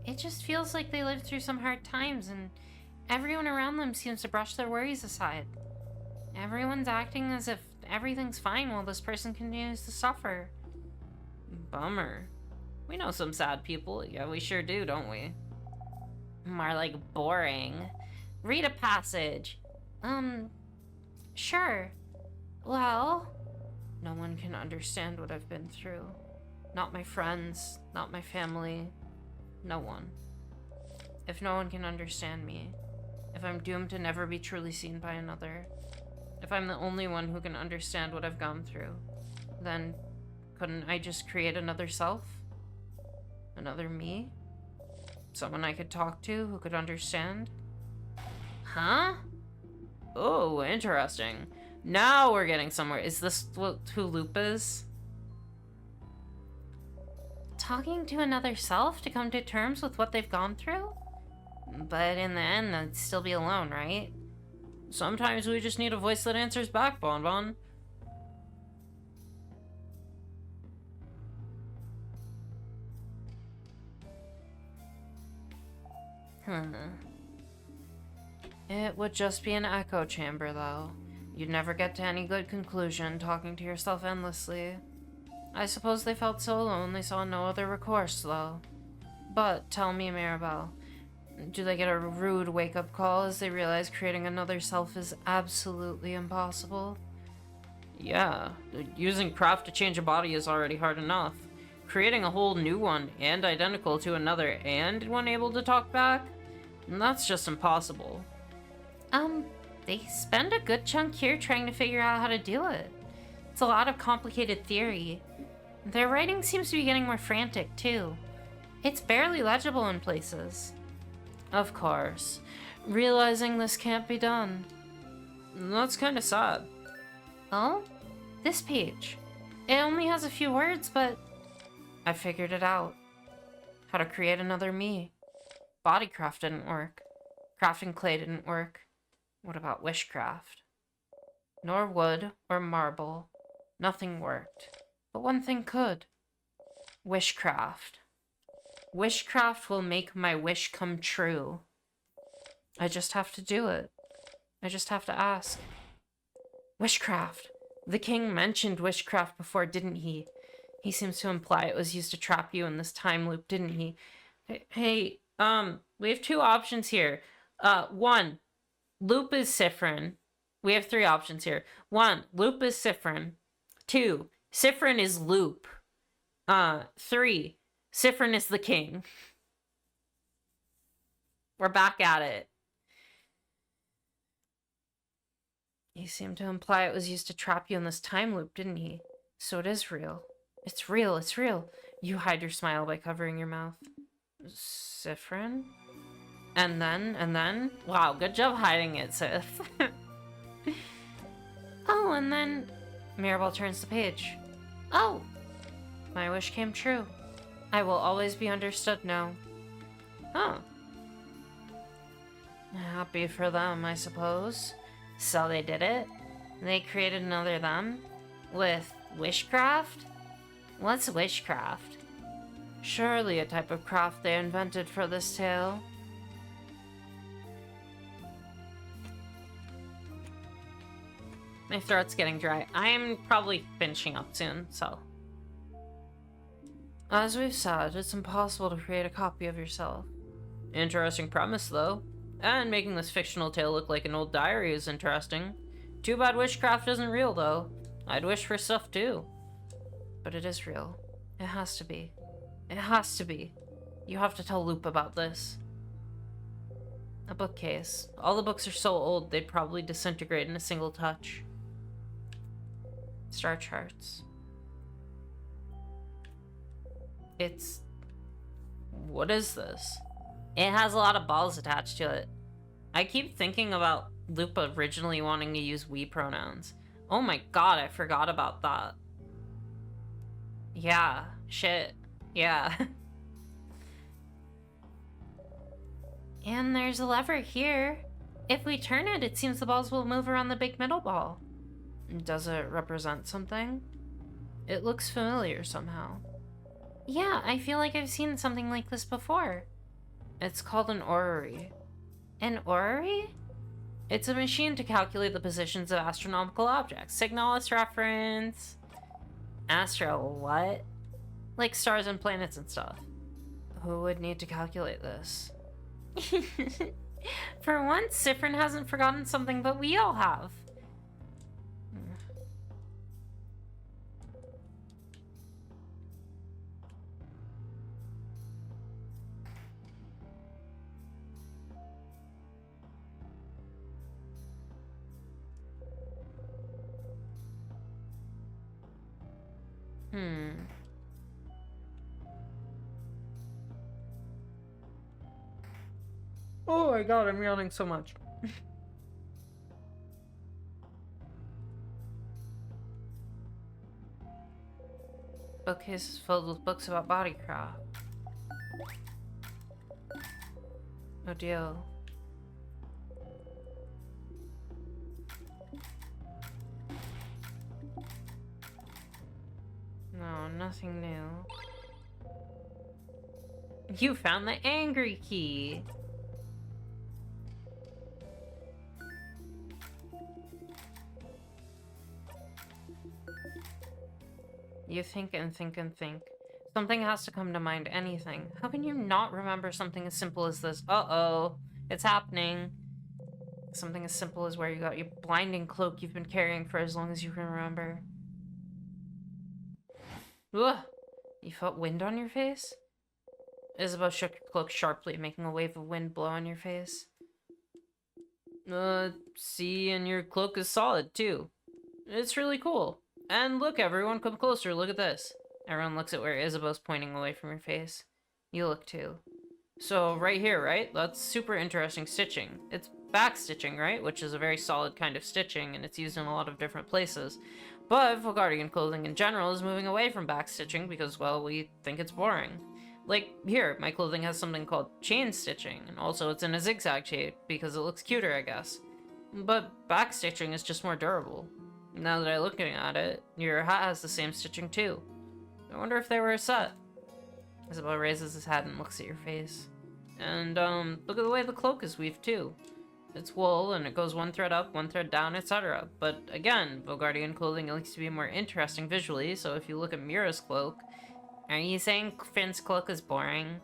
It just feels like they lived through some hard times and everyone around them seems to brush their worries aside. Everyone's acting as if everything's fine while this person continues to suffer. Bummer. We know some sad people. Yeah, we sure do, don't we? More like boring. Read a passage. Sure. Well, no one can understand what I've been through. Not my friends, not my family, no one. If no one can understand me, if I'm doomed to never be truly seen by another, if I'm the only one who can understand what I've gone through, then couldn't I just create another self? Another me? Someone I could talk to who could understand? Huh? Oh, interesting. Now we're getting somewhere. Is this who Loop is? Talking to another self to come to terms with what they've gone through? But in the end, they'd still be alone, right? Sometimes we just need a voice that answers back, Bonbon. It would just be an echo chamber, though. You'd never get to any good conclusion talking to yourself endlessly. I suppose they felt so alone they saw no other recourse, though. But tell me, Maribel, do they get a rude wake-up call as they realize creating another self is absolutely impossible? Yeah, using craft to change a body is already hard enough. Creating a whole new one and identical to another and one able to talk back? That's just impossible. They spend a good chunk here trying to figure out how to do it. It's a lot of complicated theory. Their writing seems to be getting more frantic, too. It's barely legible in places. Of course. Realizing this can't be done. That's kind of sad. Oh? This page. It only has a few words, but I figured it out. How to create another me. Bodycraft didn't work. Crafting clay didn't work. What about wishcraft? Nor wood or marble. Nothing worked. But one thing could. Wishcraft. Wishcraft will make my wish come true. I just have to do it. I just have to ask. Wishcraft. The king mentioned wishcraft before, didn't he? He seems to imply it was used to trap you in this time loop, didn't he? Hey, we have two options here. One, Loop is Siffrin. We have three options here. One, Loop is Siffrin. Two, Siffrin is Loop. Three, Siffrin is the king. We're back at it. He seemed to imply it was used to trap you in this time loop, didn't he? So it is real. It's real, it's real. You hide your smile by covering your mouth. Siffrin? And then? Wow, good job hiding it, Sith. Oh, and then Maribel turns the page. Oh! My wish came true. I will always be understood now. Huh. Happy for them, I suppose. So they did it? They created another them? With wishcraft? What's wishcraft? Surely a type of craft they invented for this tale. My throat's getting dry. I'm probably finishing up soon, so. As we've said, it's impossible to create a copy of yourself. Interesting premise, though. And making this fictional tale look like an old diary is interesting. Too bad wishcraft isn't real, though. I'd wish for stuff, too. But it is real. It has to be. It has to be. You have to tell Loop about this. A bookcase. All the books are so old, they'd probably disintegrate in a single touch. Star charts. It's... What is this? It has a lot of balls attached to it. I keep thinking about Loop originally wanting to use we pronouns. Oh my god, I forgot about that. Yeah, shit. Yeah. And there's a lever here. If we turn it, it seems the balls will move around the big middle ball. Does it represent something? It looks familiar somehow. Yeah, I feel like I've seen something like this before. It's called an orrery. An orrery? It's a machine to calculate the positions of astronomical objects. Signalis reference. Astro what? Like stars and planets and stuff. Who would need to calculate this? For once, Sifrin hasn't forgotten something, but we all have. Oh my god, I'm yawning so much. Bookcase is filled with books about bodycraft. No deal. No, nothing new. You found the angry key. You think and think and think. Something has to come to mind, anything. How can you not remember something as simple as this? Uh-oh. It's happening. Something as simple as where you got your blinding cloak you've been carrying for as long as you can remember. Ugh! You felt wind on your face? Isabel shook her cloak sharply, making a wave of wind blow on your face. See, and your cloak is solid, too. It's really cool. And look, everyone, come closer, look at this. Everyone looks at where Isabel's pointing away from your face. You look too. So, right here, right? That's super interesting stitching. It's back stitching, right? Which is a very solid kind of stitching, and it's used in a lot of different places. But Volgardian clothing in general is moving away from back stitching because, well, we think it's boring. Like, here, my clothing has something called chain stitching, and also it's in a zigzag shape because it looks cuter, I guess. But back stitching is just more durable. Now that I'm looking at it, your hat has the same stitching too. I wonder if they were a set. Isabel raises his head and looks at your face. And, look at the way the cloak is weaved too. It's wool, and it goes one thread up, one thread down, etc. But again, Volgardian clothing likes to be more interesting visually, so if you look at Mira's cloak... Are you saying Finn's cloak is boring?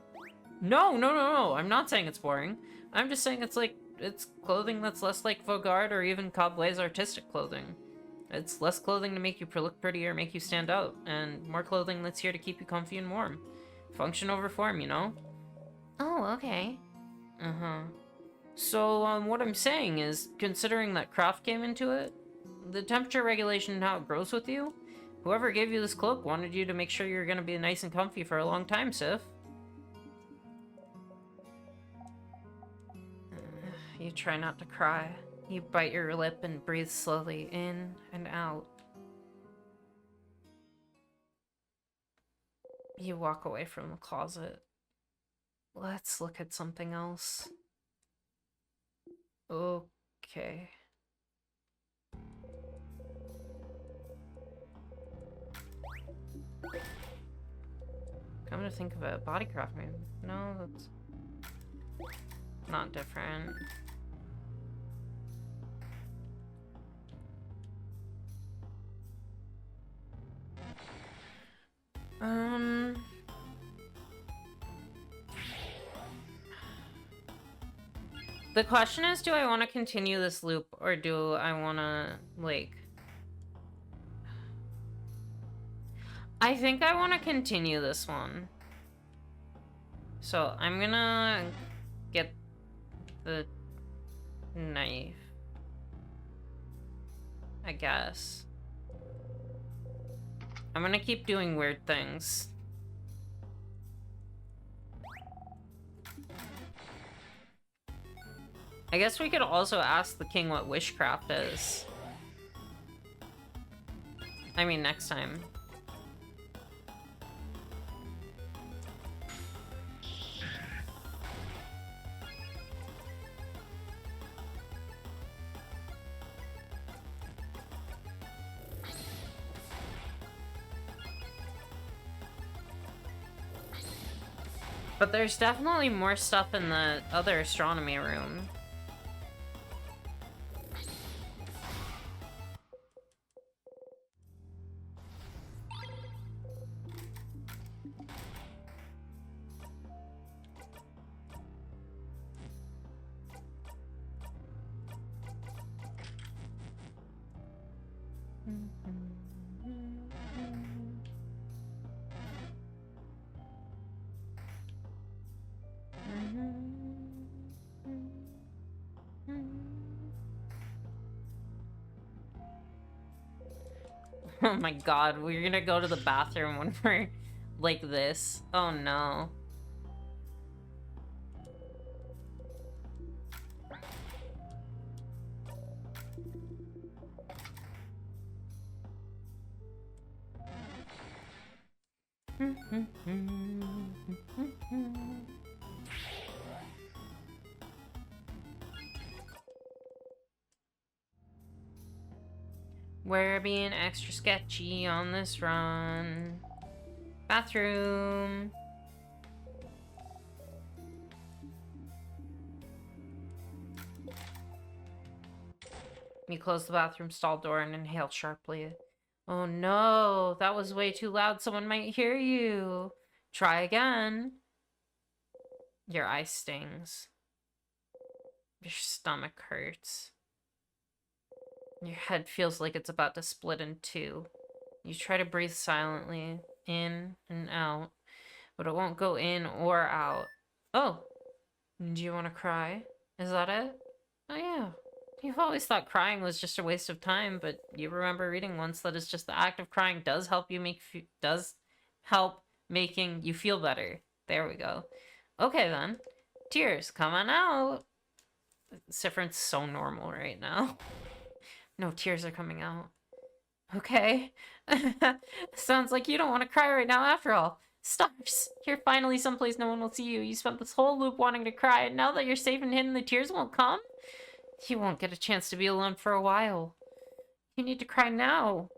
No, I'm not saying it's boring. I'm just saying it's clothing that's less like Volgard or even Cobway's artistic clothing. It's less clothing to make you look pretty or make you stand out, and more clothing that's here to keep you comfy and warm. Function over form, you know? Oh, okay. Uh-huh. So, what I'm saying is, considering that craft came into it, the temperature regulation and how it grows with you, whoever gave you this cloak wanted you to make sure you're gonna be nice and comfy for a long time, Sif. You try not to cry. You bite your lip and breathe slowly in and out. You walk away from the closet. Let's look at something else. Okay. Come to think of it, bodycraft maybe. No, that's not different. The question is, do I want to continue this loop, or do I want to, like... I think I want to continue this one. So, I'm gonna get the knife. I guess. I'm gonna keep doing weird things. I guess we could also ask the king what wishcraft is. I mean, next time. But there's definitely more stuff in the other astronomy room. Oh my god, we're gonna go to the bathroom when we're like this. Oh no. We're being extra sketchy on this run. Bathroom. You close the bathroom stall door and inhale sharply. Oh no, that was way too loud. Someone might hear you. Try again. Your eye stings. Your stomach hurts. Your head feels like it's about to split in two. You try to breathe silently, in and out, but it won't go in or out. Oh, do you want to cry? Is that it? Oh yeah. You've always thought crying was just a waste of time, but you remember reading once that it's just the act of crying does help making you feel better. There we go. Okay then. Tears, come on out. Sifrin's so normal right now. No tears are coming out. Okay. Sounds like you don't want to cry right now after all. Stars, you're finally someplace no one will see you. You spent this whole loop wanting to cry, and now that you're safe and hidden, the tears won't come? You won't get a chance to be alone for a while. You need to cry now.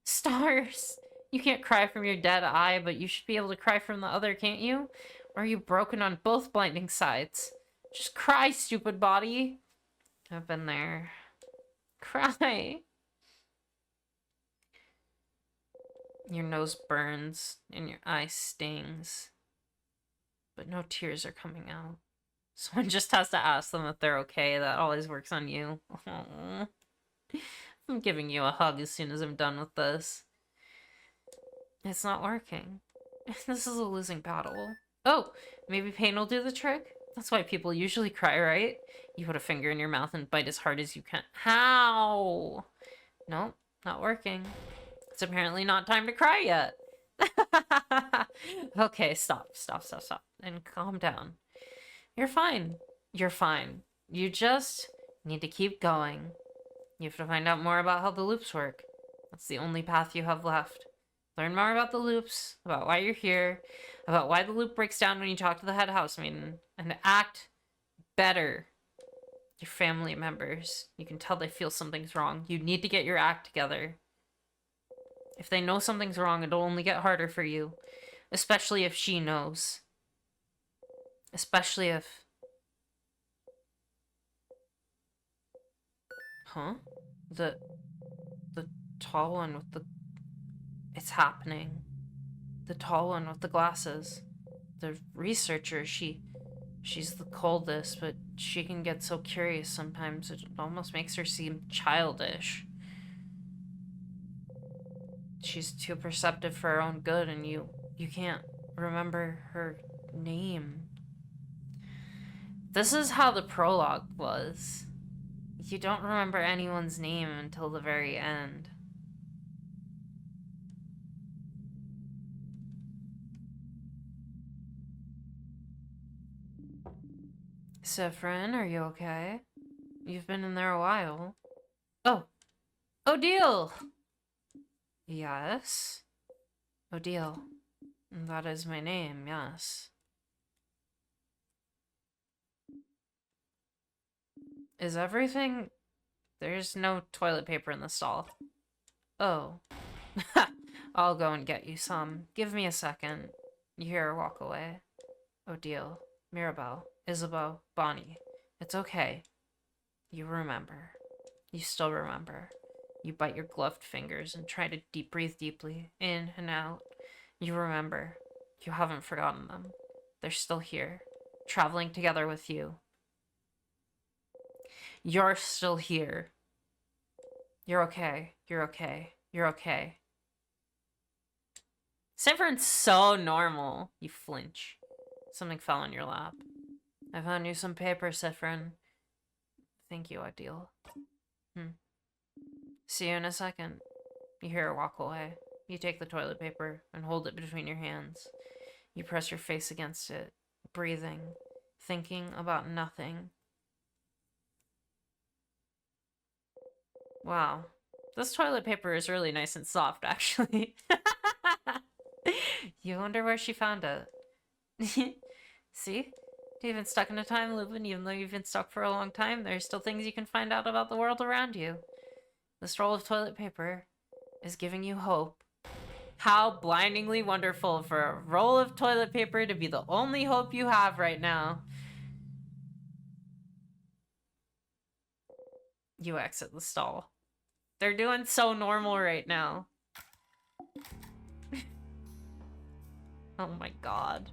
Stars, you can't cry from your dead eye, but you should be able to cry from the other, can't you? Or are you broken on both blinding sides? Just cry, stupid body. I've been there. Cry. Your nose burns and your eye stings. But no tears are coming out. Someone just has to ask them if they're okay. That always works on you. Aww. I'm giving you a hug as soon as I'm done with this. It's not working. This is a losing battle. Oh, maybe pain will do the trick? That's why people usually cry, right? You put a finger in your mouth and bite as hard as you can. How? Nope, not working. It's apparently not time to cry yet. Okay, stop. And calm down. You're fine. You're fine. You just need to keep going. You have to find out more about how the loops work. That's the only path you have left. Learn more about the loops, about why you're here, about why the loop breaks down when you talk to the head housemaiden, and act better. Your family members, you can tell they feel something's wrong. You need to get your act together. If they know something's wrong, it'll only get harder for you. Especially if she knows. Especially if... Huh? The tall one with the... It's happening. The tall one with the glasses. The researcher, she's the coldest, but she can get so curious sometimes it almost makes her seem childish. She's too perceptive for her own good, and you can't remember her name. This is how the prologue was. You don't remember anyone's name until the very end. Sifrin, are you okay? You've been in there a while. Oh! Odile! Yes? Odile. That is my name, yes. Is everything... There's no toilet paper in the stall. Oh. I'll go and get you some. Give me a second. You hear her walk away. Odile, Mirabelle, Isabeau, Bonnie. It's okay. You remember. You still remember. You bite your gloved fingers and try to breathe deeply, in and out. You remember. You haven't forgotten them. They're still here, traveling together with you. You're still here. You're okay. You're okay. You're okay. Severan's so normal. You flinch. Something fell on your lap. I found you some paper, Severin. Thank you, Adil. See you in a second. You hear her walk away. You take the toilet paper and hold it between your hands. You press your face against it, breathing, thinking about nothing. Wow. This toilet paper is really nice and soft, actually. You wonder where she found it. See? You've been stuck in a time loop, and even though you've been stuck for a long time, there's still things you can find out about the world around you. This roll of toilet paper is giving you hope. How blindingly wonderful for a roll of toilet paper to be the only hope you have right now. You exit the stall. They're doing so normal right now. Oh my god.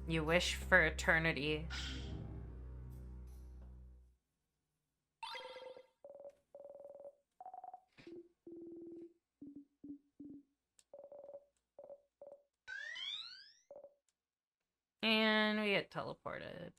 You wish for eternity. And we get teleported.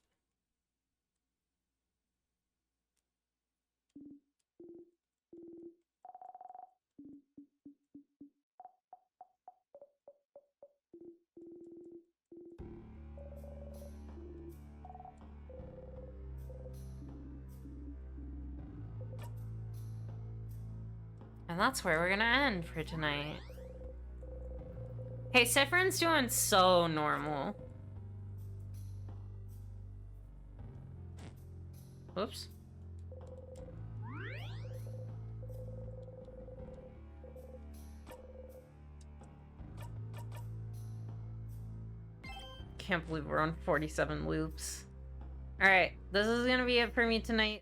And that's where we're gonna end for tonight. Hey, Severin's doing so normal. Whoops. Can't believe we're on 47 loops. Alright, this is gonna be it for me tonight.